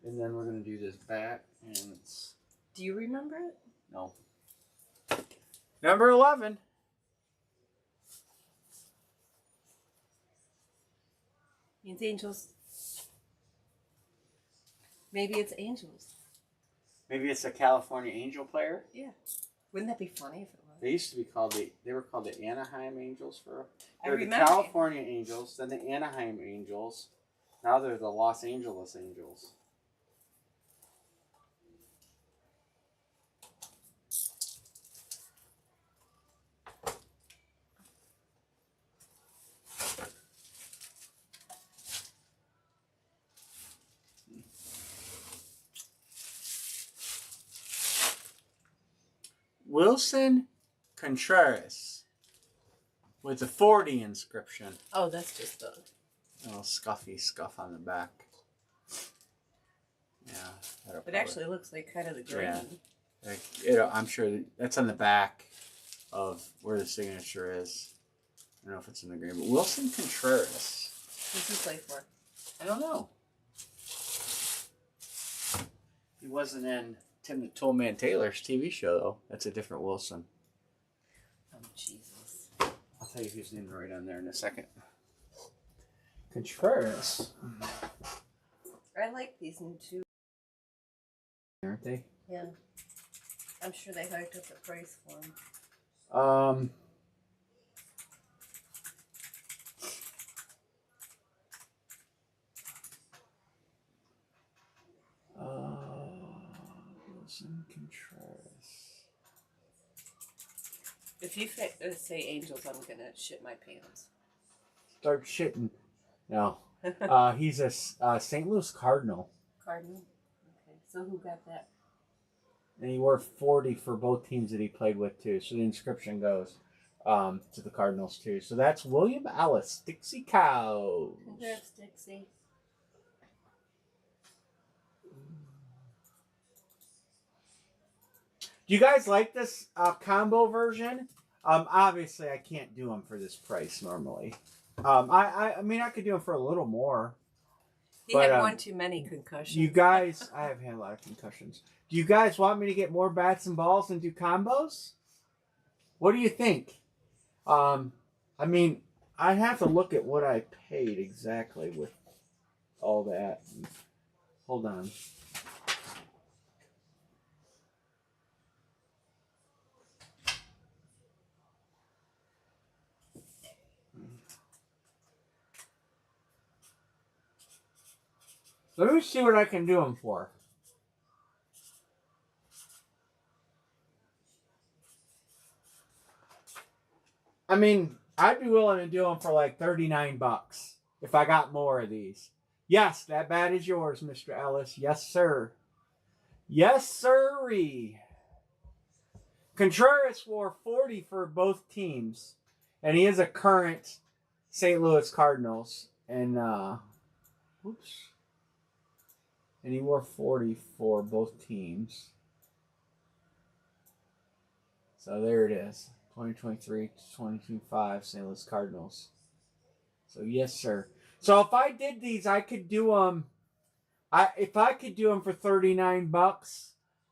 [SPEAKER 3] And then we're going to do this bat, and it's...
[SPEAKER 2] Do you remember it?
[SPEAKER 3] No. Number 11.
[SPEAKER 2] Means Angels. Maybe it's Angels.
[SPEAKER 3] Maybe it's a California Angel player.
[SPEAKER 2] Yeah. Wouldn't that be funny if it was?
[SPEAKER 3] They used to be called they were called the Anaheim Angels for.
[SPEAKER 2] I
[SPEAKER 3] They're the
[SPEAKER 2] remember.
[SPEAKER 3] California Angels, then the Anaheim Angels. Now they're the Los Angeles Angels. Wilson Contreras with the 40 inscription.
[SPEAKER 2] Oh, that's just a
[SPEAKER 3] little scuffy scuff on the back. Yeah.
[SPEAKER 2] It actually looks like kind of the green.
[SPEAKER 3] Yeah. I'm sure that's on the back of where the signature is. I don't know if it's in the green, but Wilson Contreras.
[SPEAKER 2] Who's he play for?
[SPEAKER 3] I don't know. He wasn't in Tim the Toolman Taylor's TV show, though. That's a different Wilson.
[SPEAKER 2] Oh, Jesus.
[SPEAKER 3] I'll tell you whose name right on there in a second.
[SPEAKER 1] Contreras.
[SPEAKER 2] I like these new too.
[SPEAKER 1] Aren't they?
[SPEAKER 2] Yeah. I'm sure they hiked up the price for them.
[SPEAKER 1] Wilson Contreras.
[SPEAKER 2] If you say Angels, I'm gonna shit my pants.
[SPEAKER 1] Start shitting. No. He's a St. Louis Cardinal.
[SPEAKER 2] Cardinal? Okay. So who got that?
[SPEAKER 1] And he wore 40 for both teams that he played with, too. So the inscription goes to the Cardinals, too. So that's William Ellis, Dixie Cows.
[SPEAKER 2] Congrats, Dixie.
[SPEAKER 1] Do you guys like this combo version? Obviously, I can't do them for this price normally. I mean, I could do them for a little more.
[SPEAKER 2] He had one too many concussions.
[SPEAKER 1] You guys, I have had a lot of concussions. Do you guys want me to get more bats and balls and do combos? What do you think? I mean, I have to look at what I paid exactly with all that. Hold on. Let me see what I can do them for. I mean, I'd be willing to do them for like $39 if I got more of these. Yes, that bat is yours, Mr. Ellis. Yes, sir. Yes, sirree. Contreras wore 40 for both teams, and he is a current St. Louis Cardinals. And, oops. And he wore 40 for both teams. So there it is. 2023 to 2025 St. Louis Cardinals. So yes, sir. So if I did these, I could do them. If I could do them for $39,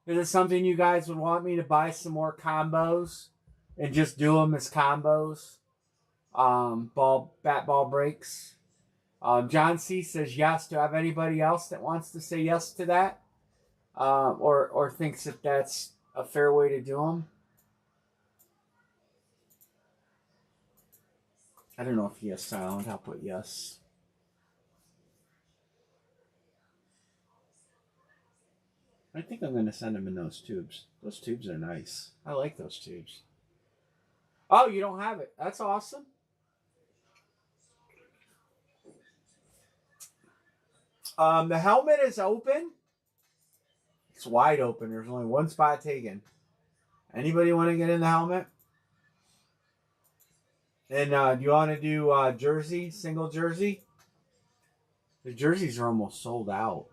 [SPEAKER 1] is it something you guys would want me to buy some more combos and just do them as combos? Bat ball breaks. John C says yes. Do I have anybody else that wants to say yes to that? Or thinks that that's a fair way to do them? I don't know if yes silent. I'll put yes. I think I'm going to send them in those tubes. Those tubes are nice. I like those tubes. Oh, you don't have it. That's awesome. The helmet is open. It's wide open. There's only one spot taken. Anybody want to get in the helmet? And do you want to do jersey, single jersey? The jerseys are almost sold out.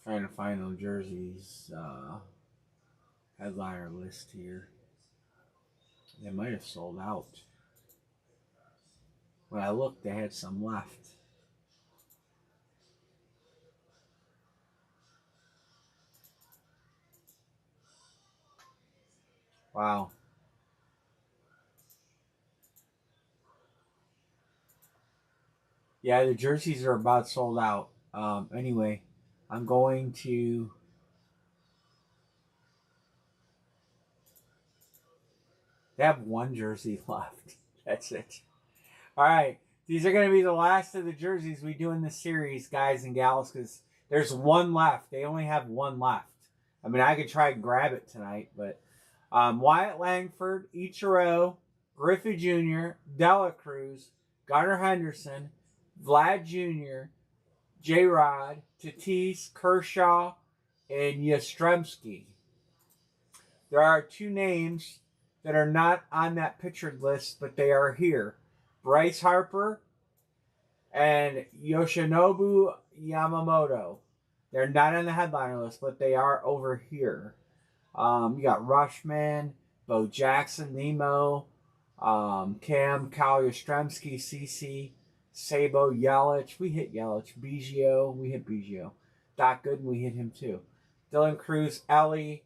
[SPEAKER 3] Trying to find the jerseys headliner list here. They might have sold out. When I looked, they had some left. Wow. Yeah, the jerseys are about sold out. Anyway, I'm going to. They have one jersey left. That's it. All right. These are going to be the last of the jerseys we do in this series, guys and gals, because there's one left. They only have one left. I mean, I could try and grab it tonight, but Wyatt Langford, Ichiro, Griffey Jr., Dela Cruz, Gunnar Henderson, Vlad Jr., J-Rod, Tatis, Kershaw, and Yastrzemski. There are two names that are not on that pictured list, but they are here. Bryce Harper and Yoshinobu Yamamoto. They're not on the headliner list, but they are over here. You got Rushman, Bo Jackson, Nemo, Cam, Kyle Yastrzemski, CC, Sabo, Yelich. We hit Yelich. Biggio. We hit Biggio. Doc Gooden. We hit him too. Dylan Cruz, Ellie,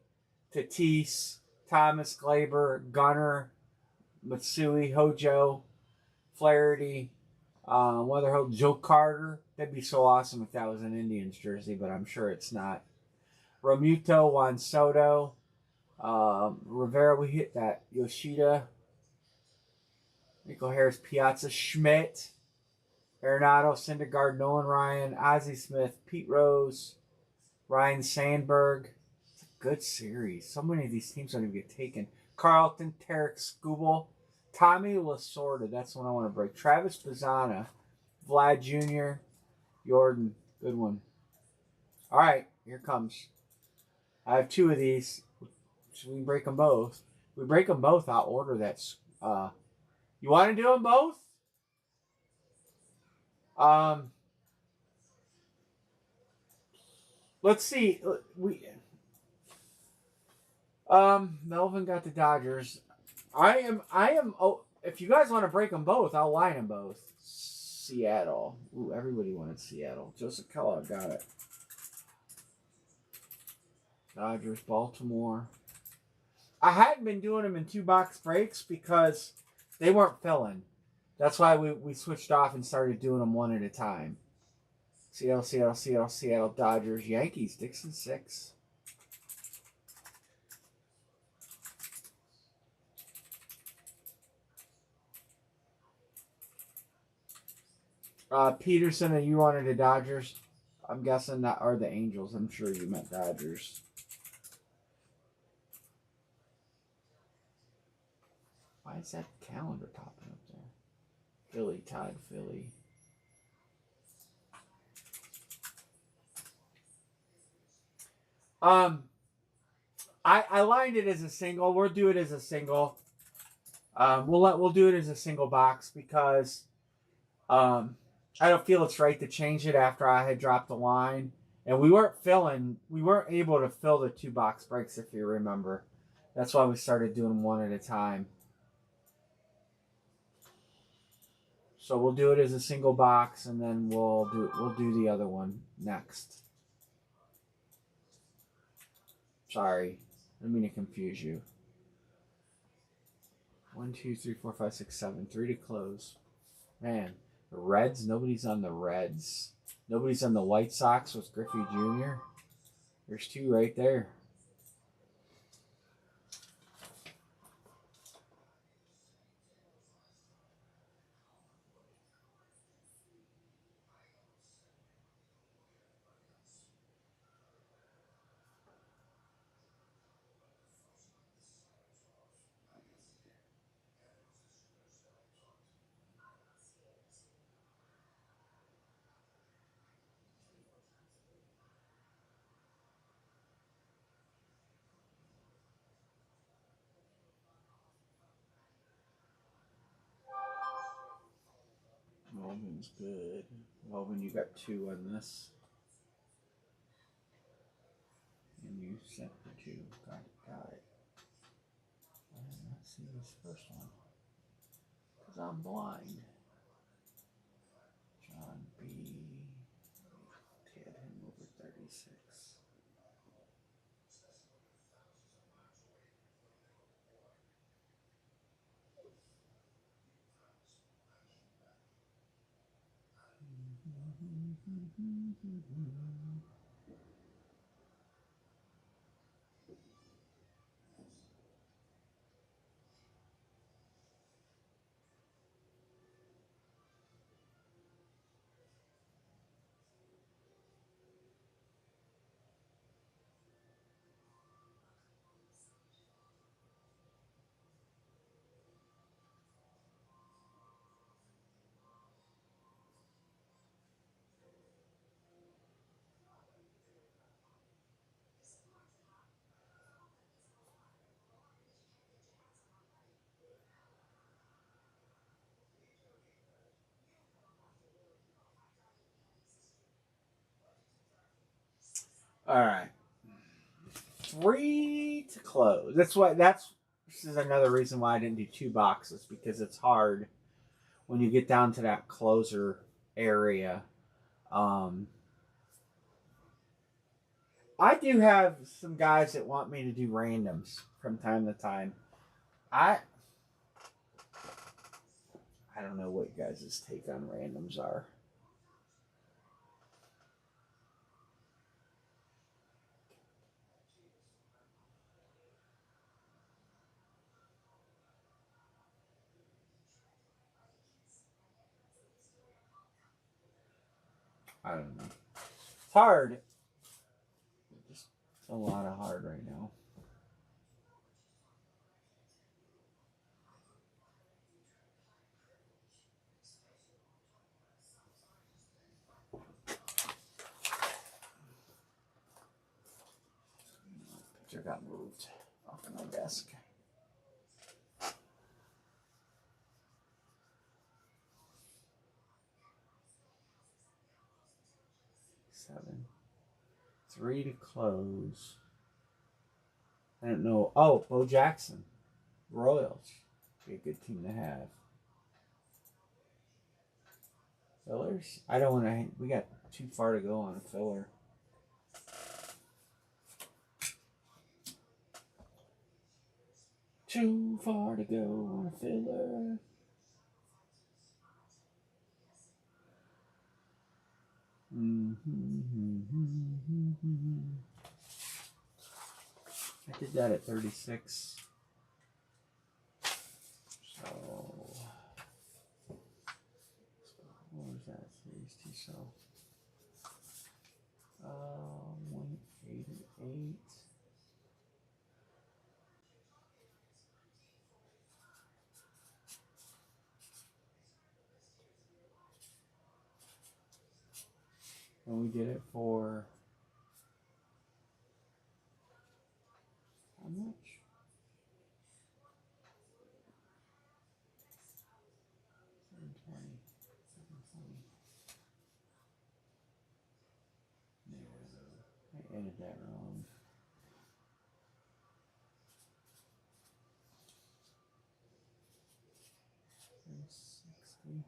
[SPEAKER 3] Tatis, Thomas Glaber, Gunner, Matsui, Hojo, Flaherty, Weatherholt, Joe Carter. That'd be so awesome if that was an Indians jersey, but I'm sure it's not. Romuto, Juan Soto, Rivera, we hit that. Yoshida, Nico Harris, Piazza, Schmidt, Arenado, Syndergaard, Nolan Ryan, Ozzie Smith, Pete Rose, Ryan Sandberg. It's a good series. So many of these teams don't even get taken. Carlton, Tarek Skubal, Tommy Lasorda. That's the one I want to break. Travis Bazzana, Vlad Jr., Jordan. Good one. All right, here comes. I have two of these. So we can break them both. If we break them both, I'll order that. You want to do them both? Let's see. Melvin got the Dodgers. I am. Oh, if you guys want to break them both, I'll line them both. Seattle. Ooh, everybody wanted Seattle. Joseph Kellogg got it. Dodgers, Baltimore. I hadn't been doing them in 2-box breaks because they weren't filling. That's why we switched off and started doing them one at a time. Seattle, Seattle, Seattle, Seattle, Dodgers, Yankees, Dixon 6. Peterson, you wanted the Dodgers? I'm guessing that are the Angels. I'm sure you meant Dodgers. Why is that calendar popping up there? Philly, Todd, Philly. I lined it as a single. We'll do it as a single. We'll do it as a single box because I don't feel it's right to change it after I had dropped the line. And we weren't able to fill the 2-box breaks, if you remember. That's why we started doing them one at a time. So we'll do it as a single box, and then we'll do the other one next. Sorry, I didn't mean to confuse you. 1, 2, 3, 4, 5, 6, 7. 3 to close. Man, the Reds. Nobody's on the Reds. Nobody's on the White Sox with Griffey Jr. There's 2 right there.
[SPEAKER 1] Woven's good. Woven, you got 2 on this. And you sent for 2. Got it. Let's see this first one. Because I'm blind. John B. Ted him over 36. All right. 3 to close. This is another reason why I didn't do 2 boxes, because it's hard when you get down to that closer area. I do have some guys that want me to do randoms from time to time. I don't know what you guys' take on randoms are. I don't know. It's hard. Just a lot of hard right now. Picture got moved off of my desk. Seven. 3 to close. I don't know. Oh, Bo Jackson. Royals. Be a good team to have. Fillers? I don't want to. We got too far to go on a filler. Too far to go on a filler. I did that at 36. So, what was that? Series 2. So, 1, 8, and 8. And we did it for how much? $720. No, I edited that wrong. $360.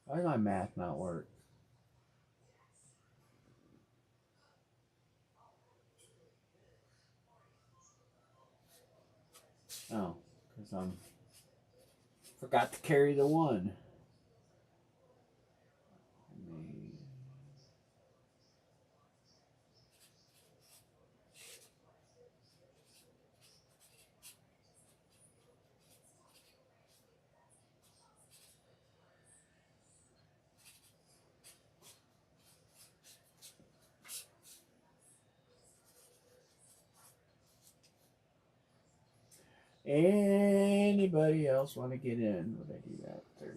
[SPEAKER 1] Why does my math not work? Oh, because forgot to carry the 1. Any anybody else want to get in? Would I do that? 38.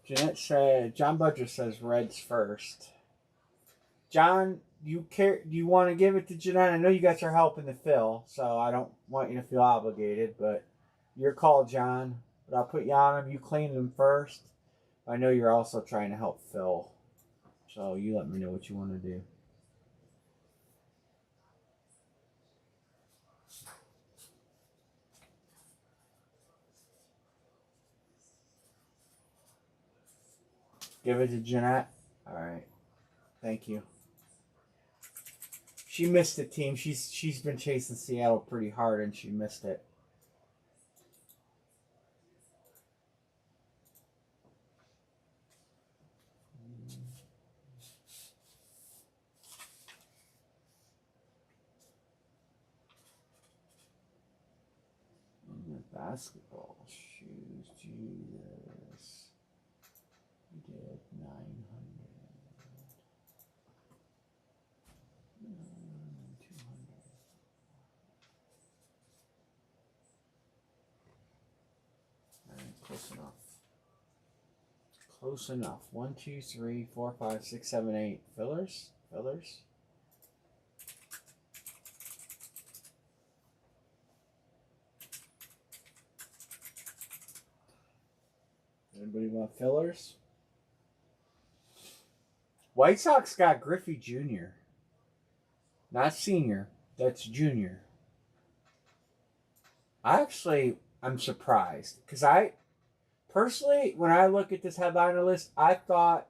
[SPEAKER 1] Jeanette said, John Budger says Reds first. John, you care? Do you want to give it to Jeanette? I know you got your help in the fill, so I don't want you to feel obligated, but your call, John. But I'll put you on them. You clean them first. I know you're also trying to help Phil, so you let me know what you want to do. Give it to Jeanette. All right. Thank you. She missed the team. She's been chasing Seattle pretty hard, and she missed it. Basketball shoes, Jesus. We did 900. 200. Alright, close enough. Close enough. 1, 2, 3, 4, 5, 6, 7, 8. Fillers? Fillers? Anybody want fillers? White Sox got Griffey Jr. Not senior. That's junior. I'm surprised. Because personally, when I look at this headliner list, I thought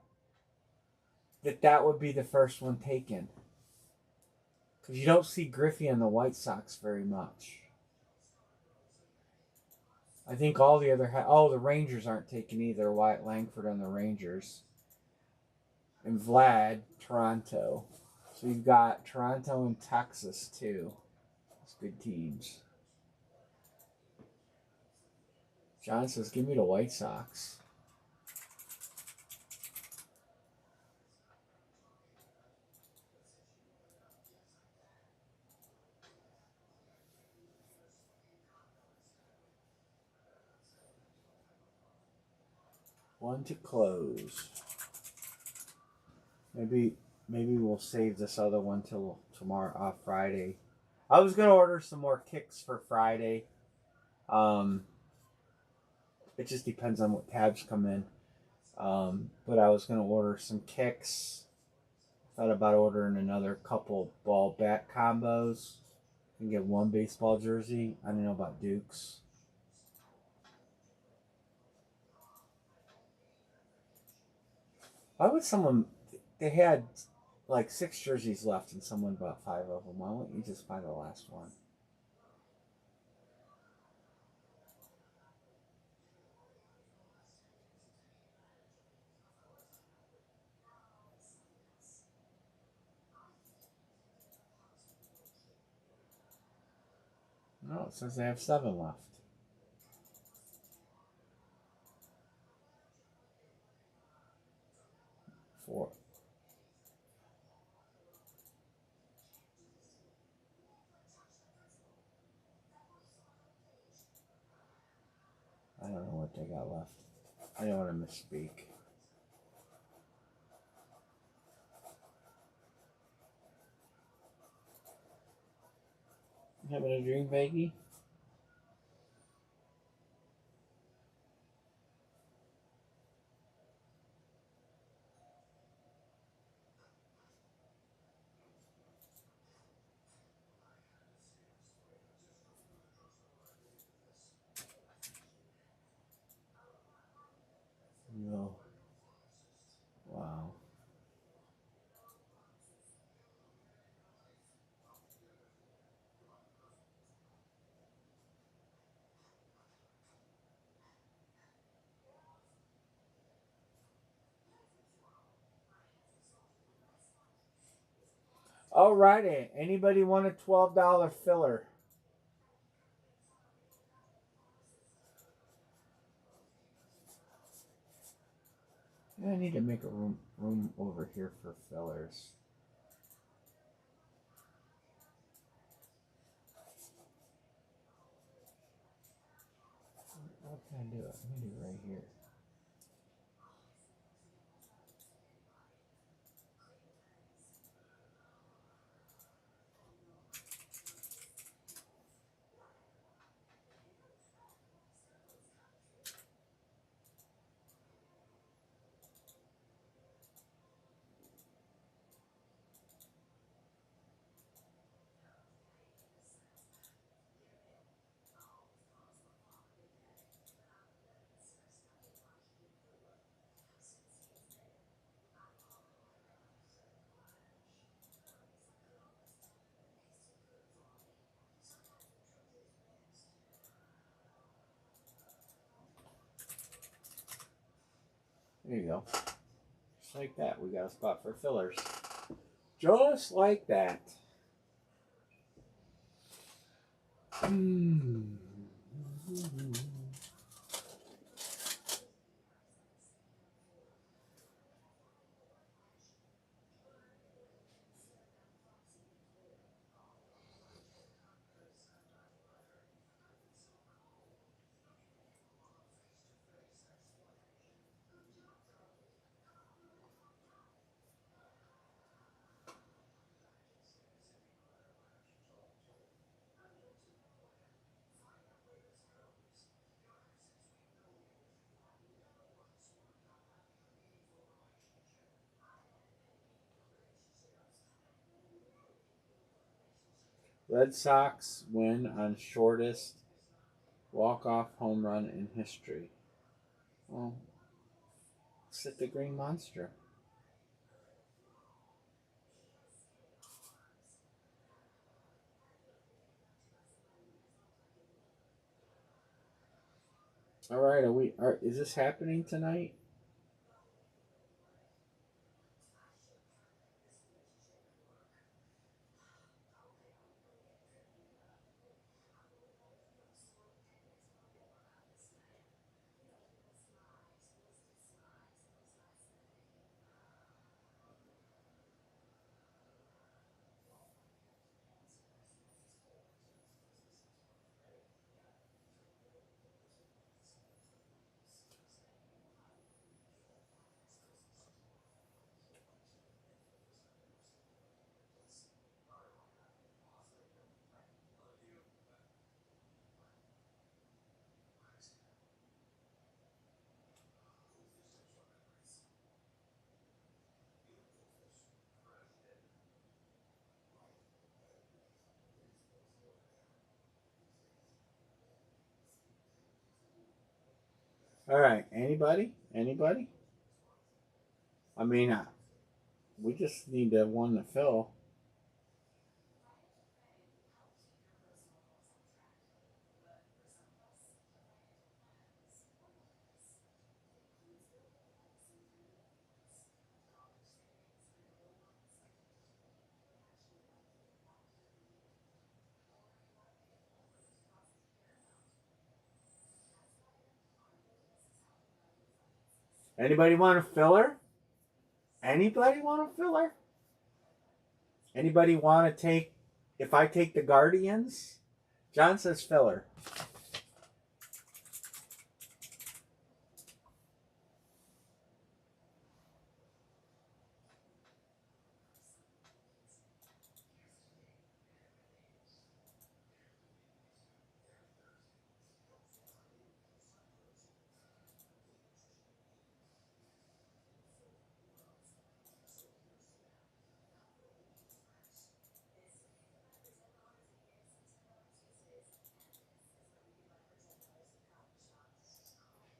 [SPEAKER 1] that would be the first one taken. Because you don't see Griffey on the White Sox very much. I think all the other... the Rangers aren't taken either. Wyatt Langford on the Rangers. And Vlad, Toronto. So you've got Toronto and Texas, too. That's good teams. John says, give me the White Sox. One to close. Maybe we'll save this other one till tomorrow, Friday. I was gonna order some more kicks for Friday. It just depends on what tabs come in. But I was gonna order some kicks. Thought about ordering another couple ball bat combos and get one baseball jersey. I don't know about Dukes. Why would someone... They had like 6 jerseys left and someone bought 5 of them. Why wouldn't you just buy the last one? No, it says they have 7 left. Four. I don't know what they got left. I don't want to misspeak. You having a dream, Baggy? No. Alrighty. Anybody want a $12 filler? I need to make a room over here for fillers. What can I do? I'm gonna do it right here. There you go. Just like that. We got a spot for fillers. Just like that. Red Sox win on shortest walk-off home run in history. Well, sit the Green Monster. All right, is this happening tonight? All right, anybody? Anybody? I mean, we just need one to fill. Anybody want a filler? Anybody want a filler? Anybody want to take, if I take the Guardians? John says filler.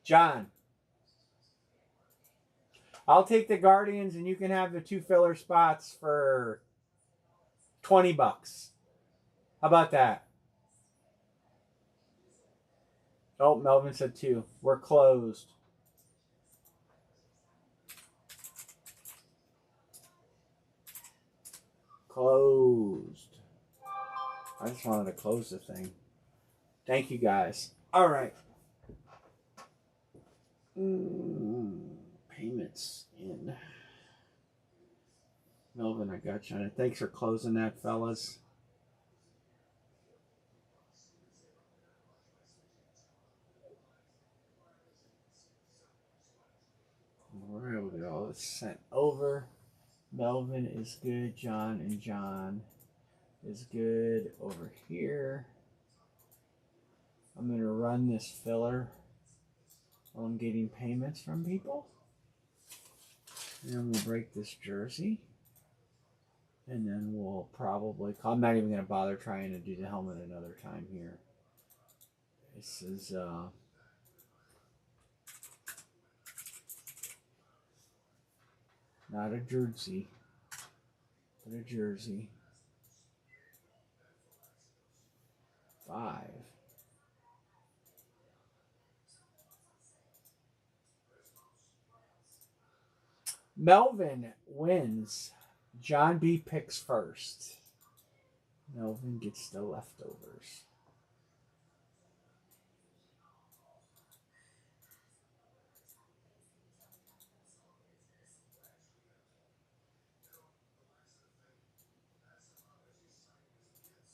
[SPEAKER 1] John, I'll take the Guardians and you can have the 2 filler spots for $20. How about that? Oh, Melvin said 2. We're closed. Closed. I just wanted to close the thing. Thank you guys. All right. Payments in. Melvin, I got you on it. Thanks for closing that, fellas. Where we go? It's sent over. Melvin is good. John and John is good over here. I'm going to run this filler while I'm getting payments from people. And then we'll break this jersey. And then we'll probably... I'm not even going to bother trying to do the helmet another time here. This is... not a jersey, but a jersey. 5. Melvin wins. John B picks first. Melvin gets the leftovers.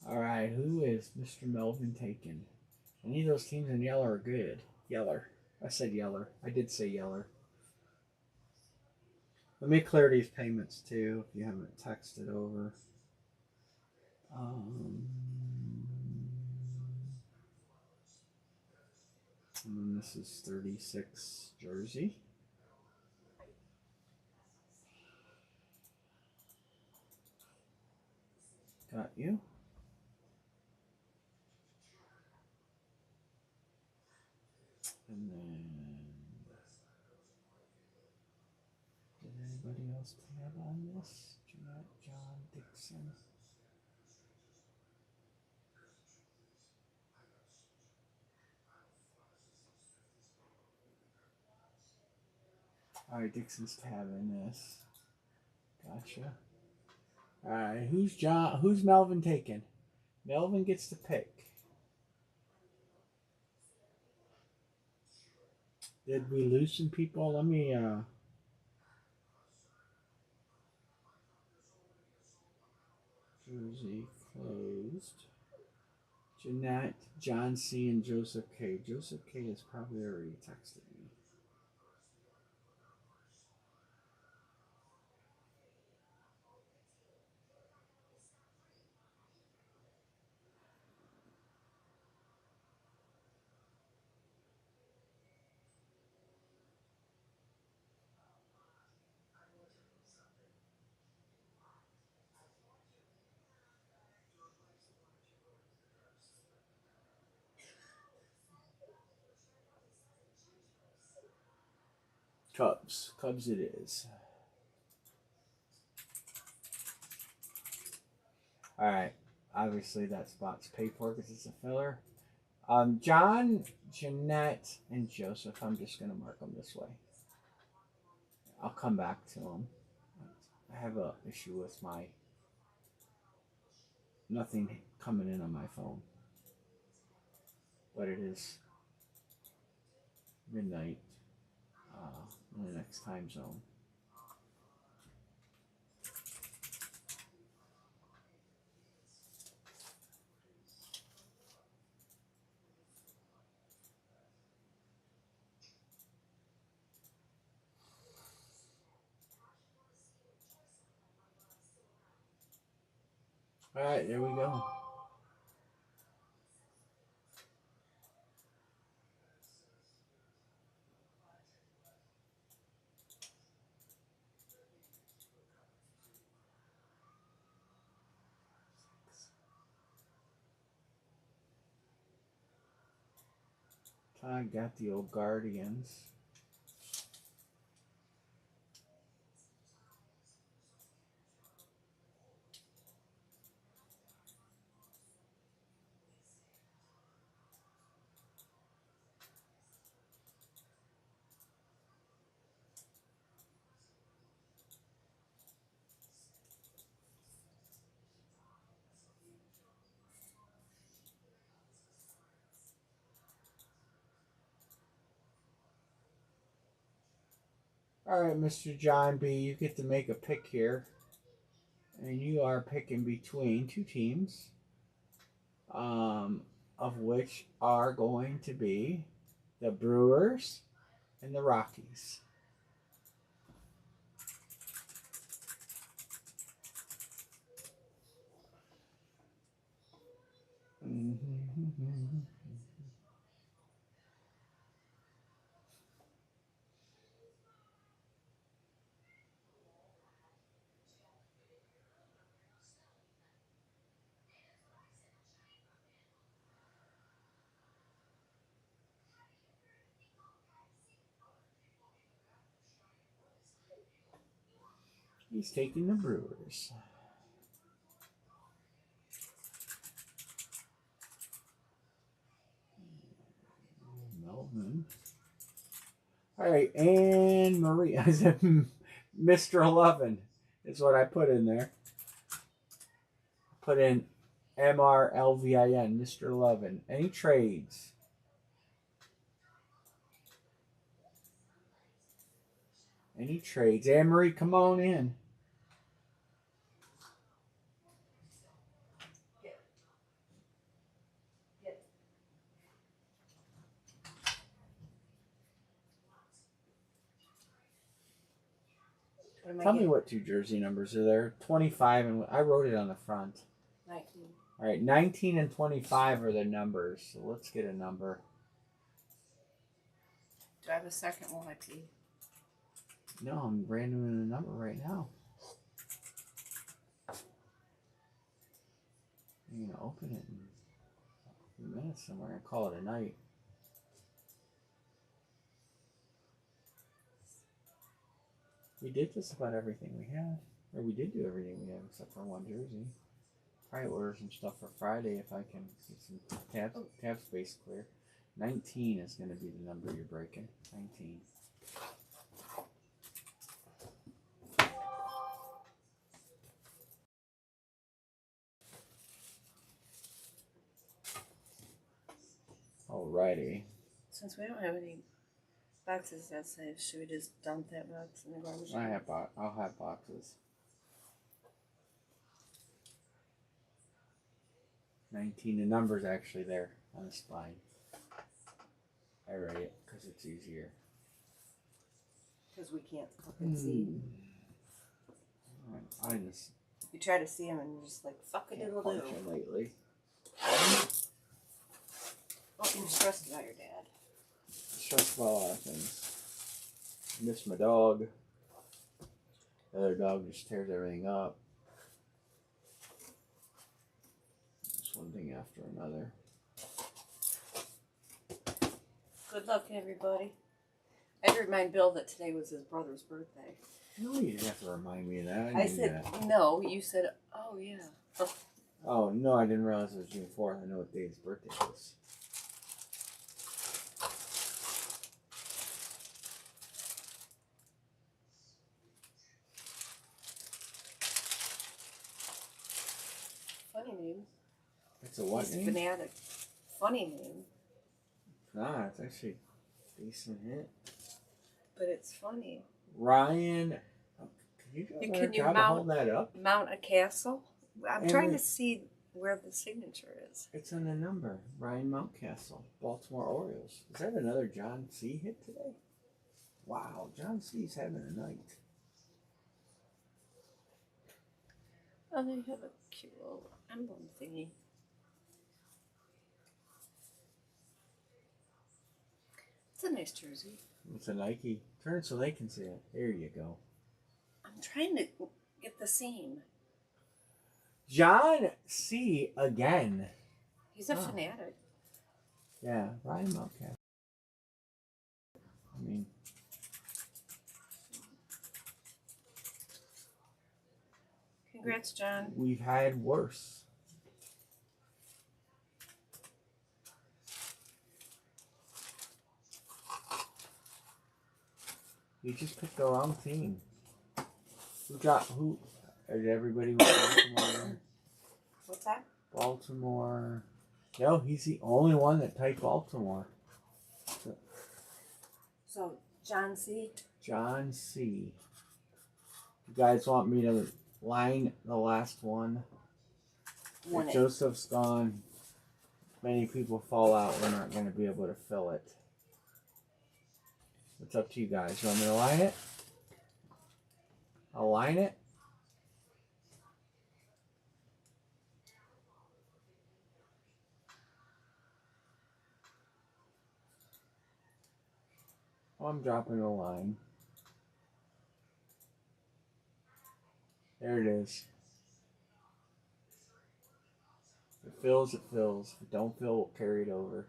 [SPEAKER 1] All right, who is Mr. Melvin taking? Any of those teams in yellow are good. Yeller. I said yeller. I did say yeller. Let me clear these payments too if you haven't texted over. And then this is 36 jersey. Got you. And then, did anybody else tab on this? Jeanette, John, Dixon. Alright, Dixon's tabbing this. Gotcha. Alright, who's Melvin taking? Melvin gets to pick. Did we lose some people? Let me Jersey closed. Jeanette, John C, and Joseph K. Joseph K has probably already texted me. Cubs. Cubs it is. Alright. Obviously that spot's paid for because it's a filler. John, Jeanette, and Joseph. I'm just going to mark them this way. I'll come back to them. I have an issue with my... nothing coming in on my phone. But it is midnight in the next time zone. Alright, there we go. I got the old Guardians.
[SPEAKER 3] All right, Mr. John B., you get to make a pick here. And you are picking between two teams, of which are going to be the Brewers and the Rockies. He's taking the Brewers. Melvin. All right, and Marie. I said Mr. 11 is what I put in there. Put in MRLVIN, Mr. 11. Any trades? Any trades? Anne Marie, come on in. Tell me what two jersey numbers are there. 25, and I wrote it on the front.
[SPEAKER 2] 19.
[SPEAKER 3] All right, 19 and 25 are the numbers. So let's get a number.
[SPEAKER 2] Do I have a second while I pee?
[SPEAKER 3] No, I'm randoming the number right now. I'm going to open it in a few minutes and we're going to call it a night. We did just about everything we had. Or we did do everything we had except for one jersey. Probably order some stuff for Friday if I can get some tab space clear. 19 is going to be the number you're breaking. 19. Alrighty.
[SPEAKER 2] Since we don't have any boxes that safe, should we just dump that box in the garbage?
[SPEAKER 3] I'll have boxes. 19, the number's actually there on the spine. I write it because it's easier.
[SPEAKER 2] Because we can't fucking see.
[SPEAKER 3] I just
[SPEAKER 2] You try to see them and you're just like, fuck it, it'll do.
[SPEAKER 3] Lately.
[SPEAKER 2] Oh, you're stressed about your dad.
[SPEAKER 3] Stressed about a lot of things. I miss my dog. The other dog just tears everything up. Just one thing after another.
[SPEAKER 2] Good luck, everybody. I had to remind Bill that today was his brother's birthday.
[SPEAKER 3] No, you didn't have to remind me of that.
[SPEAKER 2] I said,
[SPEAKER 3] that.
[SPEAKER 2] No. You said, oh, yeah.
[SPEAKER 3] Oh, no, I didn't realize it was June 4th. I know what day his birthday is.
[SPEAKER 2] Funny name.
[SPEAKER 3] It's a what
[SPEAKER 2] He's
[SPEAKER 3] name?
[SPEAKER 2] Fanatic. Funny name.
[SPEAKER 3] Nah, it's actually a decent hit.
[SPEAKER 2] But it's funny.
[SPEAKER 3] Ryan, can you do a better job of holding that up?
[SPEAKER 2] Mount a castle? I'm trying to see where the signature is.
[SPEAKER 3] It's on the number. Ryan Mountcastle, Baltimore Orioles. Is that another John C. hit today? Wow, John C.'s having a night.
[SPEAKER 2] Oh, they have a cute little emblem thingy. It's a nice jersey.
[SPEAKER 3] It's a Nike. Turn it so they can see it. There you go.
[SPEAKER 2] I'm trying to get the seam.
[SPEAKER 3] John C. again.
[SPEAKER 2] He's a fanatic.
[SPEAKER 3] Yeah, Ryan Mountcastle. I mean,
[SPEAKER 2] Congrats, John.
[SPEAKER 3] we've had worse. You just picked the wrong team. Who? Did everybody with Baltimore?
[SPEAKER 2] What's that?
[SPEAKER 3] Baltimore. No, he's the only one that typed Baltimore.
[SPEAKER 2] So John C.
[SPEAKER 1] John C. You guys want me to line the last one?
[SPEAKER 2] Won
[SPEAKER 1] If
[SPEAKER 2] it.
[SPEAKER 1] Joseph's gone, many people fall out. We're not going to be able to fill it. It's up to you guys. You want me to line it? I'll line it. Oh, I'm dropping a line. There it is. If it fills, it fills. If it don't fill, we'll carry it over.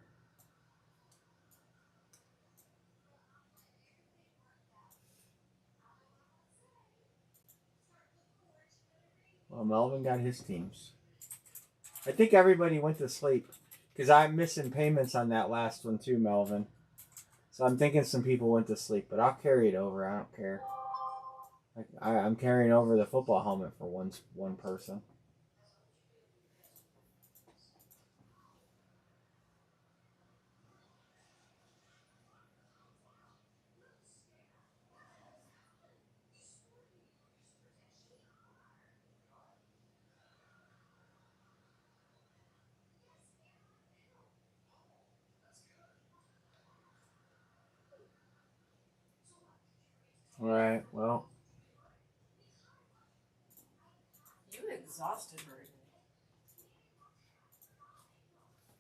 [SPEAKER 1] Well, Melvin got his teams. I think everybody went to sleep because I'm missing payments on that last one too, Melvin. So I'm thinking some people went to sleep, but I'll carry it over. I don't care. I'm carrying over the football helmet for one person. All right. Well,
[SPEAKER 2] You exhausted her.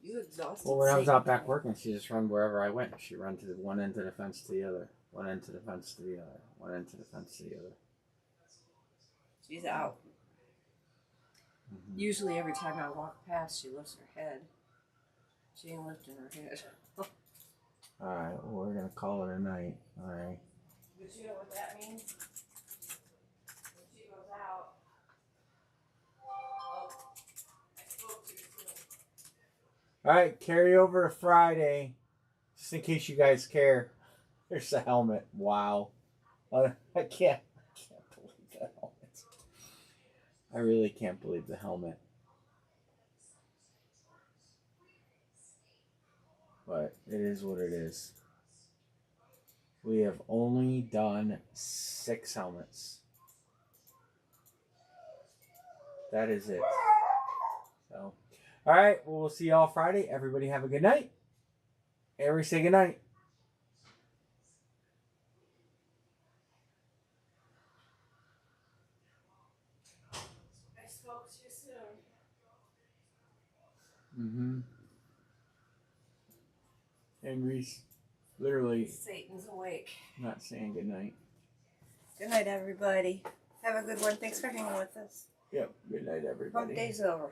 [SPEAKER 2] You exhausted.
[SPEAKER 1] when I was
[SPEAKER 2] Satan.
[SPEAKER 1] out back working, she just run wherever I went. She run to the one end of the fence to the other, one end to the fence to the other, one end to the fence to the other.
[SPEAKER 2] She's out.
[SPEAKER 1] Mm-hmm.
[SPEAKER 2] Usually every time I walk past, she lifts her head. She ain't lifting her head.
[SPEAKER 1] All right. Well, we're gonna call it a night. All right.
[SPEAKER 2] But you know what that means? When she goes out. Oh, I spoke too soon.
[SPEAKER 1] All right. Carry over to Friday, just in case you guys care. There's the helmet. Wow. I can't believe the helmet. I really can't believe the helmet. But it is what it is. We have only done 6 helmets. That is it. So, all right. Well, we'll see y'all Friday. Everybody have a good night. Everybody say good night.
[SPEAKER 2] I spoke too soon.
[SPEAKER 1] Mm-hmm. And Reese literally
[SPEAKER 2] Satan's awake.
[SPEAKER 1] not saying good night.
[SPEAKER 2] Good night, everybody. Have a good one. Thanks for hanging with us.
[SPEAKER 1] Yep. Good night, everybody.
[SPEAKER 2] Fun day's over.